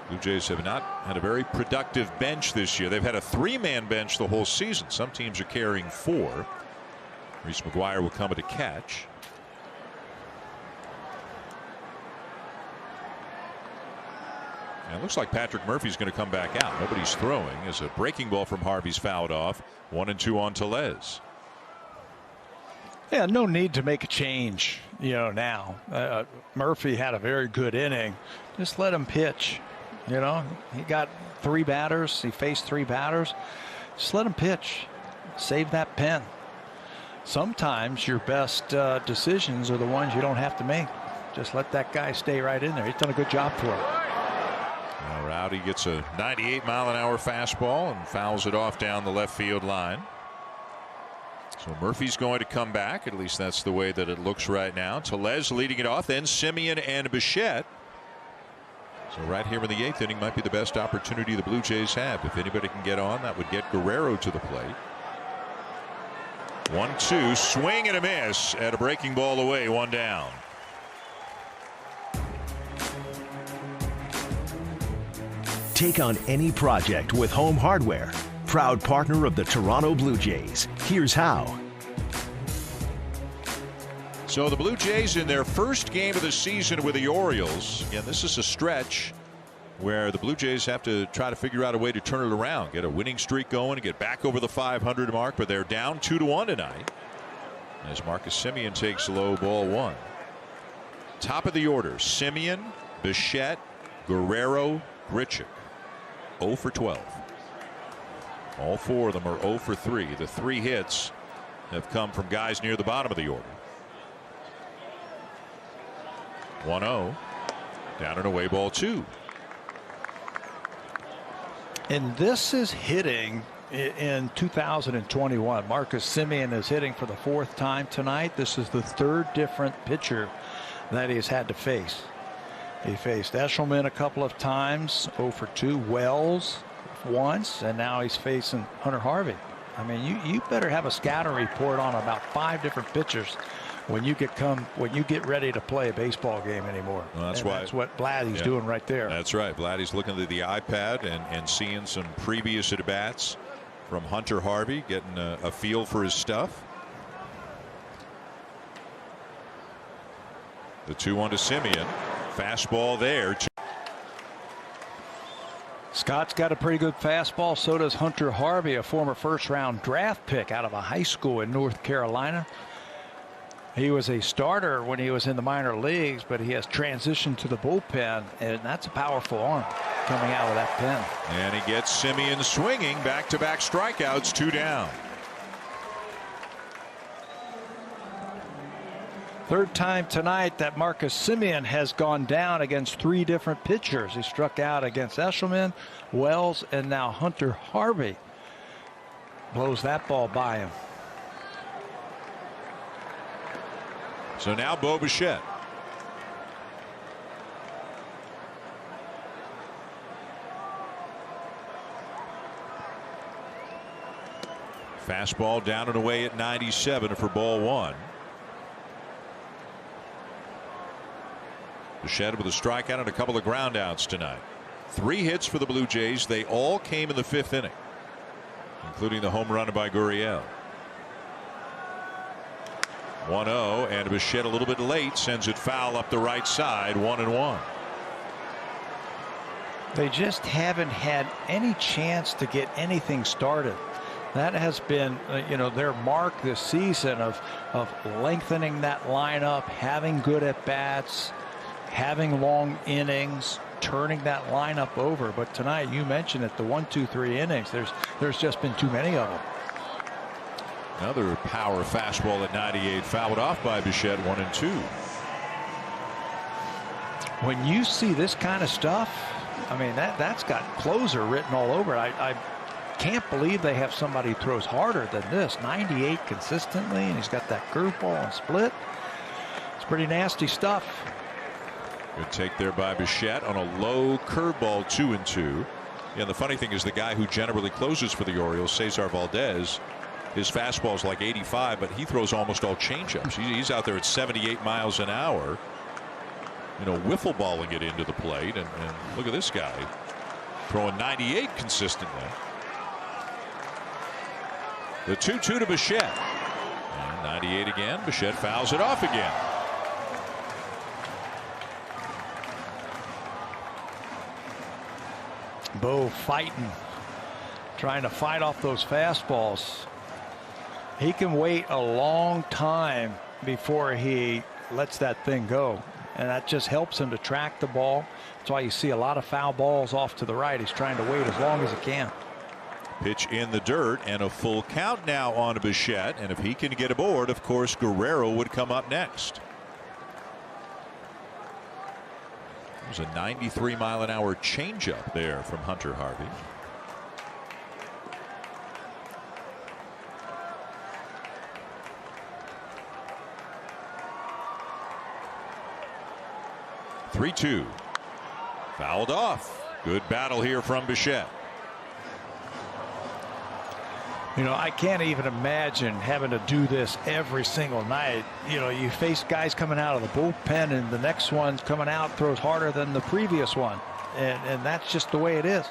Blue Jays have not had a very productive bench this year. They've had a 3-man bench the whole season. Some teams are carrying 4. Reese McGuire will come at a catch. And it looks like Patrick Murphy's going to come back out. Nobody's throwing as a breaking ball from Harvey's fouled off. 1-2 on Tellez. Yeah, no need to make a change, now. Murphy had a very good inning. Just let him pitch. He got 3 batters. He faced 3 batters. Just let him pitch. Save that pen. Sometimes your best decisions are the ones you don't have to make. Just let that guy stay right in there. He's done a good job for him. Now Rowdy gets a 98-mile-an-hour fastball and fouls it off down the left field line. So Murphy's going to come back. At least that's the way that it looks right now. Tellez leading it off. Then Semien and Bichette. So right here in the 8th inning might be the best opportunity the Blue Jays have. If anybody can get on, that would get Gurriel to the plate. 1-2, swing and a miss, and a breaking ball away, 1 down. Take on any project with Home Hardware, proud partner of the Toronto Blue Jays. Here's how. So the Blue Jays in their first game of the season with the Orioles. Again, this is a stretch where the Blue Jays have to try to figure out a way to turn it around, get a winning streak going, and get back over the 500 mark. But they're down 2-1 tonight as Marcus Semien takes low, ball 1. Top of the order: Semien, Bichette, Guerrero, Grichuk. 0 for 12. All 4 of them are 0 for 3. The 3 hits have come from guys near the bottom of the order. 1-0. Down and away, ball 2. And this is hitting in 2021. Marcus Semien is hitting for the 4th time tonight. This is the 3rd different pitcher that he's had to face. He faced Eshelman a couple of times, 0 for 2, Wells once, and now he's facing Hunter Harvey. I mean, you better have a scouting report on about 5 different pitchers when you get ready to play a baseball game anymore. Well, that's what Vladdy's doing right there. That's right. Vladdy's looking at the iPad and seeing some previous at bats from Hunter Harvey, getting a feel for his stuff. The 2-1 to Semien. Fastball there. Scott's got a pretty good fastball. So does Hunter Harvey, a former first-round draft pick out of a high school in North Carolina. He was a starter when he was in the minor leagues, but he has transitioned to the bullpen, and that's a powerful arm coming out of that pen. And he gets Semien swinging. Back-to-back strikeouts, 2 down. 3rd time tonight that Marcus Semien has gone down against 3 different pitchers. He struck out against Eshelman, Wells, and now Hunter Harvey. Blows that ball by him. So now Bo Bichette. Fastball down and away at 97 for ball 1. Bichette with a strikeout and a couple of groundouts tonight. 3 hits for the Blue Jays. They all came in the 5th inning. including the home run by Gurriel. 1-0, and Bichette a little bit late sends it foul up the right side. 1-1. They just haven't had any chance to get anything started. That has been, their mark this season of lengthening that lineup, having good at bats, having long innings, turning that lineup over. But tonight, you mentioned it, the 1, 2, 3 innings. There's just been too many of them. Another power fastball at 98, fouled off by Bichette. 1-2. When you see this kind of stuff, I mean, that's got closer written all over it. I can't believe they have somebody who throws harder than this. 98 consistently, and he's got that curveball and split. It's pretty nasty stuff. Good take there by Bichette on a low curveball. 2-2. Yeah, the funny thing is the guy who generally closes for the Orioles, Cesar Valdez, his fastball is like 85, but he throws almost all changeups. He's out there at 78 miles an hour, wiffle balling it into the plate. And look at this guy throwing 98 consistently. The 2-2 to Bichette. And 98 again. Bichette fouls it off again. Bo fighting, trying to fight off those fastballs. He can wait a long time before he lets that thing go, and that just helps him to track the ball. That's why you see a lot of foul balls off to the right. He's trying to wait as long as he can. Pitch in the dirt, and a full count now on Bichette, and if he can get aboard, of course Gurriel would come up next. There's a 93-mile-an-hour changeup there from Hunter Harvey. (3-2). Fouled off. Good battle here from Bichette. I can't even imagine having to do this every single night. You face guys coming out of the bullpen, and the next one coming out throws harder than the previous one. And that's just the way it is.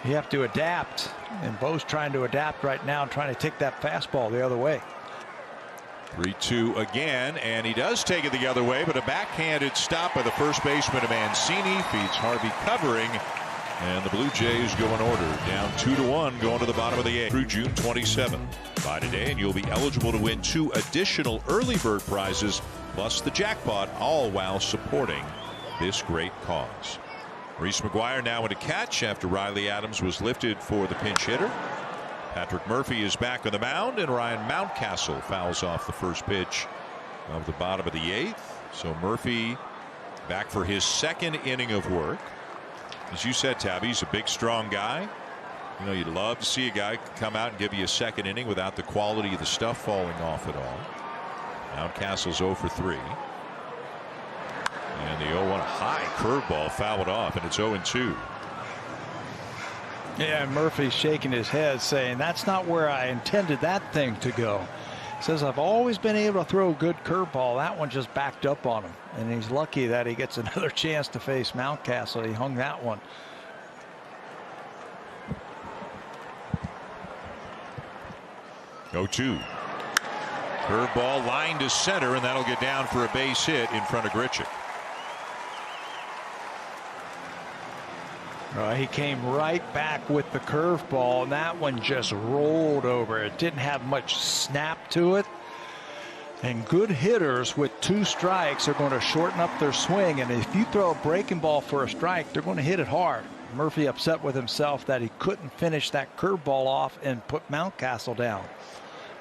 You have to adapt. And Bo's trying to adapt right now and trying to take that fastball the other way. 3-2 again, and he does take it the other way, but a backhanded stop by the first baseman of Mancini feeds Harvey covering. And the Blue Jays go in order, down 2-1 going to the bottom of the 8th through June 27th. Buy today and you'll be eligible to win 2 additional early bird prizes plus the jackpot, all while supporting this great cause. Reese McGuire now in a catch after Riley Adams was lifted for the pinch hitter. Patrick Murphy is back on the mound, and Ryan Mountcastle fouls off the first pitch of the bottom of the 8th. So Murphy back for his second inning of work. As you said, Tabby, he's a big, strong guy. You'd love to see a guy come out and give you a second inning without the quality of the stuff falling off at all. Mountcastle's 0 for 3. And the 0-1 high curveball fouled off, and it's 0-2. Yeah, Murphy's shaking his head saying, that's not where I intended that thing to go. Says, I've always been able to throw a good curveball. That one just backed up on him. And he's lucky that he gets another chance to face Mountcastle. He hung that one. (0-2). Curveball line to center, and that'll get down for a base hit in front of Grichuk. He came right back with the curveball, and that one just rolled over. It didn't have much snap to it. And good hitters with 2 strikes are going to shorten up their swing. And if you throw a breaking ball for a strike, they're going to hit it hard. Murphy upset with himself that he couldn't finish that curveball off and put Mountcastle down.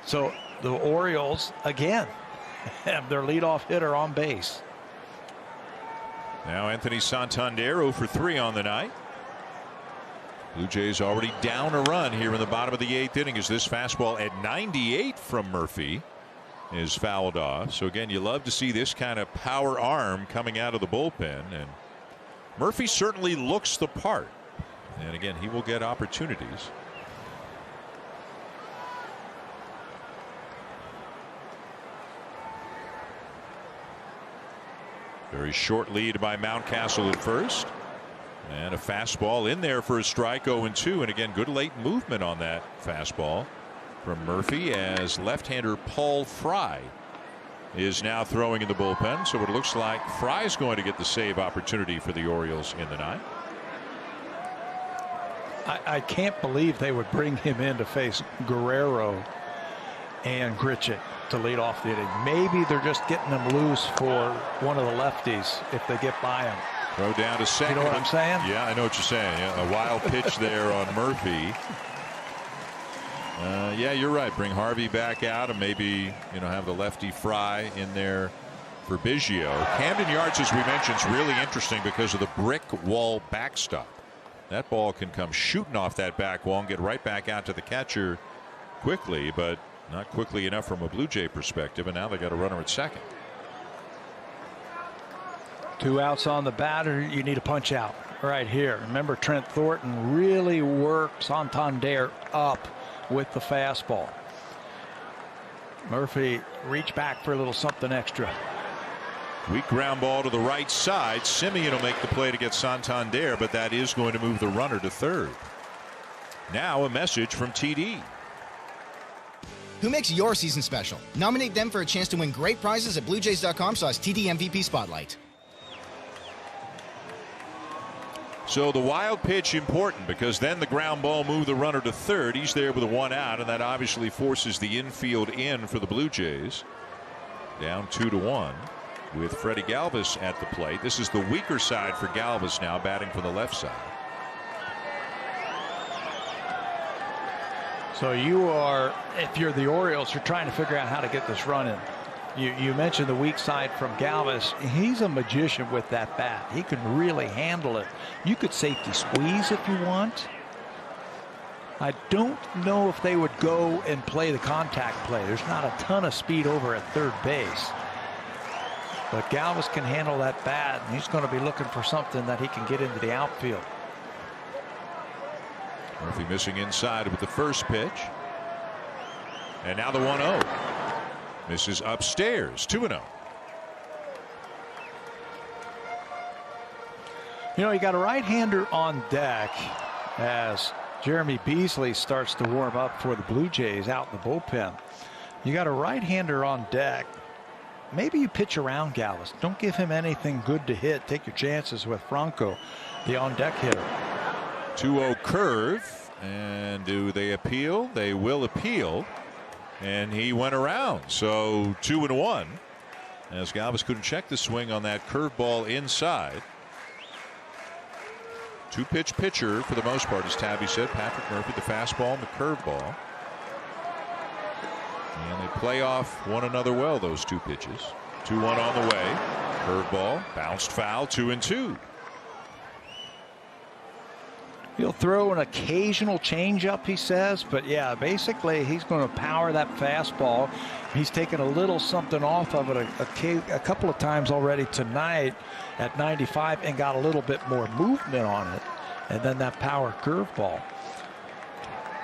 So the Orioles, again, have their leadoff hitter on base. Now Anthony Santander 0 for 3 on the night. Blue Jays already down a run here in the bottom of the 8th inning as this fastball at 98 from Murphy is fouled off. So again, you love to see this kind of power arm coming out of the bullpen, and Murphy certainly looks the part. And again, he will get opportunities. Very short lead by Mountcastle at first. And a fastball in there for a strike, 0-2. And again, good late movement on that fastball from Murphy, as left-hander Paul Fry is now throwing in the bullpen. So it looks like Fry's going to get the save opportunity for the Orioles in the ninth. I can't believe they would bring him in to face Gurriel and Grichuk to lead off the inning. Maybe they're just getting them loose for one of the lefties if they get by him. Throw down to second. You know what I'm saying? Yeah, I know what you're saying. Yeah, a wild pitch there on Murphy. Yeah, you're right. Bring Harvey back out and maybe, have the lefty Fry in there for Biggio. Camden Yards, as we mentioned, is really interesting because of the brick wall backstop. That ball can come shooting off that back wall and get right back out to the catcher quickly, but not quickly enough from a Blue Jay perspective. And now they got a runner at second. 2 outs on the batter. You need a punch out right here. Remember, Trent Thornton really worked Santander up with the fastball. Murphy reached back for a little something extra. Weak ground ball to the right side. Semien will make the play to get Santander, but that is going to move the runner to third. Now a message from TD. Who makes your season special? Nominate them for a chance to win great prizes at BlueJays.com/TD MVP Spotlight. So the wild pitch important because then the ground ball moved the runner to third. He's there with a 1 out, and that obviously forces the infield in for the Blue Jays. Down 2-1 with Freddie Galvez at the plate. This is the weaker side for Galvez now, batting from the left side. So you are, if you're the Orioles, you're trying to figure out how to get this run in. You mentioned the weak side from Galvez. He's a magician with that bat. He can really handle it. You could safety squeeze if you want. I don't know if they would go and play the contact play. There's not a ton of speed over at third base. But Galvez can handle that bat, and he's going to be looking for something that he can get into the outfield. Murphy missing inside with the first pitch. And now the 1-0. Misses upstairs. 2-0. You got a right-hander on deck as Jeremy Beasley starts to warm up for the Blue Jays out in the bullpen. You got a right-hander on deck. Maybe you pitch around Galvez. Don't give him anything good to hit. Take your chances with Franco, the on-deck hitter. 2-0 curve. And do they appeal? They will appeal. And he went around. So 2-1. As Galvez couldn't check the swing on that curveball inside. 2-pitch pitcher for the most part, as Tabby said. Patrick Murphy, the fastball and the curveball. And they play off one another well, those 2 pitches. 2-1 on the way. Curveball, bounced foul, 2-2. He'll throw an occasional changeup, he says, but yeah, basically he's going to power that fastball. He's taken a little something off of it a couple of times already tonight at 95 and got a little bit more movement on it. And then that power curveball.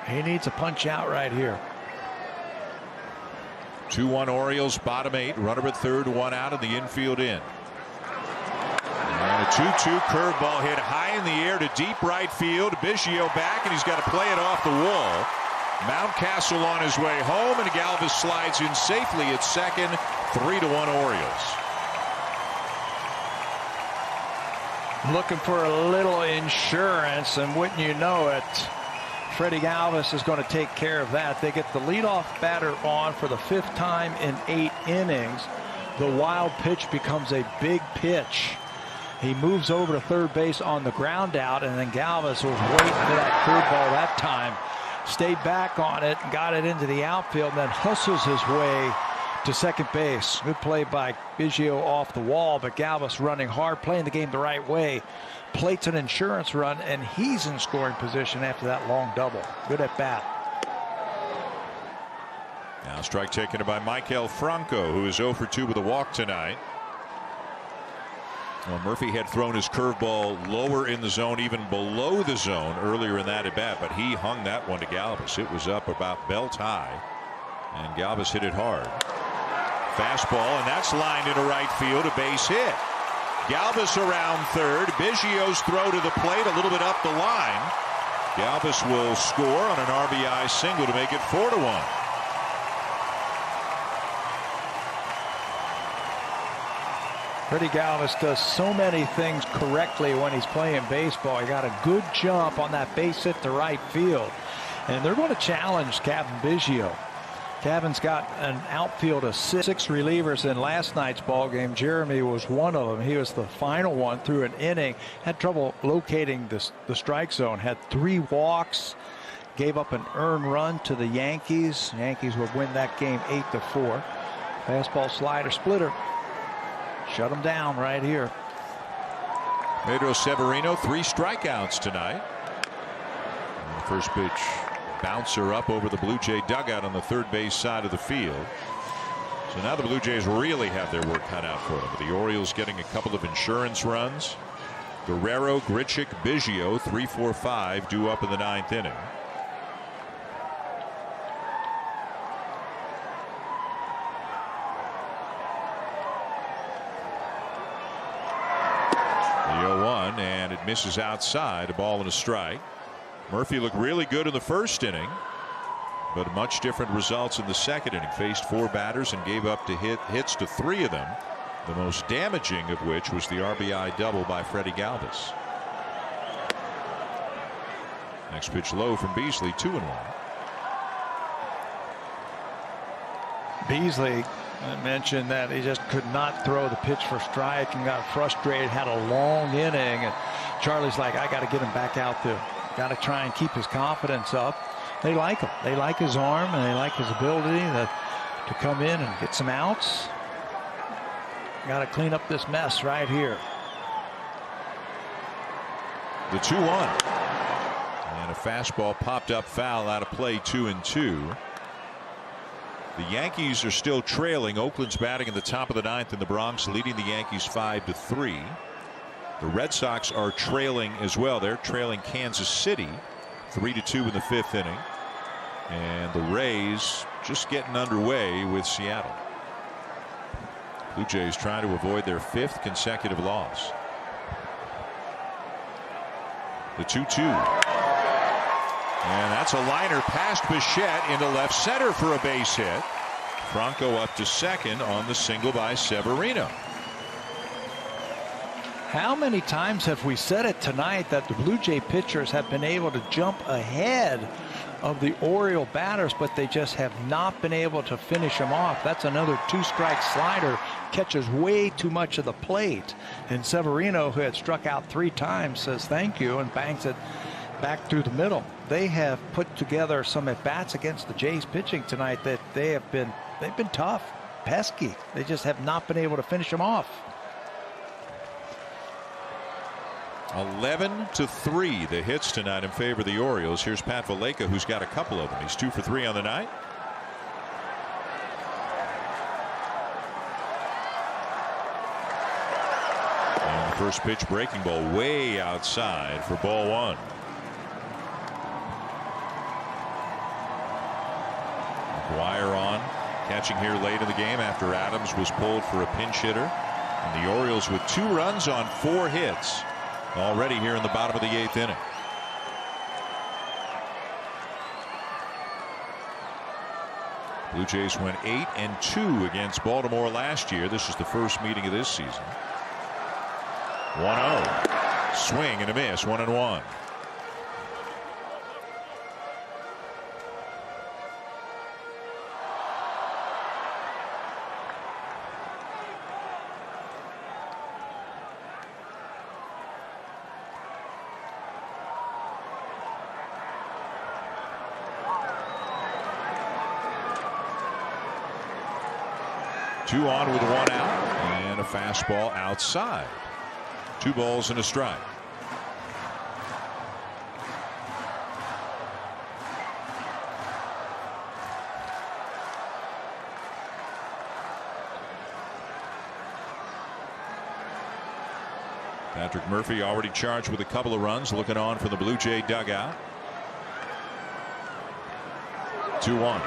He needs a punch out right here. 2-1 Orioles, bottom 8, runner at third, 1 out, and the infield in. And a 2-2 curveball hit high in the air to deep right field. Biggio back, and he's got to play it off the wall. Mountcastle on his way home, and Galvez slides in safely at second. 3-1 Orioles. Looking for a little insurance, and wouldn't you know it, Freddie Galvez is going to take care of that. They get the leadoff batter on for the 5th time in 8 innings. The wild pitch becomes a big pitch. He moves over to third base on the ground out, and then Galvez was waiting for that curveball that time. Stayed back on it, got it into the outfield, and then hustles his way to second base. Good play by Biggio off the wall, but Galvez running hard, playing the game the right way. Plates an insurance run, and he's in scoring position after that long double. Good at bat. Now strike taken by Maikel Franco, who is 0 for 2 with a walk tonight. Well, Murphy had thrown his curveball lower in the zone, even below the zone earlier in that at bat, but he hung that one to Galvez. It was up about belt high, and Galvez hit it hard. Fastball, and that's lined into right field, a base hit. Galvez around third. Biggio's throw to the plate, a little bit up the line. Galvez will score on an RBI single to make it 4-1. Freddie Galvez does so many things correctly when he's playing baseball. He got a good jump on that base hit to right field. And they're going to challenge Cavan Biggio. Cavan's got an outfield of six relievers in last night's ball game. Jeremy was one of them. He was the final one through an inning. Had trouble locating the strike zone. Had 3 walks. Gave up an earned run to the Yankees. Yankees would win that game 8-4. Fastball, slider, splitter. Shut him down right here. Pedro Severino, 3 strikeouts tonight. And the first pitch bouncer up over the Blue Jay dugout on the third base side of the field. So now the Blue Jays really have their work cut out for them. The Orioles getting a couple of insurance runs. Guerrero, Grichuk, Biggio, 3, 4, 5 due up in the 9th inning. And it misses outside, a ball and a strike. Murphy looked really good in the first inning, but much different results in the second inning. Faced 4 batters and gave up hits to 3 of them, the most damaging of which was the RBI double by Freddie Galvez. Next pitch low from Beasley, 2-1. Beasley mentioned that he just could not throw the pitch for strike and got frustrated, had a long inning, and Charlie's like, I got to get him back out there. Got to try and keep his confidence up. They like him. They like his arm, and they like his ability to come in and get some outs. Got to clean up this mess right here. The 2-1. And a fastball popped up foul out of play, 2-2. The Yankees are still trailing. Oakland's batting in the top of the 9th in the Bronx, leading the Yankees 5-3. The Red Sox are trailing as well. They're trailing Kansas City 3-2 in the 5th inning. And the Rays just getting underway with Seattle. Blue Jays trying to avoid their 5th consecutive loss. The 2-2. And that's a liner past Bichette into left center for a base hit. Franco up to second on the single by Severino. How many times have we said it tonight that the Blue Jay pitchers have been able to jump ahead of the Oriole batters, but they just have not been able to finish them off? That's another 2-strike slider, catches way too much of the plate. And Severino, who had struck out 3 times, says thank you and bangs it back through the middle. They have put together some at-bats against the Jays pitching tonight that they've been tough, pesky. They just have not been able to finish them off. 11-3 the hits tonight in favor of the Orioles. Here's Pat Valaika, who's got a couple of them. He's 2 for 3 on the night. And the first pitch breaking ball way outside for ball 1. McGuire on, catching here late in the game after Adams was pulled for a pinch hitter. And the Orioles with 2 runs on 4 hits already here in the bottom of the 8th inning. Blue Jays went 8-2 against Baltimore last year. This is the first meeting of this season. 1-0. Swing and a miss, 1-1. Two on with 1 out and a fastball outside. 2 balls and a strike. Patrick Murphy already charged with a couple of runs, looking on from the Blue Jay dugout. 2-1.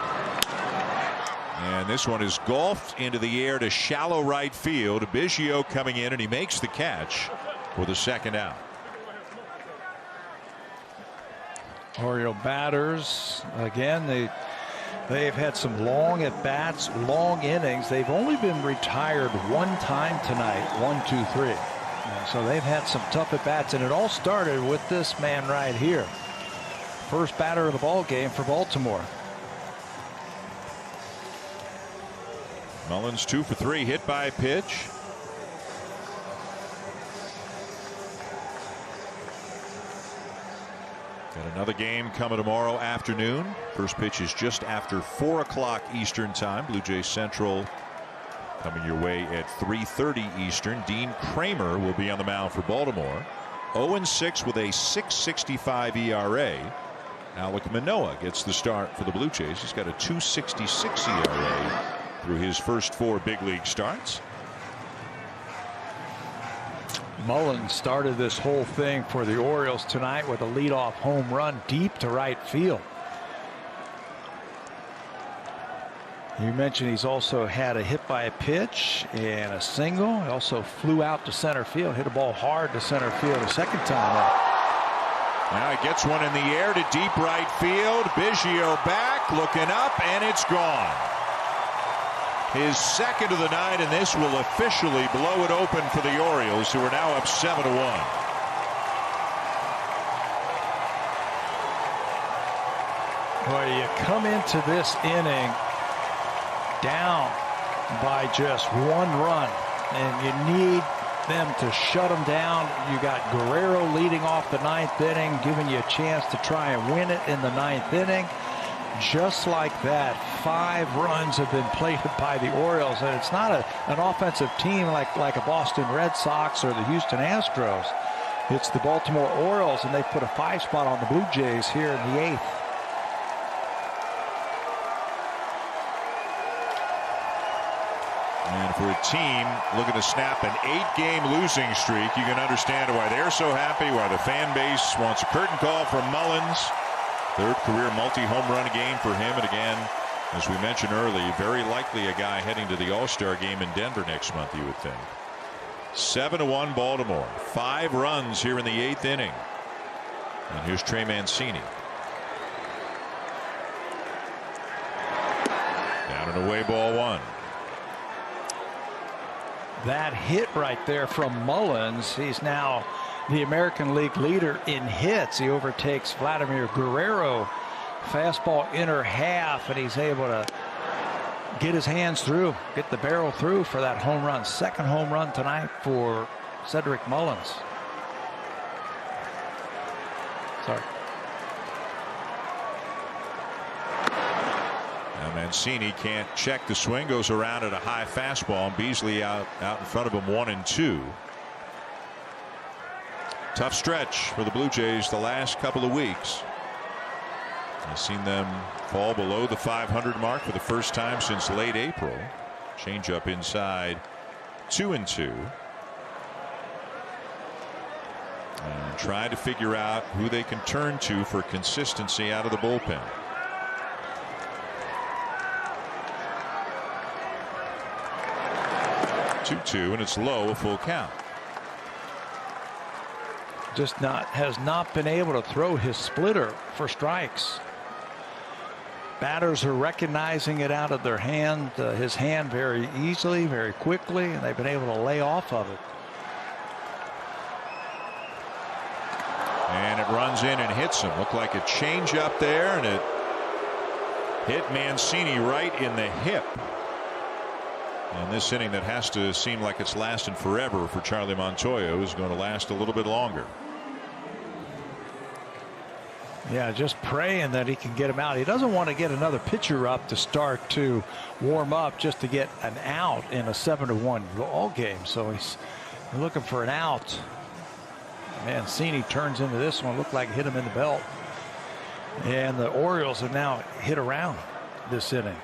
And this one is golfed into the air to shallow right field. Biggio coming in, and he makes the catch for the second out. Oriole batters again. They've had some long at bats, long innings. They've only been retired one time tonight. 1, 2, 3. So they've had some tough at bats, and it all started with this man right here. First batter of the ball game for Baltimore. Mullins 2 for 3, hit by a pitch. Got another game coming tomorrow afternoon. First pitch is just after 4 o'clock Eastern time. Blue Jays Central coming your way at 3:30 Eastern. Dean Kramer will be on the mound for Baltimore. 0-6 with a 6.65 ERA. Alek Manoah gets the start for the Blue Jays. He's got a 2.66 ERA through his first 4 big league starts. Mullins started this whole thing for the Orioles tonight with a leadoff home run deep to right field. You mentioned he's also had a hit by a pitch and a single. He also flew out to center field, hit a ball hard to center field a second time up. Now he gets one in the air to deep right field. Biggio back, looking up, and it's gone. His second of the night, and this will officially blow it open for the Orioles, who are now up 7-1. Boy, you come into this inning down by just 1 run, and you need them to shut them down. You got Gurriel leading off the 9th inning, giving you a chance to try and win it in the 9th inning. Just like that, 5 runs have been plated by the Orioles, and it's not an offensive team like a Boston Red Sox or the Houston Astros. It's the Baltimore Orioles, and they put a 5 spot on the Blue Jays here in the 8th. And for a team looking to snap an 8-game losing streak, you can understand why they're so happy, why the fan base wants a curtain call from Mullins. 3rd career multi-home run game for him, and again, as we mentioned earlier, very likely a guy heading to the All-Star game in Denver next month, you would think. 7-1 Baltimore. 5 runs here in the 8th inning. And here's Trey Mancini. Down and away, ball 1. That hit right there from Mullins. He's now the American League leader in hits. He overtakes Vladimir Guerrero. Fastball inner half, and he's able to get his hands through, get the barrel through for that home run. 2nd home run tonight for Cedric Mullins. Sorry. Now Mancini can't check the swing, goes around at a high fastball, and Beasley out in front of him 1-2. Tough stretch for the Blue Jays the last couple of weeks. I've seen them fall below the 500 mark for the first time since late April. Change up inside, 2-2. And try to figure out who they can turn to for consistency out of the bullpen. Two, and it's low, a full count. Has not been able to throw his splitter for strikes. Batters are recognizing it out of their hand, his hand, very easily, very quickly, and they've been able to lay off of it. And it runs in and hits him. Looked like a change up there, and it hit Mancini right in the hip. And this inning that has to seem like it's lasting forever for Charlie Montoyo is going to last a little bit longer. Yeah, just praying that he can get him out. He doesn't want to get another pitcher up to start to warm up just to get an out in a 7-1 ball game. So he's looking for an out. Mancini turns into this one. Looked like it hit him in the belt. And the Orioles have now hit around this inning.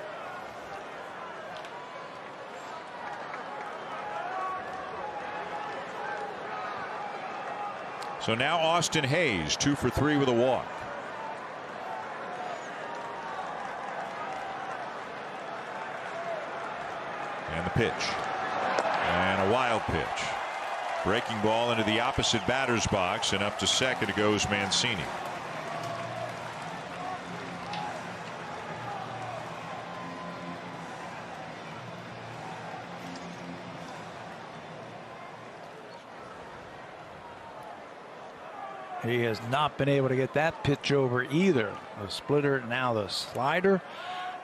So now Austin Hayes 2 for 3 with a walk. And the pitch. And a wild pitch. Breaking ball into the opposite batter's box, and up to second goes Mancini. He has not been able to get that pitch over either. The splitter, now the slider.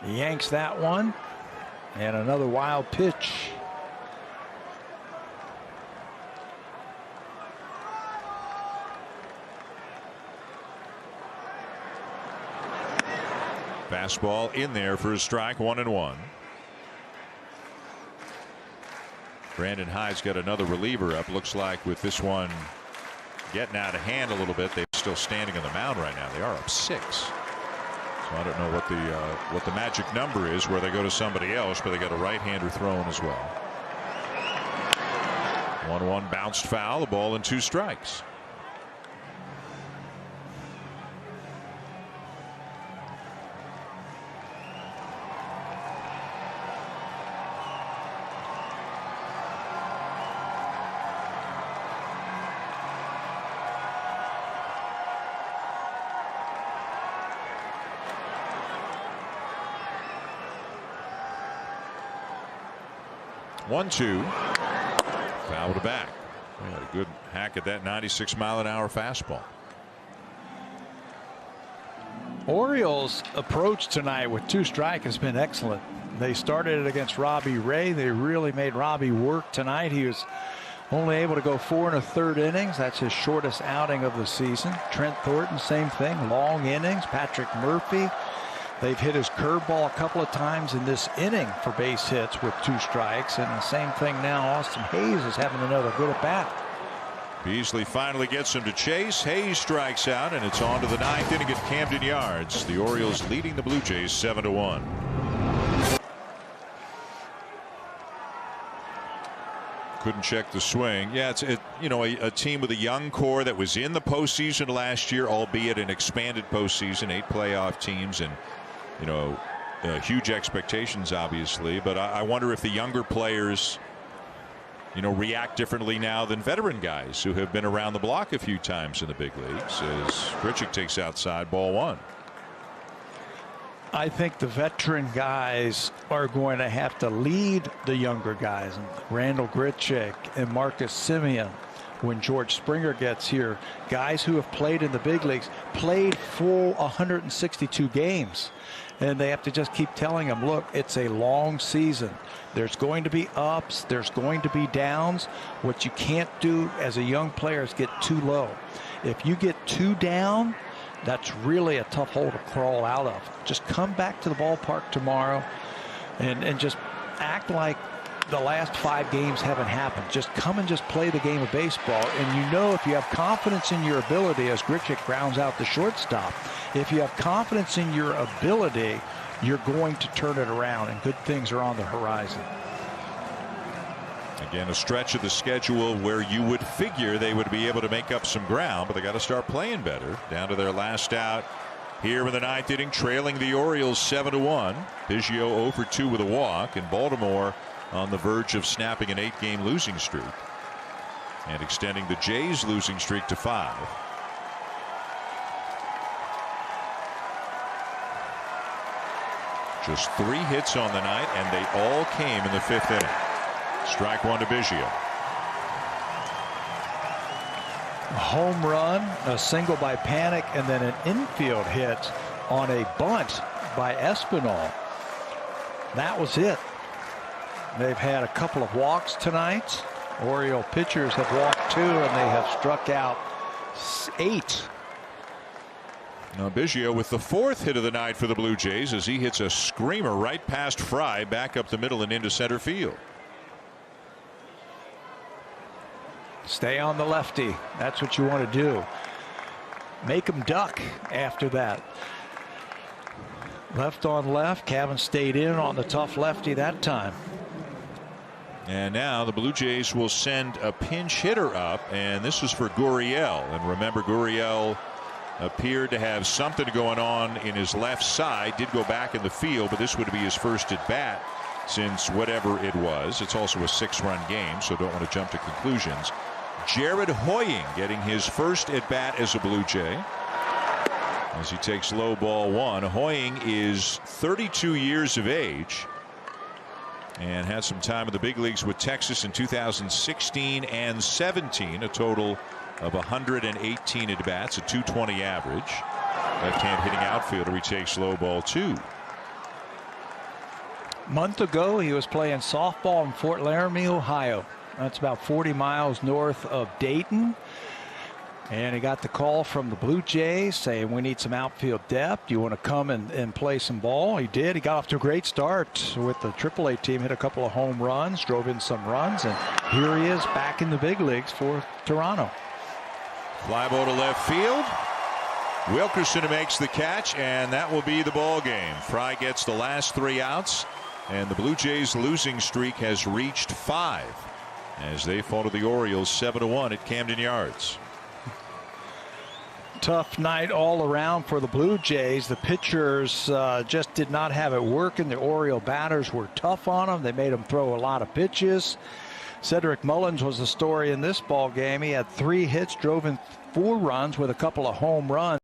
He yanks that one. And another wild pitch. Fastball in there for a strike, 1-1. Brandon Hyde's got another reliever up. Looks like with this one getting out of hand a little bit, they're still standing on the mound right now. They are up 6. So I don't know what the magic number is where they go to somebody else, but they got a right-hander thrown as well. 1-1 bounced foul, a ball and 2 strikes. One, 2. Foul to back. We had a good hack at that 96-mile-an-hour fastball. Orioles' approach tonight with 2 strikes has been excellent. They started it against Robbie Ray. They really made Robbie work tonight. He was only able to go 4 1/3 innings. That's his shortest outing of the season. Trent Thornton, same thing, long innings. Patrick Murphy. They've hit his curveball a couple of times in this inning for base hits with 2 strikes. And the same thing now, Austin Hayes is having another good at bat. Beasley finally gets him to chase. Hayes strikes out, and it's on to the 9th inning at Camden Yards. The Orioles leading the Blue Jays 7-1. Couldn't check the swing. Yeah, it's a team with a young core that was in the postseason last year, albeit an expanded postseason, 8 playoff teams, and huge expectations, obviously. But I wonder if the younger players, react differently now than veteran guys who have been around the block a few times in the big leagues. As Grichuk takes outside, ball 1. I think the veteran guys are going to have to lead the younger guys. Randall Grichuk and Marcus Semien. When George Springer gets here, guys who have played in the big leagues, played full 162 games. And they have to just keep telling them, look, it's a long season. There's going to be ups. There's going to be downs. What you can't do as a young player is get too low. If you get too down, that's really a tough hole to crawl out of. Just come back to the ballpark tomorrow and just act like the last 5 games haven't happened. Just come and just play the game of baseball. And if you have confidence in your ability, as Grichuk grounds out the shortstop, if you have confidence in your ability, you're going to turn it around, and good things are on the horizon. Again, a stretch of the schedule where you would figure they would be able to make up some ground, but they got to start playing better. Down to their last out here in the 9th inning, trailing the Orioles 7-1. Biggio 0 for 2 with a walk, and Baltimore on the verge of snapping an 8-game losing streak and extending the Jays' losing streak to 5. Just 3 hits on the night, and they all came in the 5th inning. Strike 1 to Biggio. A home run, a single by Panic, and then an infield hit on a bunt by Espinal. That was it. They've had a couple of walks tonight. Oriole pitchers have walked 2, and they have struck out 8. Now Biggio with the 4th hit of the night for the Blue Jays as he hits a screamer right past Fry, back up the middle and into center field. Stay on the lefty. That's what you want to do. Make him duck after that. Left on left. Cavan stayed in on the tough lefty that time. And now the Blue Jays will send a pinch hitter up, and this is for Gurriel. And remember, Gurriel appeared to have something going on in his left side. Did go back in the field, but this would be his first at bat since whatever it was. It's also a 6-run game, so don't want to jump to conclusions. Jared Hoying getting his first at bat as a Blue Jay as he takes low ball 1. Hoying is 32 years of age and had some time in the big leagues with Texas in 2016 and 17, a total of 118 at bats, a .220 average. Left-hand hitting outfielder. He takes low ball 2. A month ago, he was playing softball in Fort Laramie, Ohio. That's about 40 miles north of Dayton. And he got the call from the Blue Jays saying, we need some outfield depth. Do you want to come and play some ball? He did. He got off to a great start with the AAA team, hit a couple of home runs, drove in some runs, and here he is back in the big leagues for Toronto. Fly ball to left field. Wilkerson makes the catch, and that will be the ball game. Fry gets the last 3 outs, and the Blue Jays losing streak has reached 5 as they fall to the Orioles 7-1 at Camden Yards. Tough night all around for the Blue Jays. The pitchers just did not have it working. The Oriole batters were tough on them. They made them throw a lot of pitches. Cedric Mullins was the story in this ball game. He had 3 hits, drove in 4 runs with a couple of home runs.